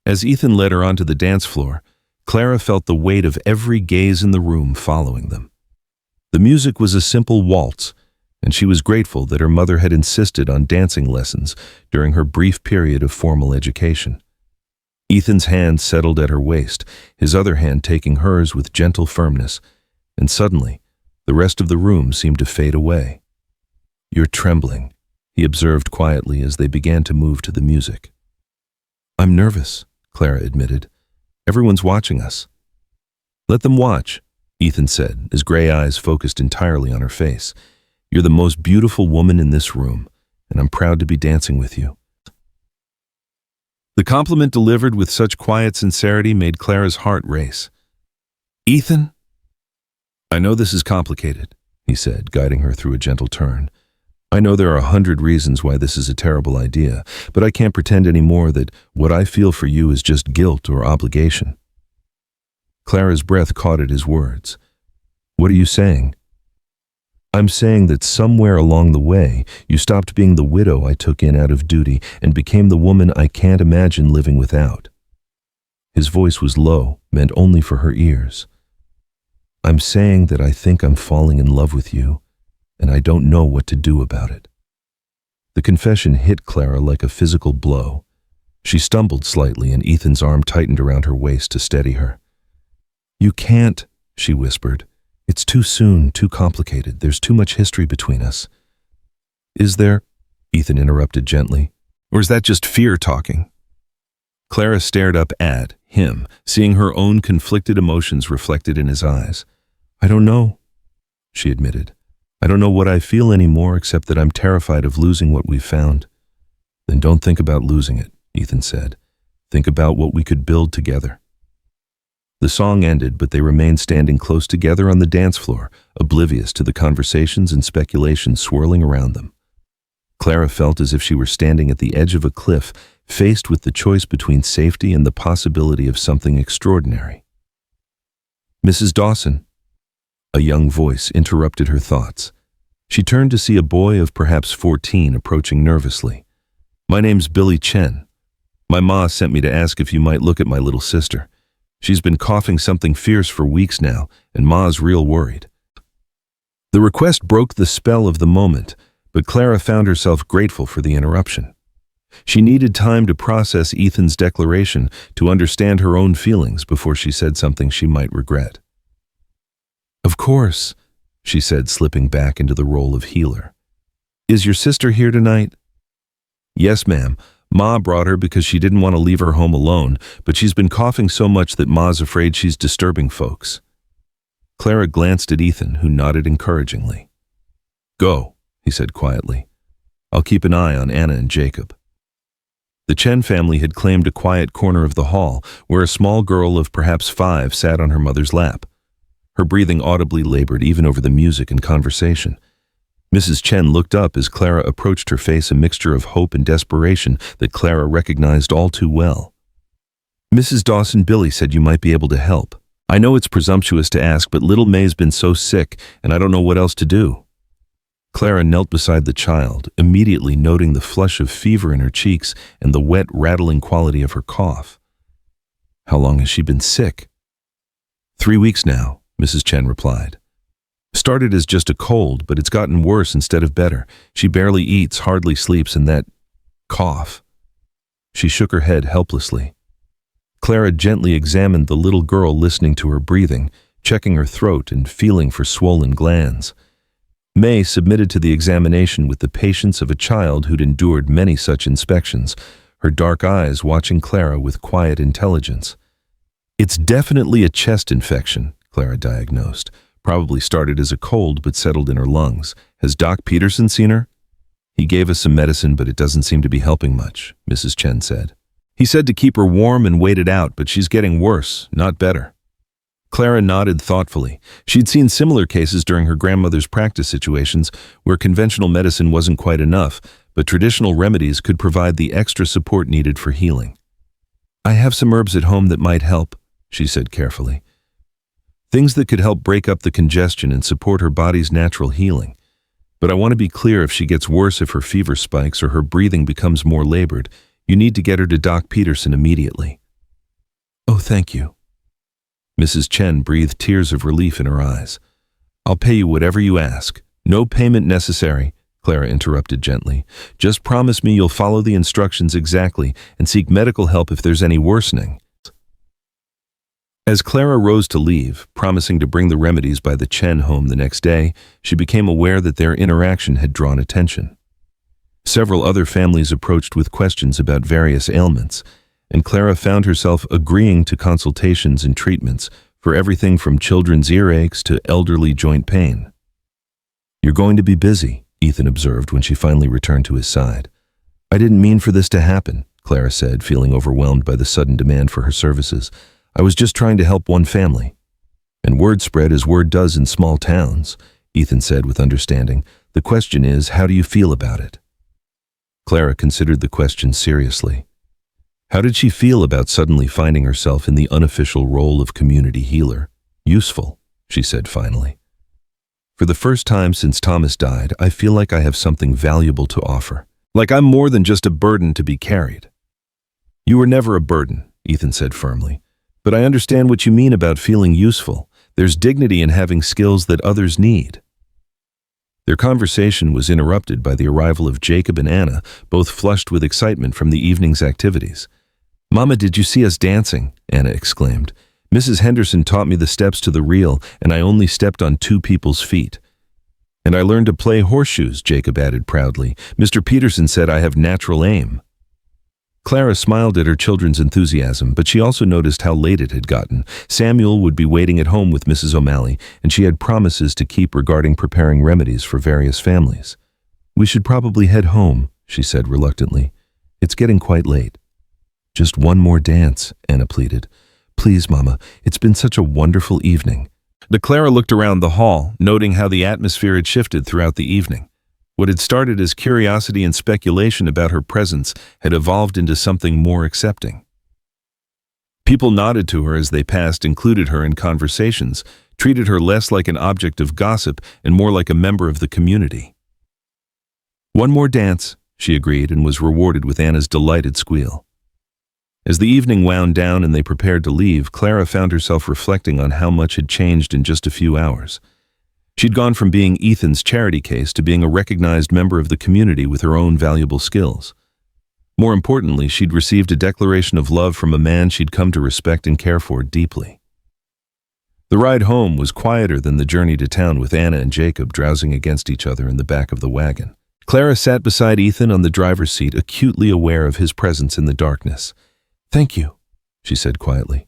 As Ethan led her onto the dance floor, Clara felt the weight of every gaze in the room following them. The music was a simple waltz, and she was grateful that her mother had insisted on dancing lessons during her brief period of formal education. Ethan's hand settled at her waist, his other hand taking hers with gentle firmness, and suddenly, the rest of the room seemed to fade away. "You're trembling," he observed quietly as they began to move to the music. "I'm nervous," Clara admitted. "Everyone's watching us." "Let them watch," Ethan said, his gray eyes focused entirely on her face. "You're the most beautiful woman in this room, and I'm proud to be dancing with you." The compliment delivered with such quiet sincerity made Clara's heart race. "Ethan?" "I know this is complicated," he said, guiding her through a gentle turn. "I know there are 100 reasons why this is a terrible idea, but I can't pretend anymore that what I feel for you is just guilt or obligation." Clara's breath caught at his words. "What are you saying?" "I'm saying that somewhere along the way, you stopped being the widow I took in out of duty and became the woman I can't imagine living without." His voice was low, meant only for her ears. "I'm saying that I think I'm falling in love with you, and I don't know what to do about it." The confession hit Clara like a physical blow. She stumbled slightly, and Ethan's arm tightened around her waist to steady her. "You can't," she whispered. "It's too soon, too complicated. There's too much history between us." "Is there?" Ethan interrupted gently. "Or is that just fear talking?" Clara stared up at him, seeing her own conflicted emotions reflected in his eyes. "I don't know," she admitted. "I don't know what I feel anymore except that I'm terrified of losing what we've found." "Then don't think about losing it," Ethan said. "Think about what we could build together." The song ended, but they remained standing close together on the dance floor, oblivious to the conversations and speculations swirling around them. Clara felt as if she were standing at the edge of a cliff, faced with the choice between safety and the possibility of something extraordinary. "Mrs. Dawson," a young voice interrupted her thoughts. She turned to see a boy of perhaps 14 approaching nervously. "My name's Billy Chen. My ma sent me to ask if you might look at my little sister. She's been coughing something fierce for weeks now, and Ma's real worried." The request broke the spell of the moment, but Clara found herself grateful for the interruption. She needed time to process Ethan's declaration, to understand her own feelings before she said something she might regret. "Of course," she said, slipping back into the role of healer. "Is your sister here tonight?" "Yes, ma'am. Ma brought her because she didn't want to leave her home alone, but she's been coughing so much that Ma's afraid she's disturbing folks." Clara glanced at Ethan, who nodded encouragingly. "Go," he said quietly. "I'll keep an eye on Anna and Jacob." The Chen family had claimed a quiet corner of the hall, where a small girl of perhaps 5 sat on her mother's lap. Her breathing audibly labored even over the music and conversation. Mrs. Chen looked up as Clara approached, her face a mixture of hope and desperation that Clara recognized all too well. "Mrs. Dawson, Billy said you might be able to help. I know it's presumptuous to ask, but little May's been so sick, and I don't know what else to do." Clara knelt beside the child, immediately noting the flush of fever in her cheeks and the wet, rattling quality of her cough. "How long has she been sick?" 3 weeks now, Mrs. Chen replied. "Started as just a cold, but it's gotten worse instead of better. She barely eats, hardly sleeps, and that cough." She shook her head helplessly. Clara gently examined the little girl, listening to her breathing, checking her throat and feeling for swollen glands. May submitted to the examination with the patience of a child who'd endured many such inspections, her dark eyes watching Clara with quiet intelligence. "It's definitely a chest infection," Clara diagnosed. "Probably started as a cold but settled in her lungs. Has Doc Peterson seen her?" "He gave us some medicine, but it doesn't seem to be helping much," Mrs. Chen said. "He said to keep her warm and wait it out, but she's getting worse, not better." Clara nodded thoughtfully. She'd seen similar cases during her grandmother's practice situations where conventional medicine wasn't quite enough, but traditional remedies could provide the extra support needed for healing. "I have some herbs at home that might help," she said carefully. "Things that could help break up the congestion and support her body's natural healing. But I want to be clear, if she gets worse, if her fever spikes or her breathing becomes more labored, you need to get her to Doc Peterson immediately." "Oh, thank you." Mrs. Chen breathed tears of relief in her eyes. "I'll pay you whatever you ask. No payment necessary," Clara interrupted gently. "Just promise me you'll follow the instructions exactly and seek medical help if there's any worsening." As Clara rose to leave, promising to bring the remedies by the Chen home the next day, she became aware that their interaction had drawn attention. Several other families approached with questions about various ailments, and Clara found herself agreeing to consultations and treatments for everything from children's earaches to elderly joint pain. "You're going to be busy," Ethan observed when she finally returned to his side. "I didn't mean for this to happen," Clara said, feeling overwhelmed by the sudden demand for her services. "I was just trying to help one family." "And word spread as word does in small towns," Ethan said with understanding. "The question is, how do you feel about it?" Clara considered the question seriously. How did she feel about suddenly finding herself in the unofficial role of community healer? "Useful," she said finally. "For the first time since Thomas died, I feel like I have something valuable to offer. Like I'm more than just a burden to be carried." "You were never a burden," Ethan said firmly. "But I understand what you mean about feeling useful. There's dignity in having skills that others need." Their conversation was interrupted by the arrival of Jacob and Anna, both flushed with excitement from the evening's activities. "Mama, did you see us dancing?" Anna exclaimed. "Mrs. Henderson taught me the steps to the reel, and I only stepped on 2 people's feet." "And I learned to play horseshoes," Jacob added proudly. "Mr. Peterson said I have natural aim." Clara smiled at her children's enthusiasm, but she also noticed how late it had gotten. Samuel would be waiting at home with Mrs. O'Malley, and she had promises to keep regarding preparing remedies for various families. "We should probably head home," she said reluctantly. "It's getting quite late." "Just one more dance," Anna pleaded. "Please, Mama, it's been such a wonderful evening." Clara looked around the hall, noting how the atmosphere had shifted throughout the evening. What had started as curiosity and speculation about her presence had evolved into something more accepting. People nodded to her as they passed, included her in conversations, treated her less like an object of gossip and more like a member of the community. "One more dance," she agreed, and was rewarded with Anna's delighted squeal. As the evening wound down and they prepared to leave, Clara found herself reflecting on how much had changed in just a few hours. She'd gone from being Ethan's charity case to being a recognized member of the community with her own valuable skills. More importantly, she'd received a declaration of love from a man she'd come to respect and care for deeply. The ride home was quieter than the journey to town, with Anna and Jacob drowsing against each other in the back of the wagon. Clara sat beside Ethan on the driver's seat, acutely aware of his presence in the darkness. "Thank you," she said quietly,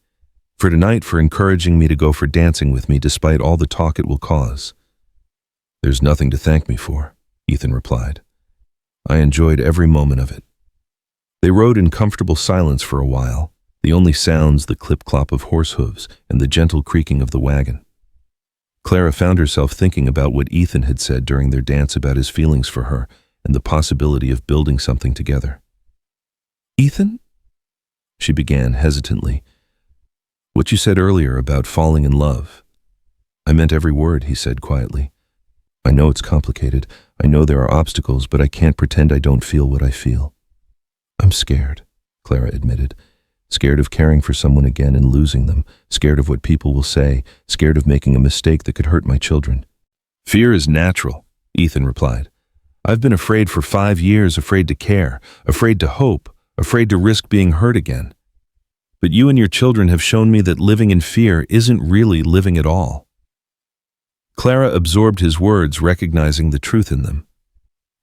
"for tonight, for encouraging me to go for dancing with me despite all the talk it will cause." "There's nothing to thank me for," Ethan replied. "I enjoyed every moment of it." They rode in comfortable silence for a while, the only sounds the clip-clop of horse hooves and the gentle creaking of the wagon. Clara found herself thinking about what Ethan had said during their dance about his feelings for her and the possibility of building something together. "Ethan?" she began hesitantly. "What you said earlier about falling in love." "I meant every word," he said quietly. "I know it's complicated. I know there are obstacles, but I can't pretend I don't feel what I feel. I'm scared, Clara admitted. Scared of caring for someone again and losing them, scared of what people will say, scared of making a mistake that could hurt my children. Fear is natural, Ethan replied. I've been afraid for 5 years, afraid to care, afraid to hope, afraid to risk being hurt again. But you and your children have shown me that living in fear isn't really living at all. Clara absorbed his words, recognizing the truth in them.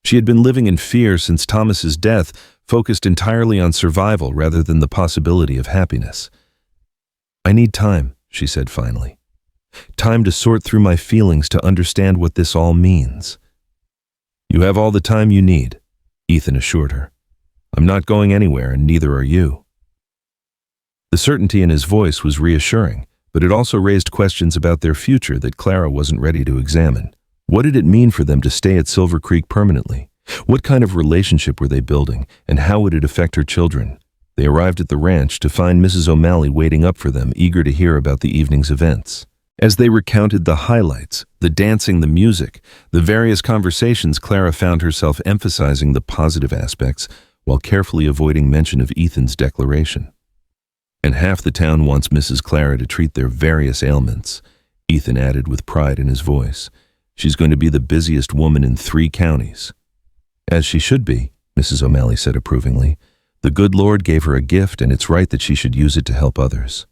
She had been living in fear since Thomas's death, focused entirely on survival rather than the possibility of happiness. I need time, she said finally. Time to sort through my feelings, to understand what this all means. You have all the time you need, Ethan assured her. I'm not going anywhere, and neither are you. The certainty in his voice was reassuring, but it also raised questions about their future that Clara wasn't ready to examine. What did it mean for them to stay at Silver Creek permanently? What kind of relationship were they building, and how would it affect her children? They arrived at the ranch to find Mrs. O'Malley waiting up for them, eager to hear about the evening's events. As they recounted the highlights, the dancing, the music, the various conversations, Clara found herself emphasizing the positive aspects while carefully avoiding mention of Ethan's declaration. And half the town wants Mrs. Clara to treat their various ailments, Ethan added with pride in his voice. She's going to be the busiest woman in 3 counties. As she should be, Mrs. O'Malley said approvingly. The good Lord gave her a gift, and it's right that she should use it to help others.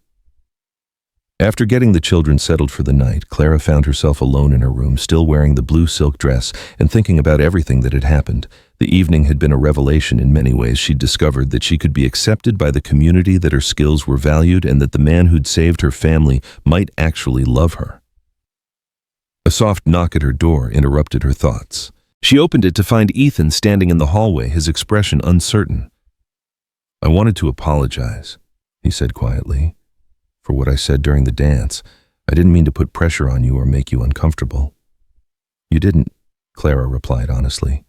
After getting the children settled for the night, Clara found herself alone in her room, still wearing the blue silk dress and thinking about everything that had happened. The evening had been a revelation in many ways. She'd discovered that she could be accepted by the community, that her skills were valued, and that the man who'd saved her family might actually love her. A soft knock at her door interrupted her thoughts. She opened it to find Ethan standing in the hallway, his expression uncertain. I wanted to apologize, he said quietly, for what I said during the dance. I didn't mean to put pressure on you or make you uncomfortable. You didn't, Clara replied honestly.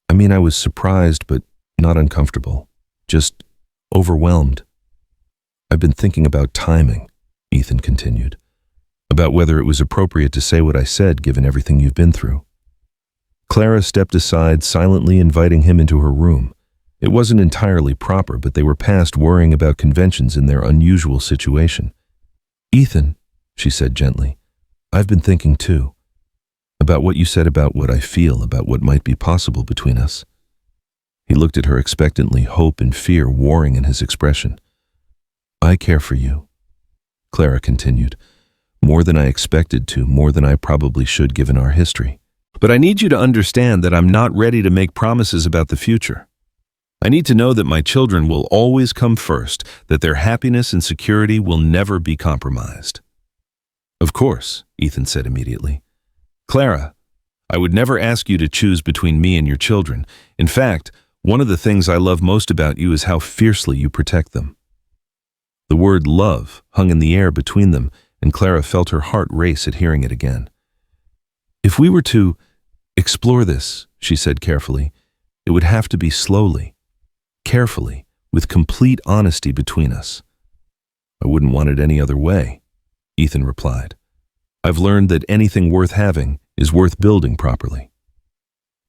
I mean, I was surprised, but not uncomfortable, just overwhelmed. I've been thinking about timing, Ethan continued, about whether it was appropriate to say what I said given everything you've been through. Clara stepped aside, silently inviting him into her room. It wasn't entirely proper, but they were past worrying about conventions in their unusual situation. Ethan, she said gently, I've been thinking too, about what you said, about what I feel, about what might be possible between us. He looked at her expectantly, hope and fear warring in his expression. I care for you, Clara continued, more than I expected to, more than I probably should given our history. But I need you to understand that I'm not ready to make promises about the future. I need to know that my children will always come first, that their happiness and security will never be compromised. Of course, Ethan said immediately. Clara, I would never ask you to choose between me and your children. In fact, one of the things I love most about you is how fiercely you protect them. The word love hung in the air between them, and Clara felt her heart race at hearing it again. If we were to explore this, she said carefully, it would have to be slowly, carefully, with complete honesty between us. I wouldn't want it any other way, Ethan replied. I've learned that anything worth having is worth building properly.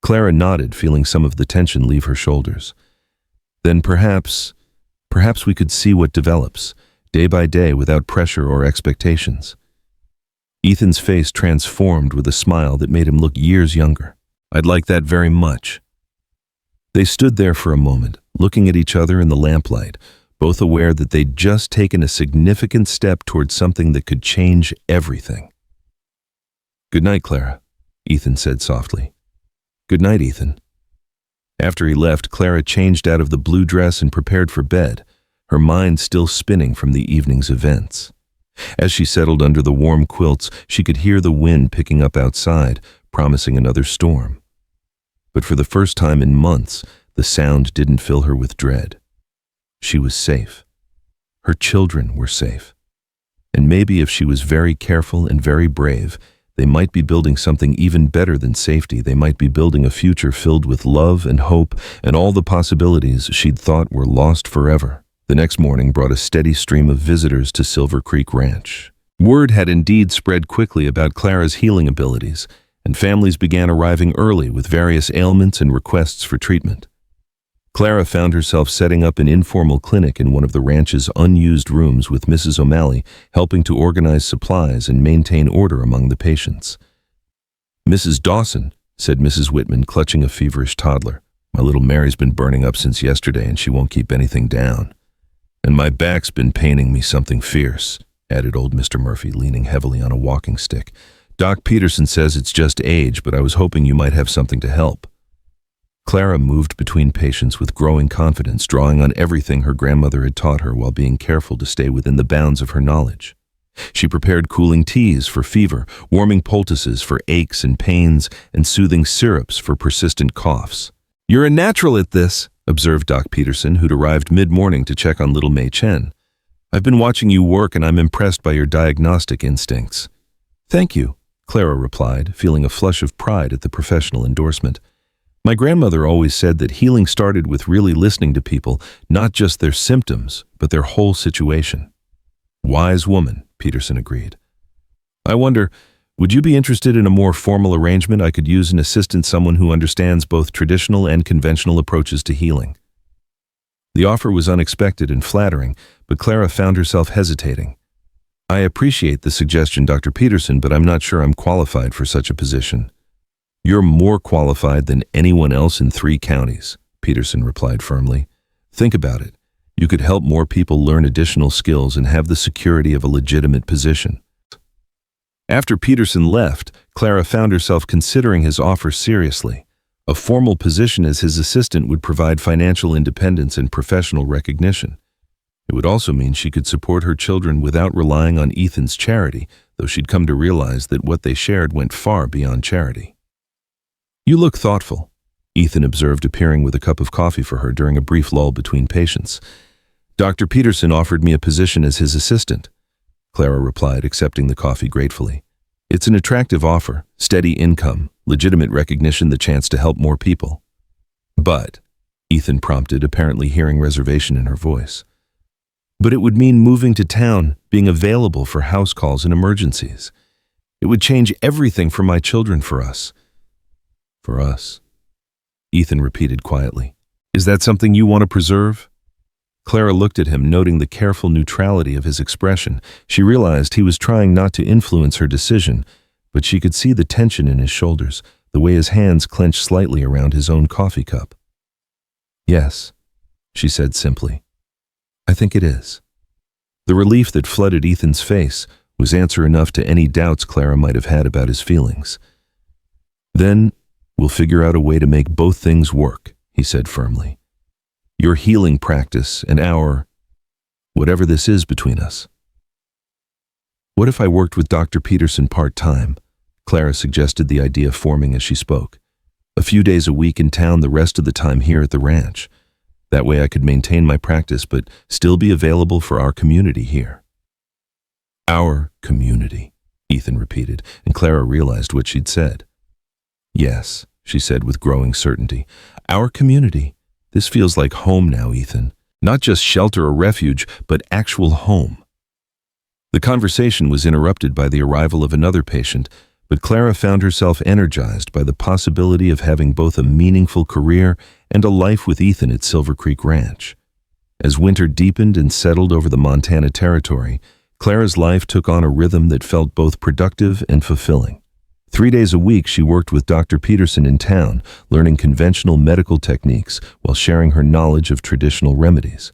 Clara nodded, feeling some of the tension leave her shoulders. Then perhaps we could see what develops, day by day, without pressure or expectations. Ethan's face transformed with a smile that made him look years younger. I'd like that very much. They stood there for a moment, looking at each other in the lamplight, both aware that they'd just taken a significant step towards something that could change everything. Good night, Clara, Ethan said softly. Good night, Ethan. After he left, Clara changed out of the blue dress and prepared for bed, her mind still spinning from the evening's events. As she settled under the warm quilts, she could hear the wind picking up outside, promising another storm. But for the first time in months, the sound didn't fill her with dread. She was safe. Her children were safe. And maybe if she was very careful and very brave, they might be building something even better than safety. They might be building a future filled with love and hope and all the possibilities she'd thought were lost forever. The next morning brought a steady stream of visitors to Silver Creek Ranch. Word had indeed spread quickly about Clara's healing abilities, and families began arriving early with various ailments and requests for treatment. Clara found herself setting up an informal clinic in one of the ranch's unused rooms with Mrs. O'Malley helping to organize supplies and maintain order among the patients. "Mrs. Dawson," said Mrs. Whitman, clutching a feverish toddler, "my little Mary's been burning up since yesterday and she won't keep anything down. And my back's been paining me something fierce," added old Mr. Murphy, leaning heavily on a walking stick. "Doc Peterson says it's just age, but I was hoping you might have something to help." Clara moved between patients with growing confidence, drawing on everything her grandmother had taught her while being careful to stay within the bounds of her knowledge. She prepared cooling teas for fever, warming poultices for aches and pains, and soothing syrups for persistent coughs. "You're a natural at this," observed Doc Peterson, who'd arrived mid-morning to check on little Mei Chen. "I've been watching you work and I'm impressed by your diagnostic instincts." "Thank you," Clara replied, feeling a flush of pride at the professional endorsement. "My grandmother always said that healing started with really listening to people, not just their symptoms, but their whole situation." "Wise woman," Peterson agreed. "I wonder, would you be interested in a more formal arrangement I could use an assistant, someone who understands both traditional and conventional approaches to healing?" The offer was unexpected and flattering, but Clara found herself hesitating. "I appreciate the suggestion, Dr. Peterson, but I'm not sure I'm qualified for such a position." "You're more qualified than anyone else in 3 counties, Peterson replied firmly. "Think about it. You could help more people learn additional skills and have the security of a legitimate position." After Peterson left, Clara found herself considering his offer seriously. A formal position as his assistant would provide financial independence and professional recognition. It would also mean she could support her children without relying on Ethan's charity, though she'd come to realize that what they shared went far beyond charity. "You look thoughtful," Ethan observed, appearing with a cup of coffee for her during a brief lull between patients. "Dr. Peterson offered me a position as his assistant," Clara replied, accepting the coffee gratefully. "It's an attractive offer, steady income, legitimate recognition, the chance to help more people." "But," Ethan prompted, apparently hearing reservation in her voice. "But it would mean moving to town, being available for house calls and emergencies. It would change everything for my children, for us." "For us," Ethan repeated quietly. "Is that something you want to preserve?" Clara looked at him, noting the careful neutrality of his expression. She realized he was trying not to influence her decision, but she could see the tension in his shoulders, the way his hands clenched slightly around his own coffee cup. "Yes," she said simply. "I think it is." The relief that flooded Ethan's face was answer enough to any doubts Clara might have had about his feelings. "Then we'll figure out a way to make both things work," he said firmly. "Your healing practice and whatever this is between us." "What if I worked with Dr. Peterson part-time?" Clara suggested, the idea forming as she spoke. "A few days a week in town, the rest of the time here at the ranch. That way I could maintain my practice but still be available for our community here." "Our community," Ethan repeated, and Clara realized what she'd said. "Yes," she said with growing certainty. "Our community. This feels like home now, Ethan. Not just shelter or refuge, but actual home." The conversation was interrupted by the arrival of another patient, but Clara found herself energized by the possibility of having both a meaningful career and a life with Ethan at Silver Creek Ranch. As winter deepened and settled over the Montana territory, Clara's life took on a rhythm that felt both productive and fulfilling. 3 days a week she worked with Dr. Peterson in town, learning conventional medical techniques while sharing her knowledge of traditional remedies.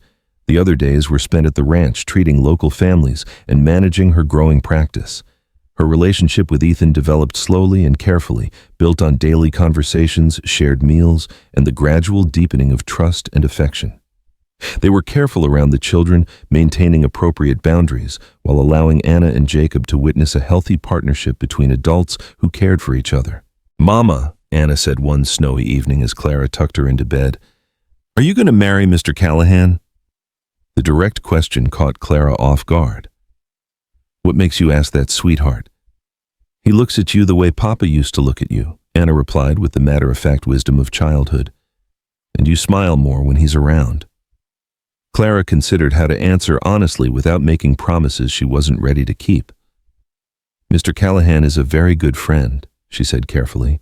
The other days were spent at the ranch treating local families and managing her growing practice. Her relationship with Ethan developed slowly and carefully, built on daily conversations, shared meals, and the gradual deepening of trust and affection. They were careful around the children, maintaining appropriate boundaries, while allowing Anna and Jacob to witness a healthy partnership between adults who cared for each other. "Mama," Anna said one snowy evening as Clara tucked her into bed, "are you going to marry Mr. Callahan?" The direct question caught Clara off guard. "What makes you ask that, sweetheart?" "He looks at you the way Papa used to look at you," Anna replied with the matter-of-fact wisdom of childhood. "And you smile more when he's around." Clara considered how to answer honestly without making promises she wasn't ready to keep. "Mr. Callahan is a very good friend," she said carefully.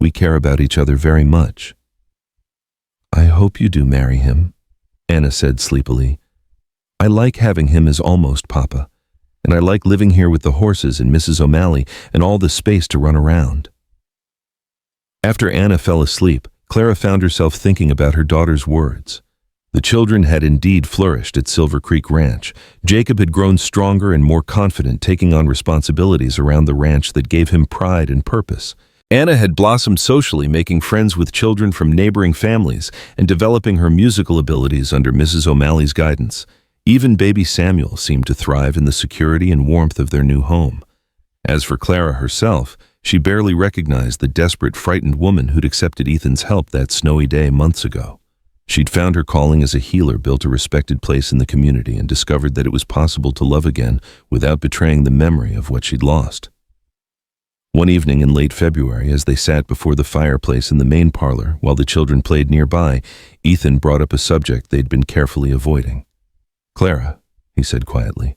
"We care about each other very much." "I hope you do marry him," Anna said sleepily. "I like having him as almost papa, and I like living here with the horses and Mrs. O'Malley and all the space to run around." After Anna fell asleep, Clara found herself thinking about her daughter's words. The children had indeed flourished at Silver Creek Ranch. Jacob had grown stronger and more confident, taking on responsibilities around the ranch that gave him pride and purpose. Anna had blossomed socially, making friends with children from neighboring families and developing her musical abilities under Mrs. O'Malley's guidance. Even baby Samuel seemed to thrive in the security and warmth of their new home. As for Clara herself, she barely recognized the desperate, frightened woman who'd accepted Ethan's help that snowy day months ago. She'd found her calling as a healer, built a respected place in the community, and discovered that it was possible to love again without betraying the memory of what she'd lost. One evening in late February, as they sat before the fireplace in the main parlor while the children played nearby, Ethan brought up a subject they'd been carefully avoiding. "Clara," he said quietly,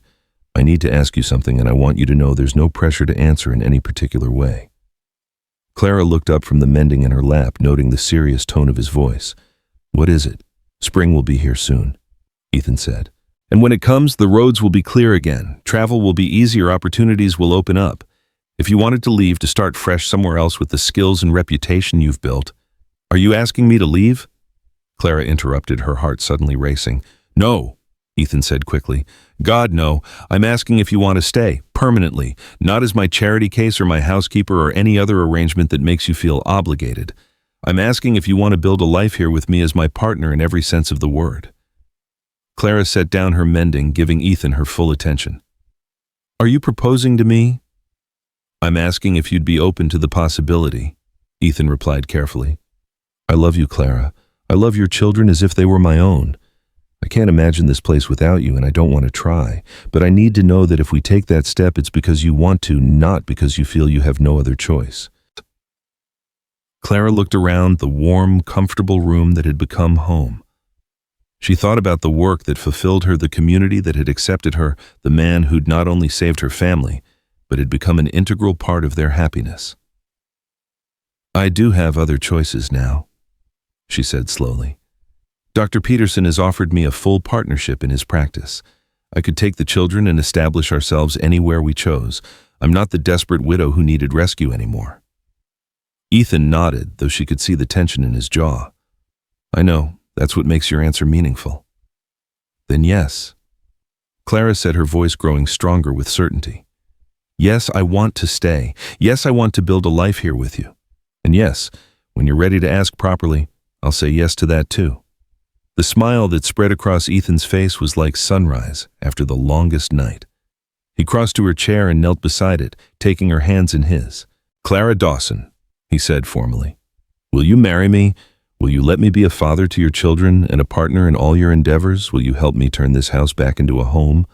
"I need to ask you something, and I want you to know there's no pressure to answer in any particular way." Clara looked up from the mending in her lap, noting the serious tone of his voice. "What is it?" "Spring will be here soon," Ethan said. "And when it comes, the roads will be clear again. Travel will be easier, opportunities will open up. If you wanted to leave to start fresh somewhere else with the skills and reputation you've built..." "Are you asking me to leave?" Clara interrupted, her heart suddenly racing. "No," Ethan said quickly. "God, no. I'm asking if you want to stay, permanently, not as my charity case or my housekeeper or any other arrangement that makes you feel obligated. I'm asking if you want to build a life here with me as my partner in every sense of the word." Clara set down her mending, giving Ethan her full attention. "Are you proposing to me?" "I'm asking if you'd be open to the possibility," Ethan replied carefully. "I love you, Clara. I love your children as if they were my own. I can't imagine this place without you, and I don't want to try. But I need to know that if we take that step, it's because you want to, not because you feel you have no other choice." Clara looked around the warm, comfortable room that had become home. She thought about the work that fulfilled her, the community that had accepted her, the man who'd not only saved her family, but had become an integral part of their happiness. "I do have other choices now," she said slowly. "Dr. Peterson has offered me a full partnership in his practice. I could take the children and establish ourselves anywhere we chose. I'm not the desperate widow who needed rescue anymore." Ethan nodded, though she could see the tension in his jaw. "I know, that's what makes your answer meaningful." "Then yes," Clara said, her voice growing stronger with certainty. "Yes, I want to stay. Yes, I want to build a life here with you. And yes, when you're ready to ask properly, I'll say yes to that too." The smile that spread across Ethan's face was like sunrise after the longest night. He crossed to her chair and knelt beside it, taking her hands in his. "Clara Dawson," he said formally, "will you marry me? Will you let me be a father to your children and a partner in all your endeavors? Will you help me turn this house back into a home?"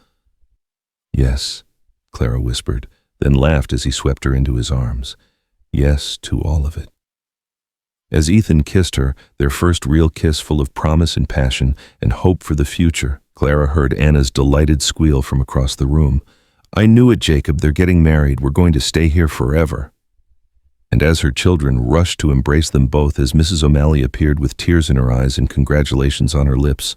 "Yes," Clara whispered, then laughed as he swept her into his arms. "Yes to all of it." As Ethan kissed her, their first real kiss full of promise and passion and hope for the future, Clara heard Anna's delighted squeal from across the room. "I knew it, Jacob. They're getting married. We're going to stay here forever." And as her children rushed to embrace them both, as Mrs. O'Malley appeared with tears in her eyes and congratulations on her lips,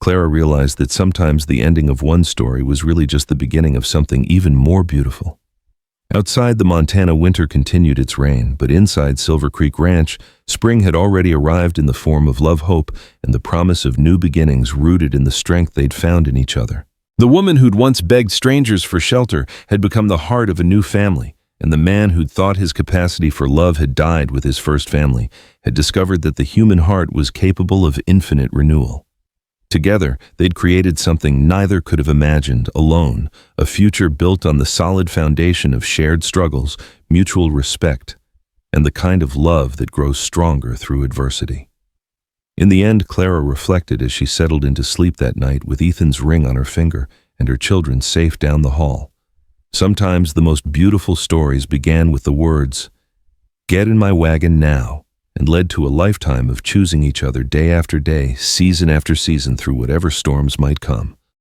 Clara realized that sometimes the ending of one story was really just the beginning of something even more beautiful. Outside, the Montana winter continued its reign, but inside Silver Creek Ranch, spring had already arrived in the form of love, hope, and the promise of new beginnings rooted in the strength they'd found in each other. The woman who'd once begged strangers for shelter had become the heart of a new family, and the man who'd thought his capacity for love had died with his first family had discovered that the human heart was capable of infinite renewal. Together, they'd created something neither could have imagined alone, a future built on the solid foundation of shared struggles, mutual respect, and the kind of love that grows stronger through adversity. In the end, Clara reflected as she settled into sleep that night with Ethan's ring on her finger and her children safe down the hall. Sometimes the most beautiful stories began with the words, "Get in my wagon now," and led to a lifetime of choosing each other day after day, season after season, through whatever storms might come.